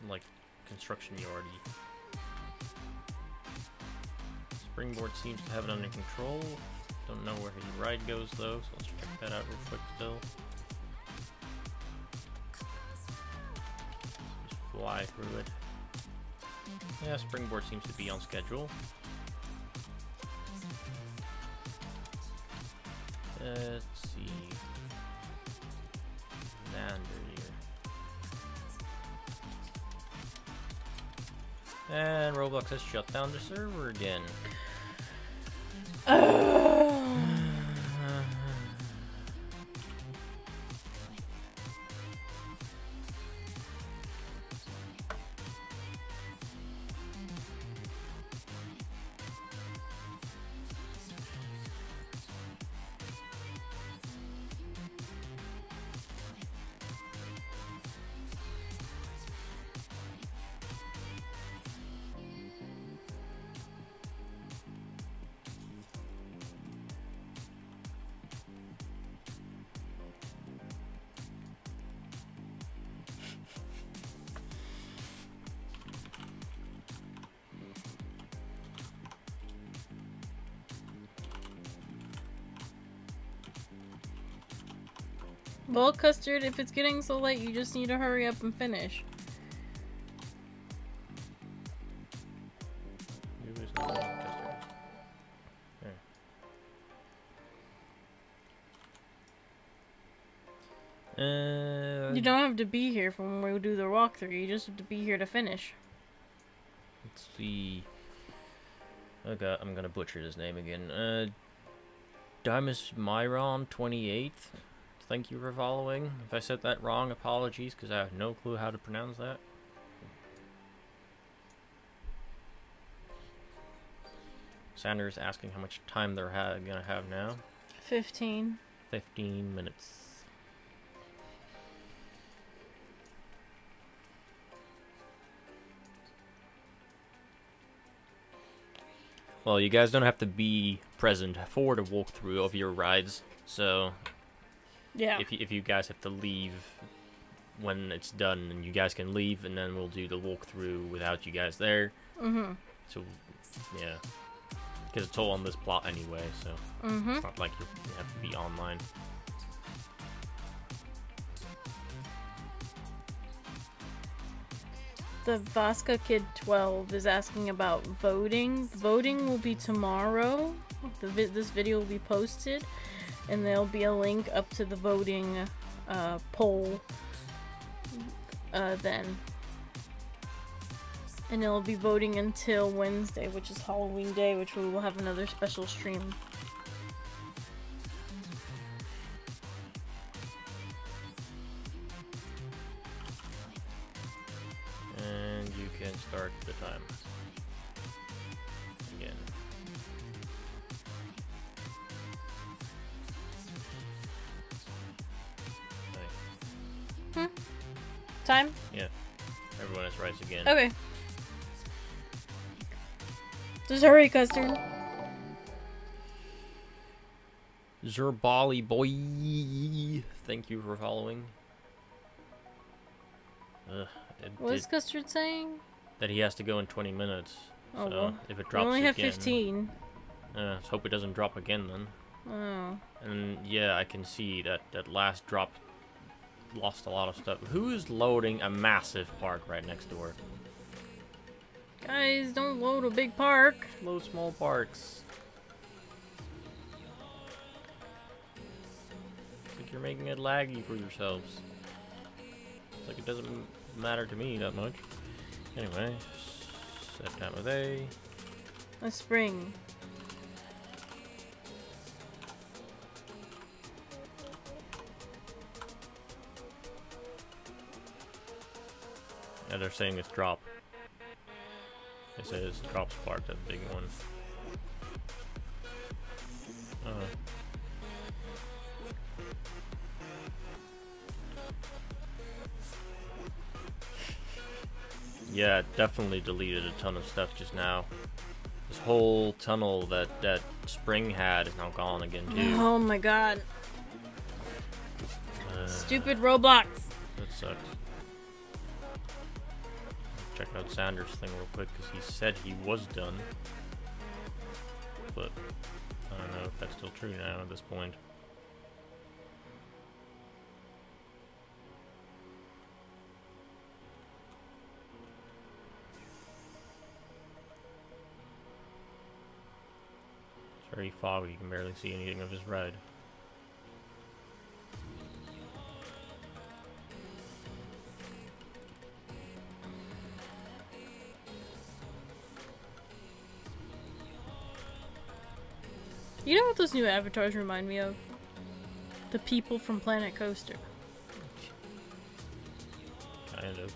like construction yardy. Springboard seems to have it under control. Don't know where his ride goes though, so let's check that out real quick still. Just fly through it. Yeah, springboard seems to be on schedule. Let's see. Lander here. And Roblox has shut down the server again. Well, Custard, if it's getting so late, you just need to hurry up and finish. You don't have to be here for when we do the walkthrough. You just have to be here to finish. Let's see. Okay, I'm gonna butcher his name again. Dimus Myron 28th. Thank you for following. If I said that wrong, apologies, because I have no clue how to pronounce that. Sanders asking how much time they're gonna have now. 15. 15 minutes. Well, you guys don't have to be present for the walkthrough of your rides, so yeah. If you guys have to leave when it's done, and you guys can leave, and then we'll do the walkthrough without you guys there. So, yeah. Because it's all on this plot anyway, so it's not like you have to be online. The Vasca Kid 12 is asking about voting. Voting will be tomorrow. This video will be posted, and there'll be a link up to the voting poll then. And it'll be voting until Wednesday, which is Halloween Day, which we will have another special stream. And you can start the time. Again. Nice. Time? Yeah. Everyone has rights again. Okay. Just hurry, Custard. Zerbali boy, thank you for following. What is Custard saying? That he has to go in 20 minutes. Oh, so well. if it drops We only have again, 15. Let's hope it doesn't drop again then. Oh. And yeah, I can see that that last drop lost a lot of stuff. Who is loading a massive park right next door? Guys, don't load a big park. Load small parks. It's like you're making it laggy for yourselves. It's like it doesn't matter to me that much. Anyway, set time of day. A spring. Yeah, they're saying it's drop. It says drop spark, that big one. Yeah, it definitely deleted a ton of stuff just now. This whole tunnel that Spring had is now gone again too. Oh my god. Stupid Roblox. That sucks. Check out Sanders' thing real quick, because he said he was done. But I don't know if that's still true now at this point. It's very foggy, you can barely see anything of his ride. You know what those new avatars remind me of? The people from Planet Coaster. Kind of.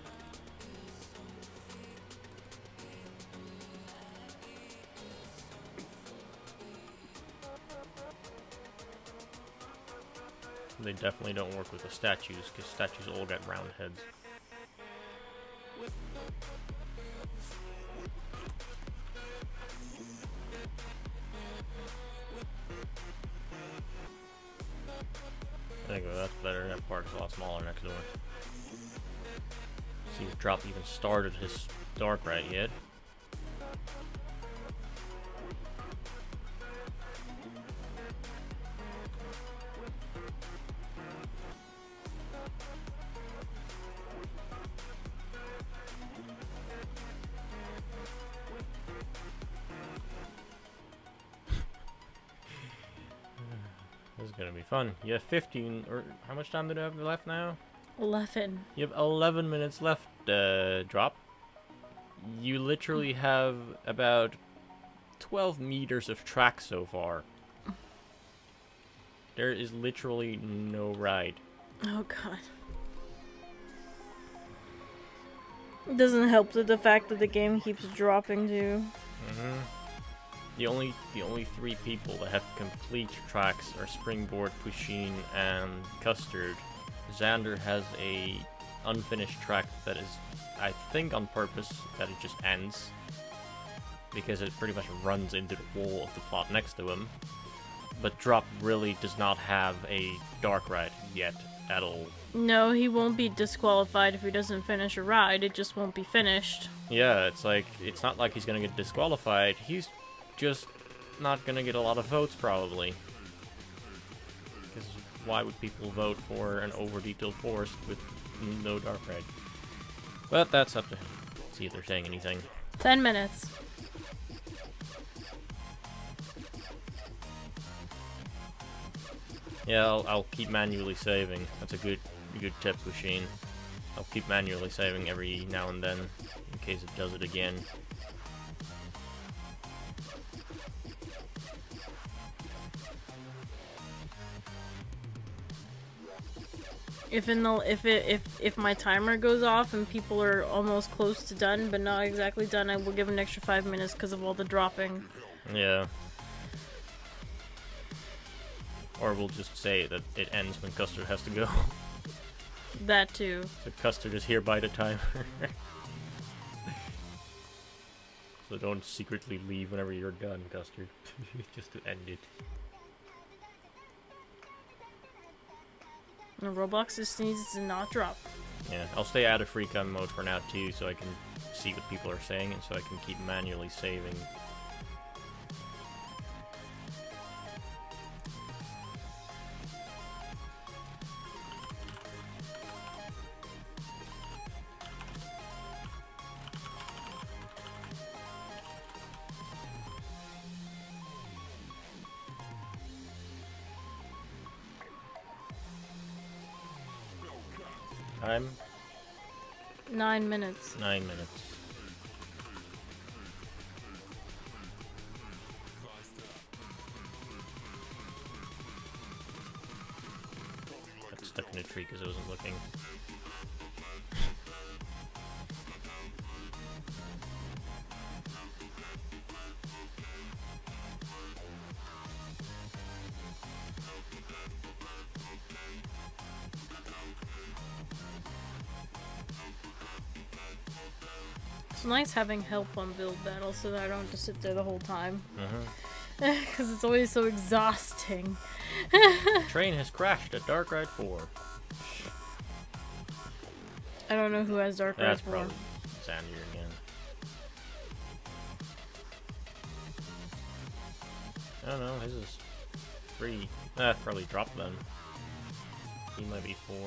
They definitely don't work with the statues, because statues all got round heads. There you go, that's better. That park's a lot smaller next door. See if Drop even started his dark ride yet. This is gonna be fun. You have 15, or how much time do you have left now? 11. You have 11 minutes left, Drop. You literally have about 12 meters of track so far. There is literally no ride. Oh god. It doesn't help that the fact that the game keeps dropping too. The only 3 people that have complete tracks are Springboard, Pusheen, and Custard. Xander has a unfinished track that is, I think, on purpose, that it just ends. Because it pretty much runs into the wall of the plot next to him. But Drop really does not have a dark ride yet at all. No, he won't be disqualified if he doesn't finish a ride, it just won't be finished. Yeah, it's like, it's not like he's gonna get disqualified, he's just not gonna get a lot of votes, probably. Because why would people vote for an over-detailed forest with no dark ride? But that's up to him. See if they're saying anything. 10 minutes. Yeah, I'll keep manually saving. That's a good tip, Pusheen. I'll keep manually saving every now and then, in case it does it again. If my timer goes off and people are almost close to done but not exactly done, I will give an extra 5 minutes because of all the dropping. Yeah. Or we'll just say that it ends when Custard has to go. That too. So Custard is here by the timer. So don't secretly leave whenever you're done, Custard. Just to end it. And Roblox just needs to not drop. Yeah, I'll stay out of freecon mode for now too, so I can see what people are saying and so I can keep manually saving. Time? 9 minutes. 9 minutes. Got stuck in a tree because I wasn't looking. It's nice having help on build battles so that I don't just sit there the whole time. Because it's always so exhausting. Train has crashed at Dark Ride 4. I don't know who has Dark Ride 4. That's probably Xander again. I don't know, his is 3. That probably dropped them. He might be 4.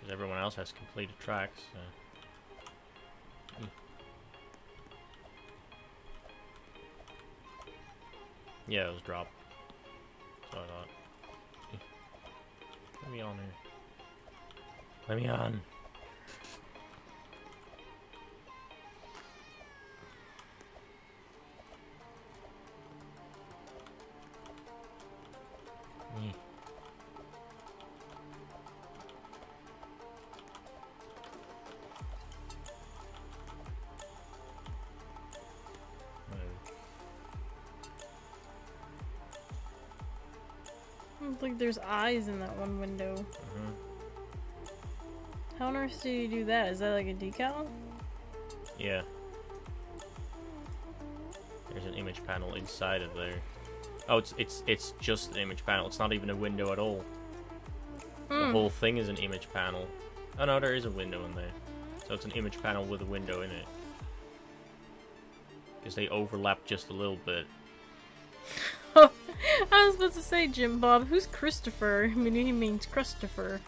Because everyone else has completed tracks. So. Yeah, it was dropped. So I thought. Let me on here. Let me on. Looks like there's eyes in that one window. How on earth do you do that? Is that like a decal? Yeah. There's an image panel inside of there. Oh, it's just an image panel. It's not even a window at all. The whole thing is an image panel. Oh no, there is a window in there. So it's an image panel with a window in it. Because they overlap just a little bit. I was supposed to say Jim Bob. Who's Christopher? I mean, he means Christopher.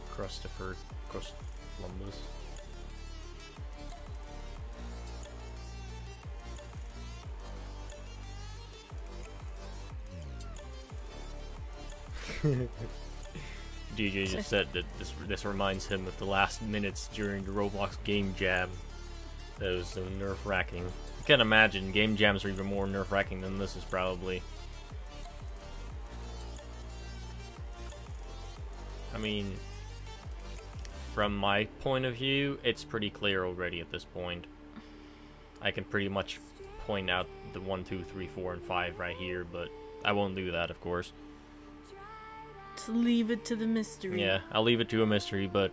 Christopher Columbus. DJ just said that this reminds him of the last minutes during the Roblox game jam. That was so nerve-wracking. I can't imagine game jams are even more nerve-wracking than this is probably. I mean, from my point of view, it's pretty clear already at this point. I can pretty much point out the 1, 2, 3, 4, and 5 right here, but I won't do that, of course. Just leave it to the mystery. Yeah, I'll leave it to a mystery, but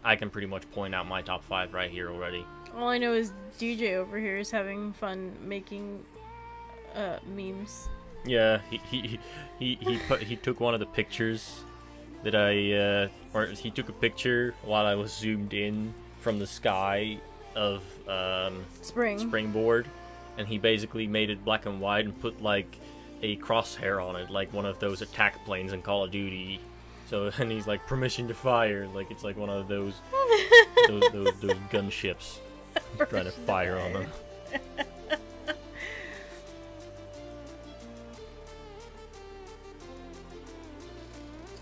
I can pretty much point out my top 5 right here already. All I know is DJ over here is having fun making memes. Yeah, he took one of the pictures that or he took a picture while I was zoomed in from the sky of Springboard, and he basically made it black and white and put like a crosshair on it, like one of those attack planes in Call of Duty. So, and he's like, permission to fire, like it's like one of those those gunships trying to fire on them.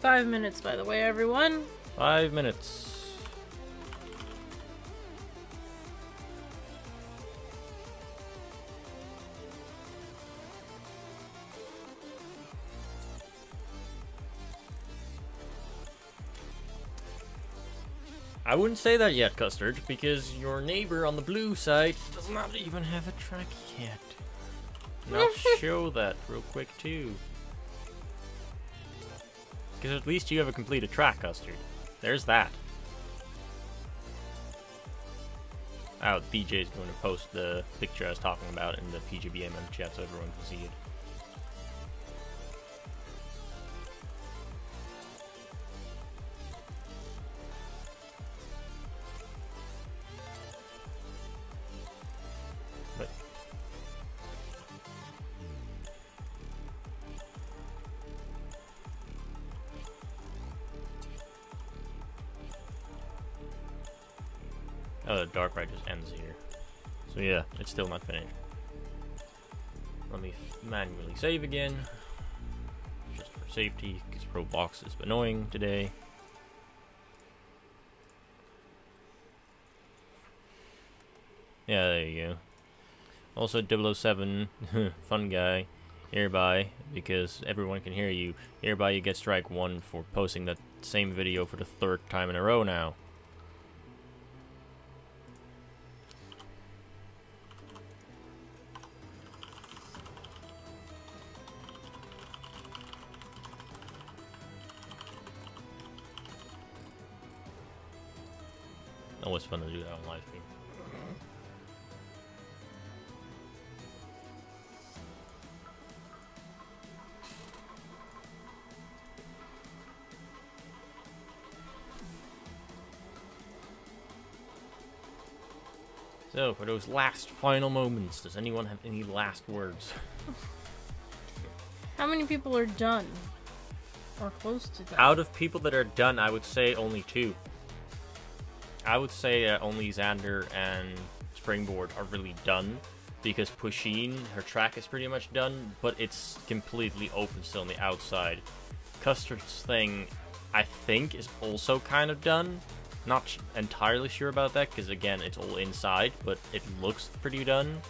5 minutes, by the way, everyone. 5 minutes. I wouldn't say that yet, Custard, because your neighbor on the blue side does not even have a track yet. And I'll show that real quick, too. Because at least you have a completed track, Custard. There's that. Oh, DJ's going to post the picture I was talking about in the PJBAMM chat so everyone can see it. But oh, the dark ride just ends here. So yeah, it's still not finished. Let me manually save again, just for safety, because Roblox is annoying today. Yeah, there you go. Also 007, fun guy, hereby, because everyone can hear you, hereby you get strike 1 for posting that same video for the 3rd time in a row now. Always fun to do that on live stream. So, for those last final moments, does anyone have any last words? How many people are done? Or close to done? Out of people that are done, I would say only 2. I would say only Xander and Springboard are really done, because Pusheen, her track is pretty much done, but it's completely open still on the outside. Custard's thing, I think, is also kind of done. Not entirely sure about that, because again, it's all inside, but it looks pretty done.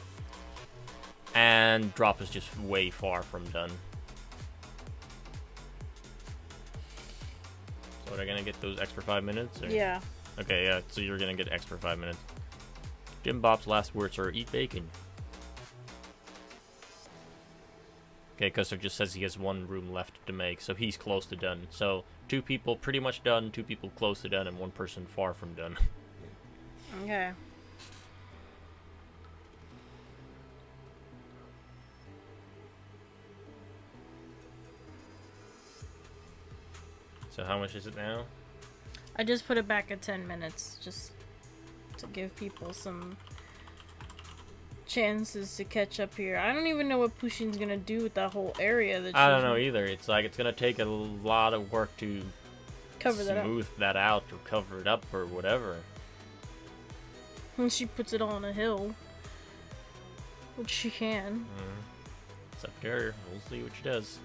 And Drop is just way far from done. So are they gonna get those extra 5 minutes? Or? Yeah. Okay, yeah, so you're gonna get extra 5 minutes. Jim Bob's last words are eat bacon. Okay, Custer just says he has 1 room left to make, so he's close to done. So 2 people pretty much done, 2 people close to done, and 1 person far from done. Okay. So how much is it now? I just put it back at 10 minutes, just to give people some chances to catch up here. I don't even know what Pusheen's gonna do with that whole area. That I don't know either. It's like it's gonna take a lot of work to smooth that out or cover it up or whatever. And she puts it on a hill, which she can. It's up to her. We'll see what she does.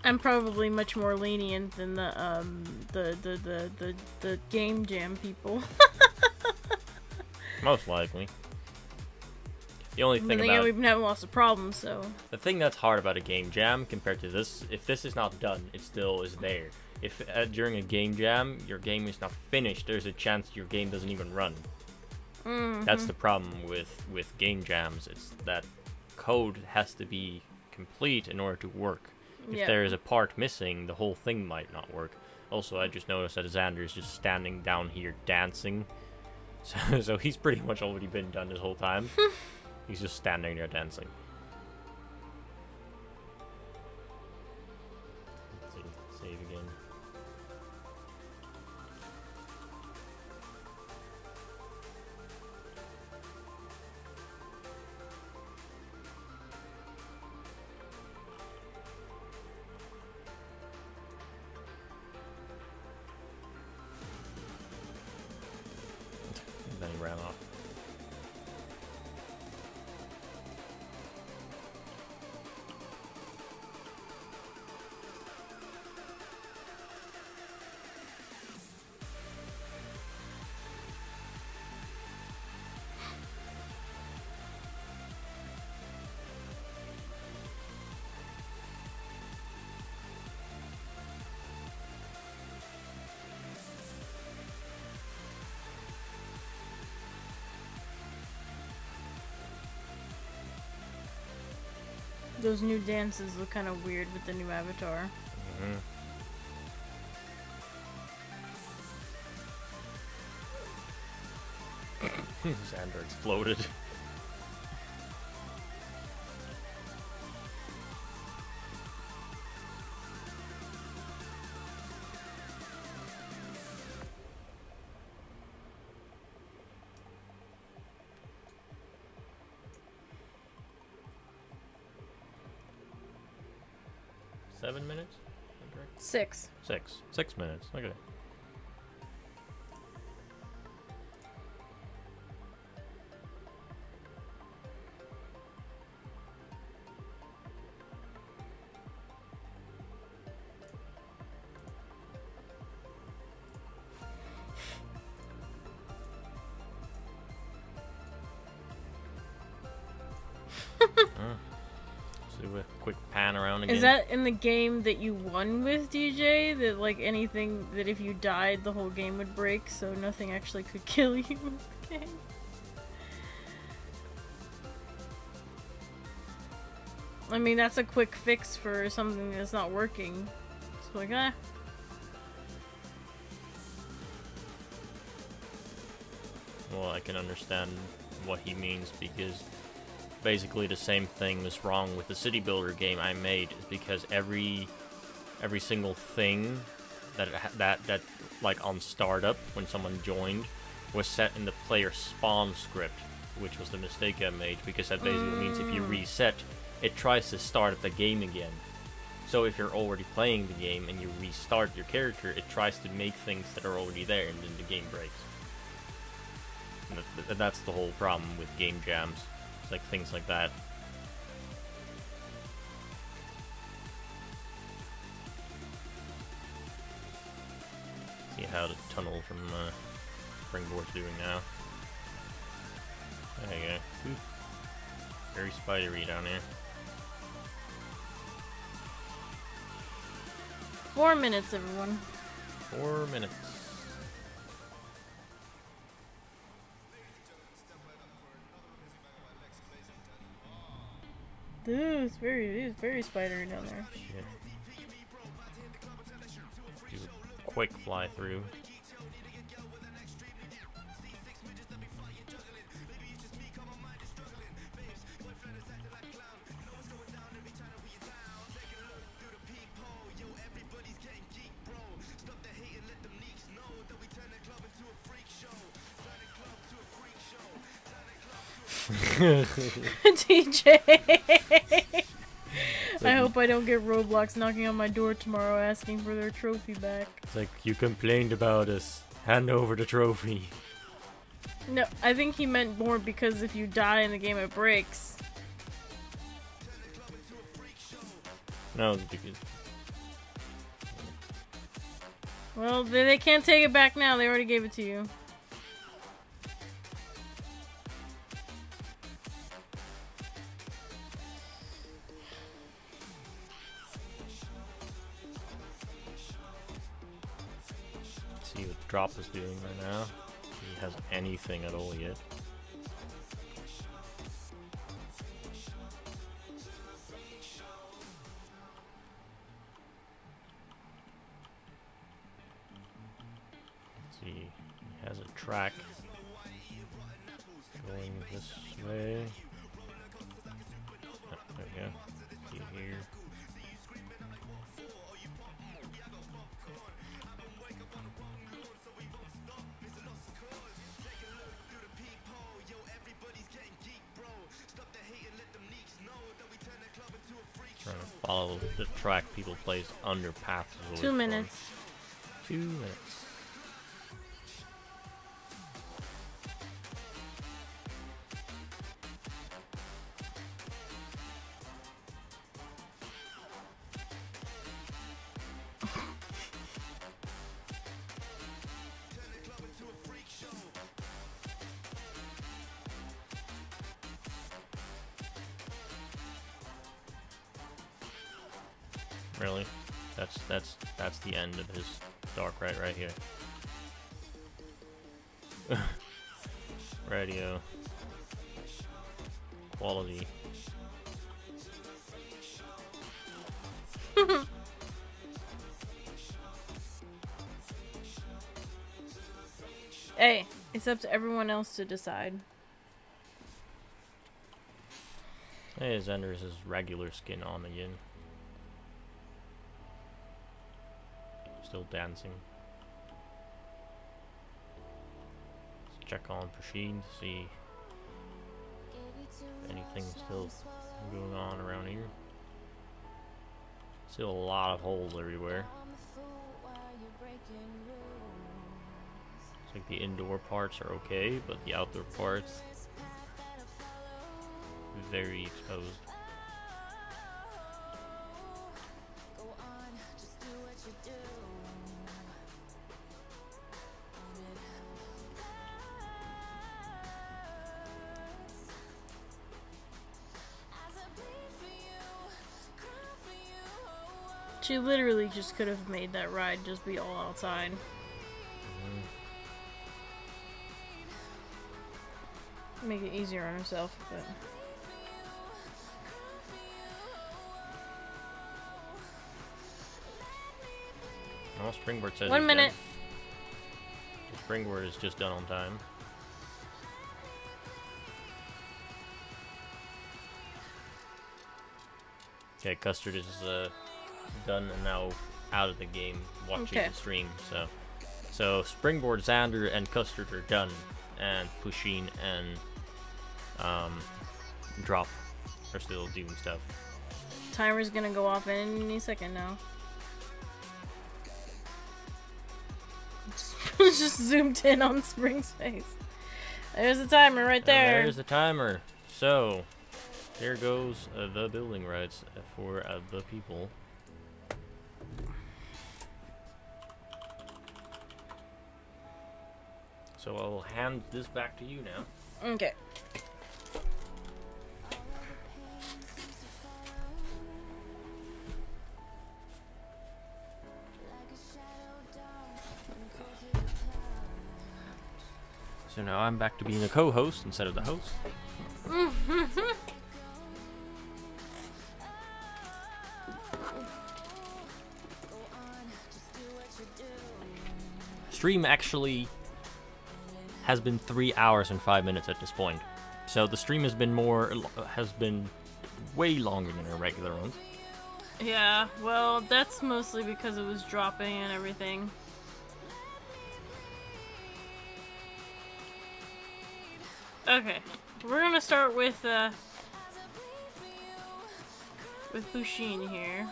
I'm probably much more lenient than the game jam people. Most likely. The only thing about we've never lost a problem, so the thing that's hard about a game jam compared to this, if this is not done, it still is there. If during a game jam your game is not finished, there's a chance your game doesn't even run. That's the problem with game jams. It's that code has to be complete in order to work. If there is a part missing, the whole thing might not work. Also, I just noticed that Xander is just standing down here dancing. So he's pretty much already been done this whole time. He's just standing there dancing. Let's see, save again. Then he ran off. those new dances look kind of weird with the new avatar. Xander exploded. Seven minutes? Six. 6 minutes. Okay. Do a quick pan around again. Is that in the game that you won with, DJ? That like anything that if you died the whole game would break, so nothing actually could kill you in the game? I mean, that's a quick fix for something that's not working. It's like, ah. Well, I can understand what he means, because basically the same thing was wrong with the city builder game I made, is because every single thing that like on startup when someone joined was set in the player spawn script, which was the mistake I made, because that basically means if you reset, it tries to start the game again. So if you're already playing the game and you restart your character, it tries to make things that are already there, and then the game breaks. And that's the whole problem with game jams. It's like things like that. See how the tunnel from Springboard's doing now. There you go. Ooh. Very spidery down here. 4 minutes, everyone. 4 minutes. Dude, it's very spidery down there. Shit. Do a quick fly through. TJ! I hope I don't get Roblox knocking on my door tomorrow asking for their trophy back. It's like, you complained about us. Hand over the trophy. No, I think he meant more because if you die in the game it breaks. No, because Well, they can't take it back now. They already gave it to you. Let's see what Drop is doing right now. If he has anything at all yet. He has a track going this way. Oh, there we go. See here. Trying to follow the track people place under paths. 2 minutes. 2 minutes. Really? That's the end of his dark right here. Radio. Quality. Hey, it's up to everyone else to decide. Hey, Xender's his regular skin on again. Still dancing. Let's check on Prasheen to see if anything's still going on around here. Still a lot of holes everywhere. Looks like the indoor parts are okay, but the outdoor parts very exposed. She literally just could have made that ride just be all outside. Make it easier on herself, but... Oh, Springboard says 1 minute. The Springboard is just done on time. Okay, Custard is done and now out of the game watching the stream. So Springboard, Xander, and Custard are done, and Pusheen and Drop are still doing stuff. Timer's gonna go off any second now. Just zoomed in on Spring's face. There's the timer right there. And there's the timer. So there goes the building rights for the people. So I will hand this back to you now. Okay. So now I'm back to being a co-host instead of the host. Stream actually has been 3 hours and 5 minutes at this point. So the stream has been way longer than our regular ones. Yeah, well, that's mostly because it was dropping and everything. Okay, we're gonna start with Pusheen here.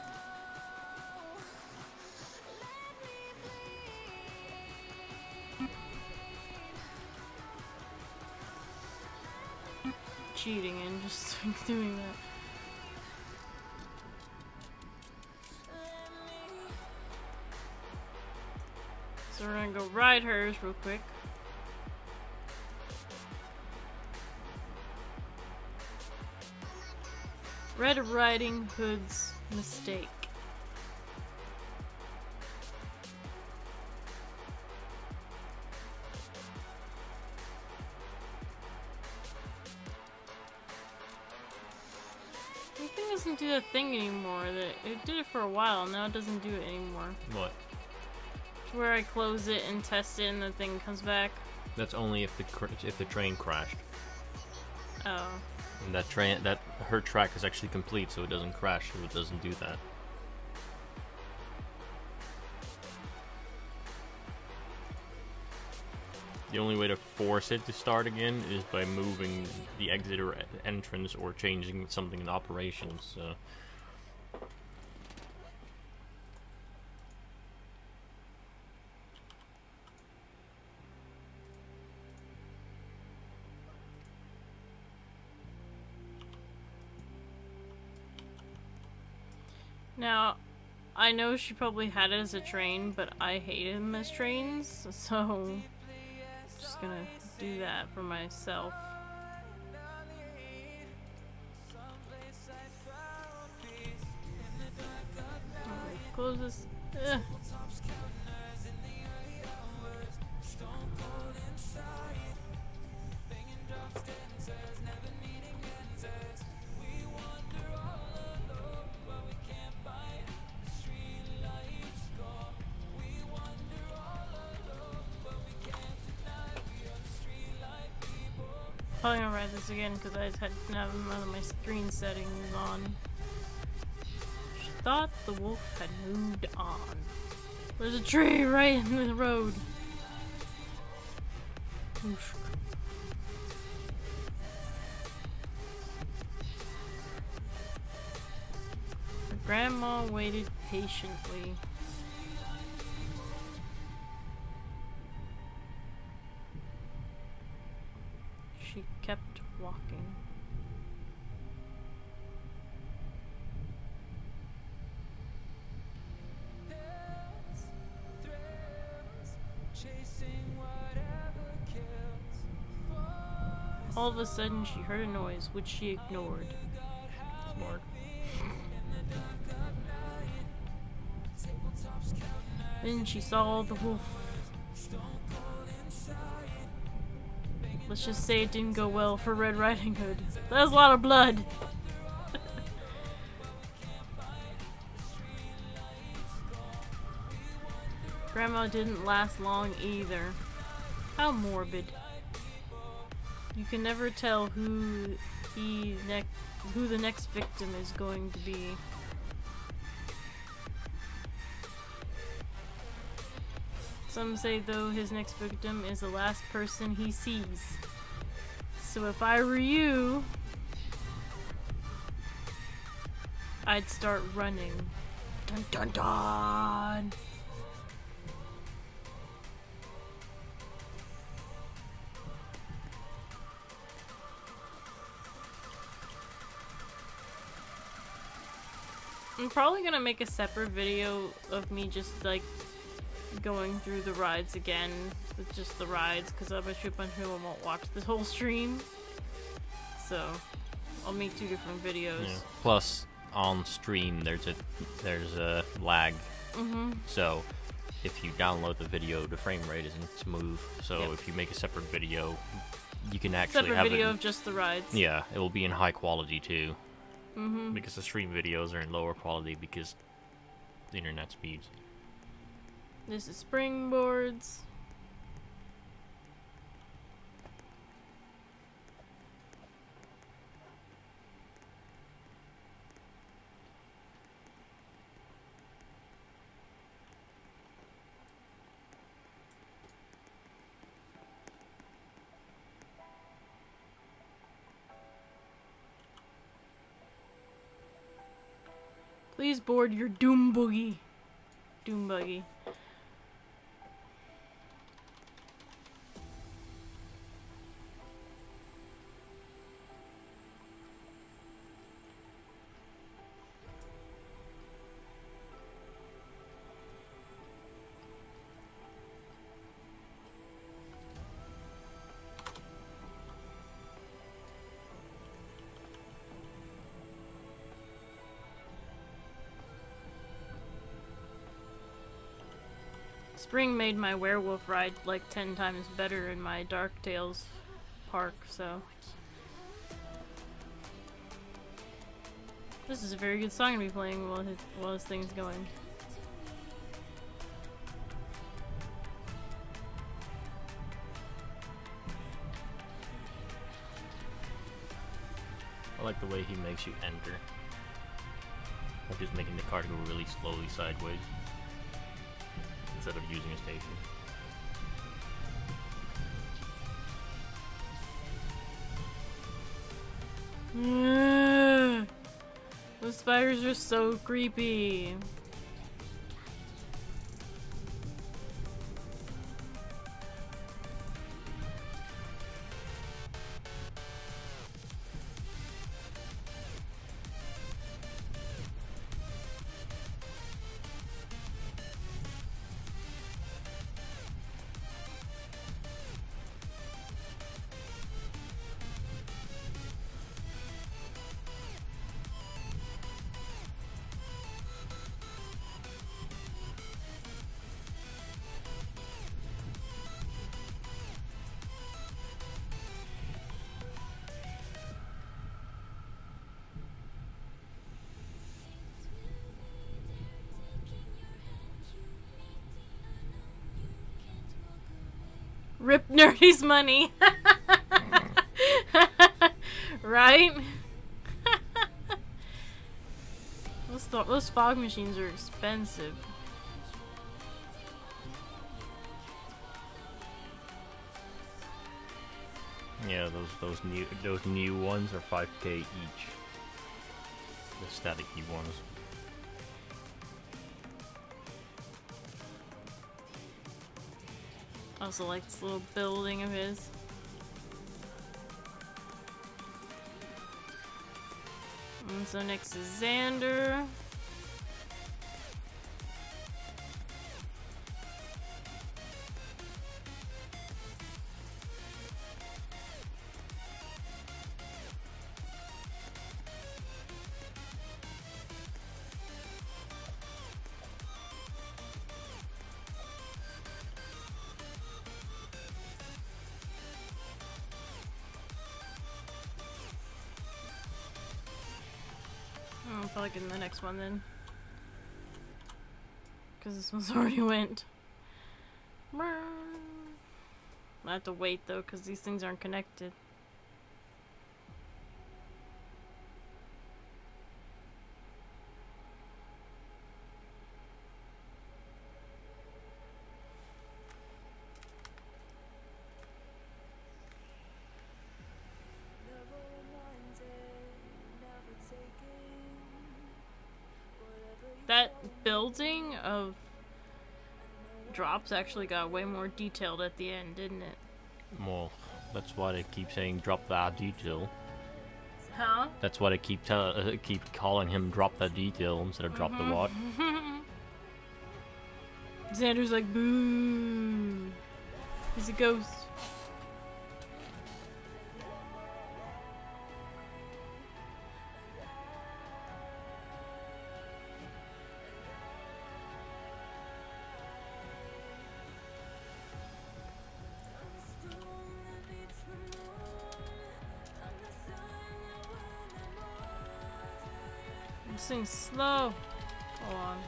Cheating and just doing that. So we're gonna go ride hers real quick. Red Riding Hood's mistake. The thing doesn't do that thing anymore. It did it for a while, now it doesn't do it anymore. What? It's where I close it and test it and the thing comes back. That's only if the train crashed. Oh. And her track is actually complete, so it doesn't crash, so it doesn't do that. The only way to force it to start again is by moving the exit or entrance or changing something in operations. So. Now, I know she probably had it as a train, but I hate them as trains, so I'm just gonna do that for myself. Close this. Ugh. Probably gonna write this again because I had to have none of my screen settings on. She thought the wolf had moved on. There's a tree right in the road. Oof. Her grandma waited patiently. She kept walking. All of a sudden, she heard a noise, which she ignored. Smart. Then she saw the wolf. Let's just say it didn't go well for Red Riding Hood. That was a lot of blood. Grandma didn't last long either. How morbid. You can never tell who the next victim is going to be. Some say, though, his next victim is the last person he sees. So if I were you, I'd start running. Dun dun dun! I'm probably gonna make a separate video of me just like going through the rides again with just the rides, because I bet you a bunch of people won't watch this whole stream. So I'll make two different videos. Yeah. Plus, on stream there's a lag. So if you download the video, the frame rate isn't smooth. So if you make a separate video, you can actually separate have video it, of just the rides. Yeah, it will be in high quality too. Because the stream videos are in lower quality because the internet speeds. This is springboards. Please board your doom buggy. Doom buggy. Spring made my werewolf ride like 10 times better in my Dark Tales park, so... This is a very good song to be playing while this thing's going. I like the way he makes you enter. Like just making the cart go really slowly sideways instead of using a station. Those spiders are so creepy. Rip Nerdy's money. Right? Those fog machines are expensive. Yeah, those new ones are 5K each. The staticky ones. I also like this little building of his. And so next is Xander. I'll probably get in the next one then. Because this one's already went. I have to wait though, because these things aren't connected. That building of drops actually got way more detailed at the end, didn't it? Well, that's why they keep saying drop that detail. Huh? That's why they keep calling him drop that detail instead of drop the what. Xander's like, boo. He's a ghost. This thing's slow. Hold on.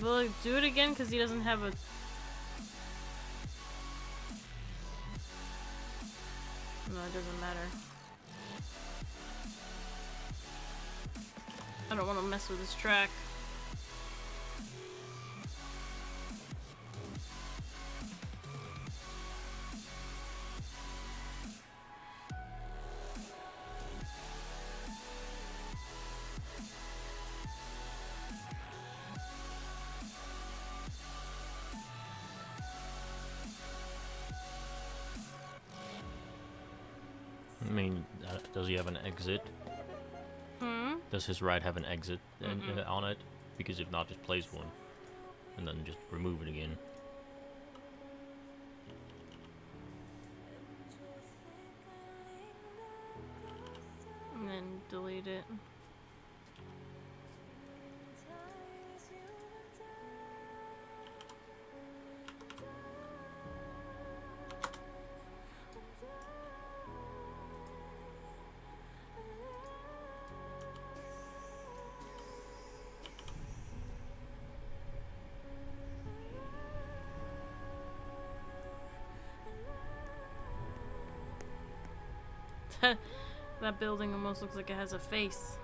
Will it do it again? Because he doesn't have a... No, it doesn't matter. I don't want to mess with this track. I mean, does he have an exit? Hmm? Does his ride have an exit on it? Because if not, just place one. And then just remove it again. And then delete it. That building almost looks like it has a face.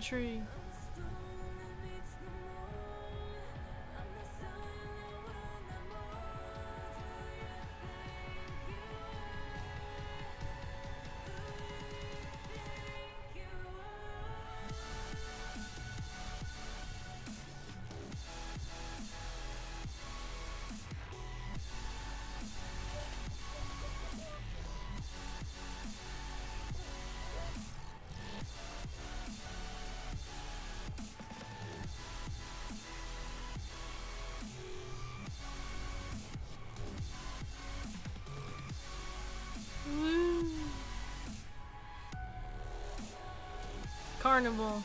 Tree. Carnival.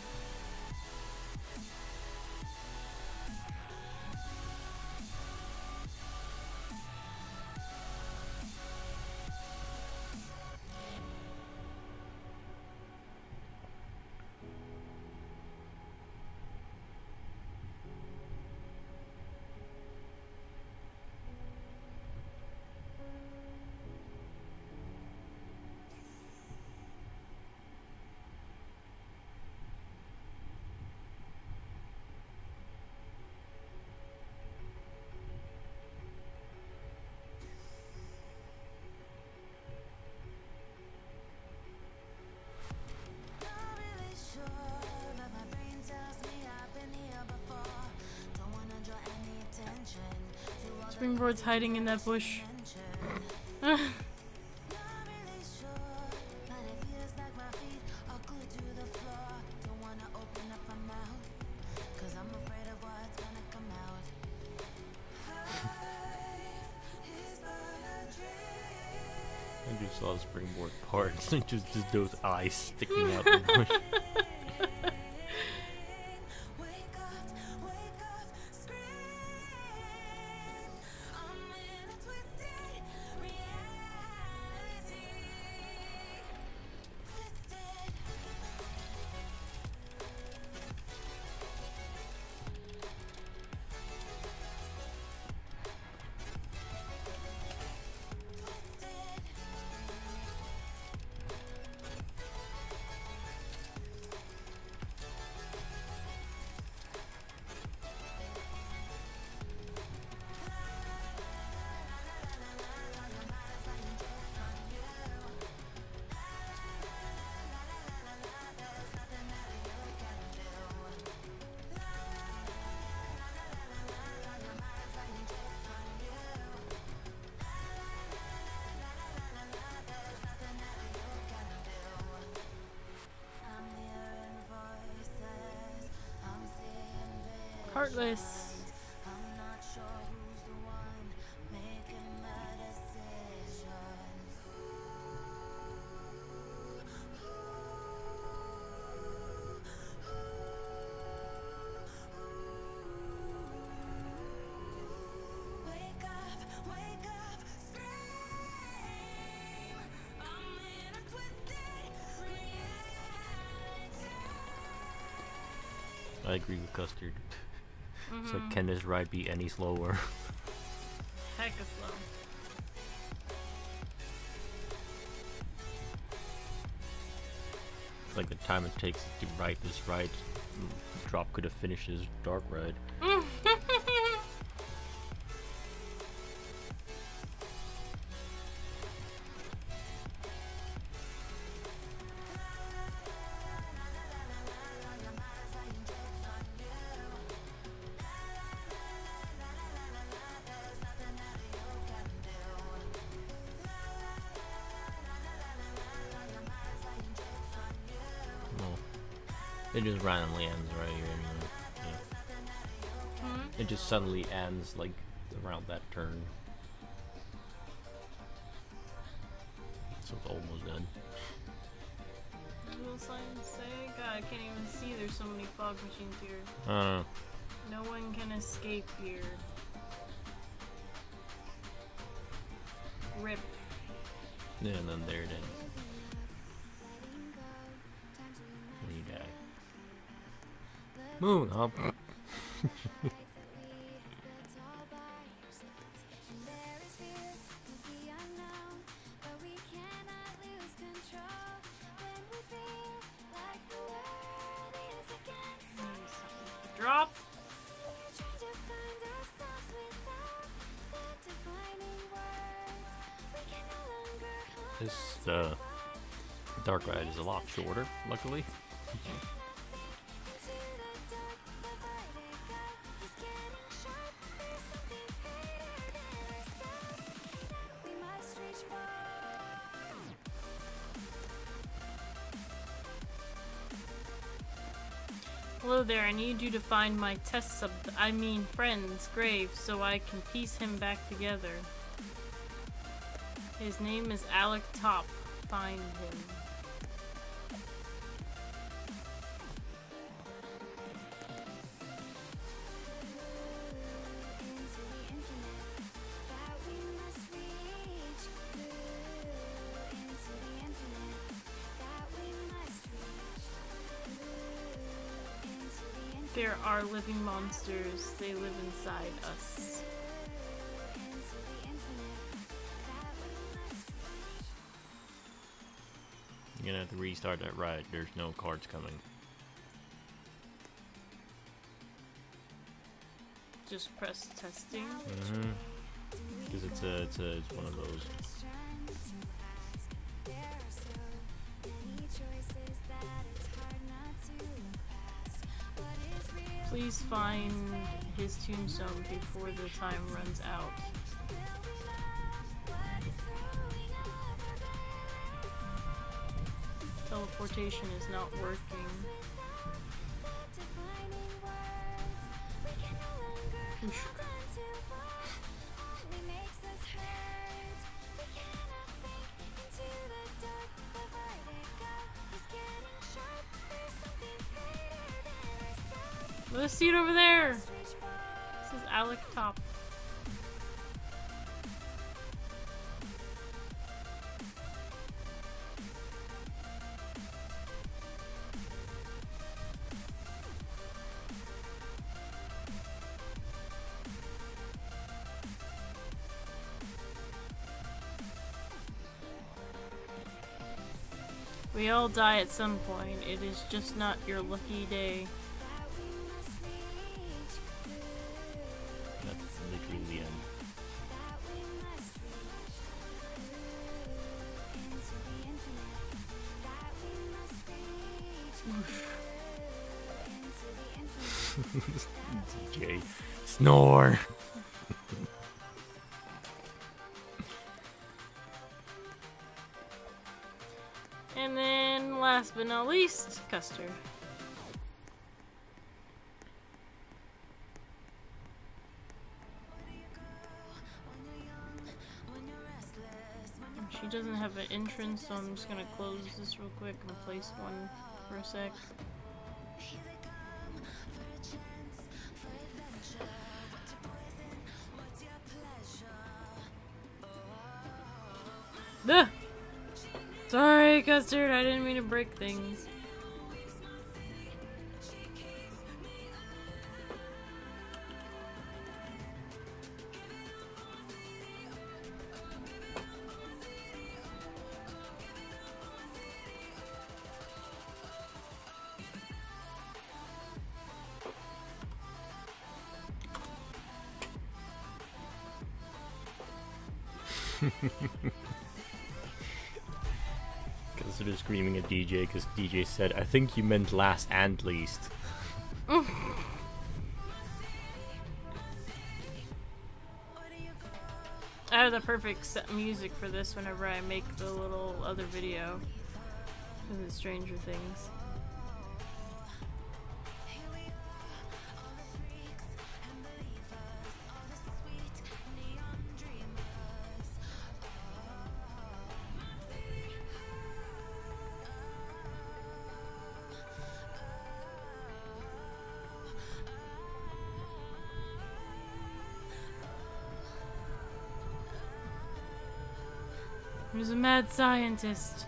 Springboard's hiding in that bush. I just saw the springboard parts and just those eyes sticking out the bush. Heartless. I agree with Custard. So can this ride be any slower? Heck of slow. It's like the time it takes to ride this ride, Drop could have finished his dark ride. It just randomly ends right here. Yeah. It just suddenly ends like around that turn. So it's almost done. Little signs say, God, I can't even see. There's so many fog machines here. No one can escape here. Rip. Yeah, and then there it ends. And you die. Moon up. Drop. This dark ride is a lot shorter, luckily. Hello there, I need you to find my friend's grave so I can piece him back together. His name is Alec Top. Find him. There are living monsters. They live inside us. You're gonna have to restart that ride. There's no cards coming. Just press testing. Because it's one of those. Please find his tombstone before the time runs out. Teleportation is not working. Oosh. There's a seat over there! This is Alec Top. We all die at some point. It is just not your lucky day. That's literally the end. DJ, snore. And then, last but not least, Custer. She doesn't have an entrance, so I'm just gonna close this real quick and place one for a sec. Duh! Sorry, Custard, I didn't mean to break things. Consider screaming at DJ because DJ said, I think you meant last and least. I have the perfect set music for this whenever I make the little other video. This is Stranger Things. He's a mad scientist.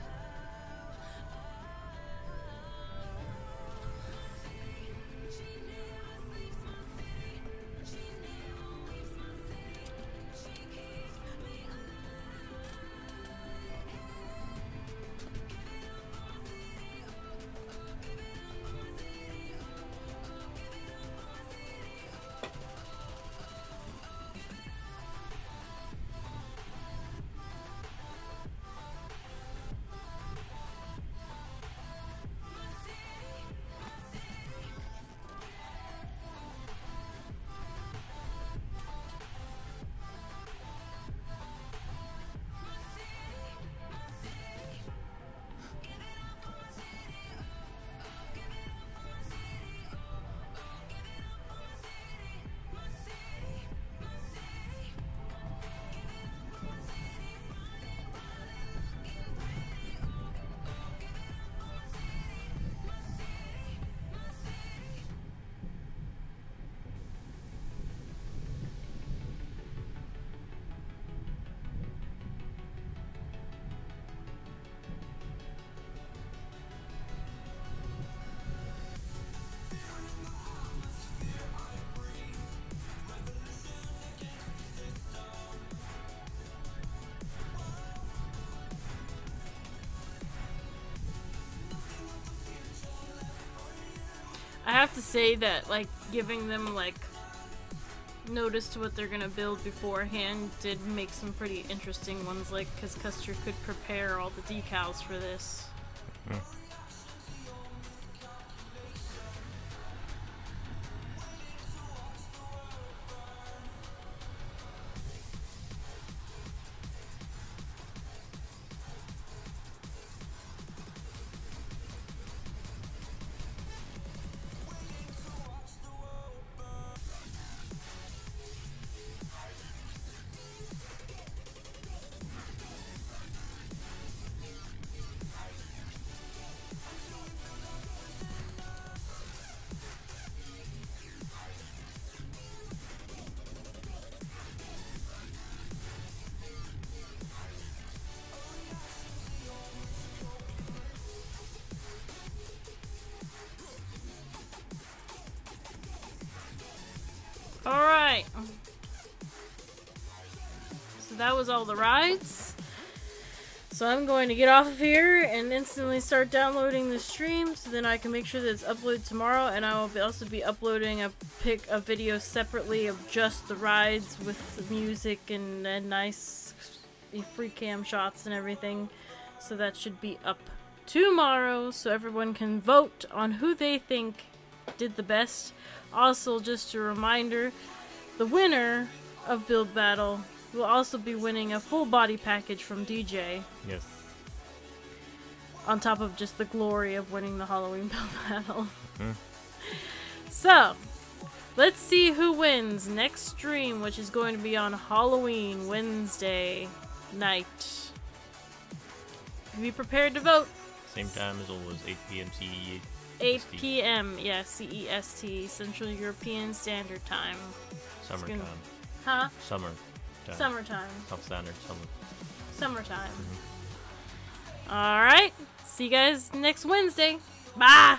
I have to say that, like, giving them, like, notice to what they're gonna build beforehand did make some pretty interesting ones, like, because Custer could prepare all the decals for this. Mm. Alright. So that was all the rides. So I'm going to get off of here and instantly start downloading the stream so then I can make sure that it's uploaded tomorrow, and I will also be uploading a video separately of just the rides with the music and nice free cam shots and everything. So that should be up tomorrow so everyone can vote on who they think did the best. Also, just a reminder, the winner of Build Battle will also be winning a full body package from DJ. Yes. On top of just the glory of winning the Halloween Build Battle. Mm-hmm. So, let's see who wins next stream, which is going to be on Halloween Wednesday night. Be prepared to vote. Same time as always, 8 p.m. CEST. 8 p.m. Yeah, CEST, Central European Standard Time. Summertime. Huh? Summer. Summertime. South Standard. Summertime. Mm-hmm. Alright. See you guys next Wednesday. Bye!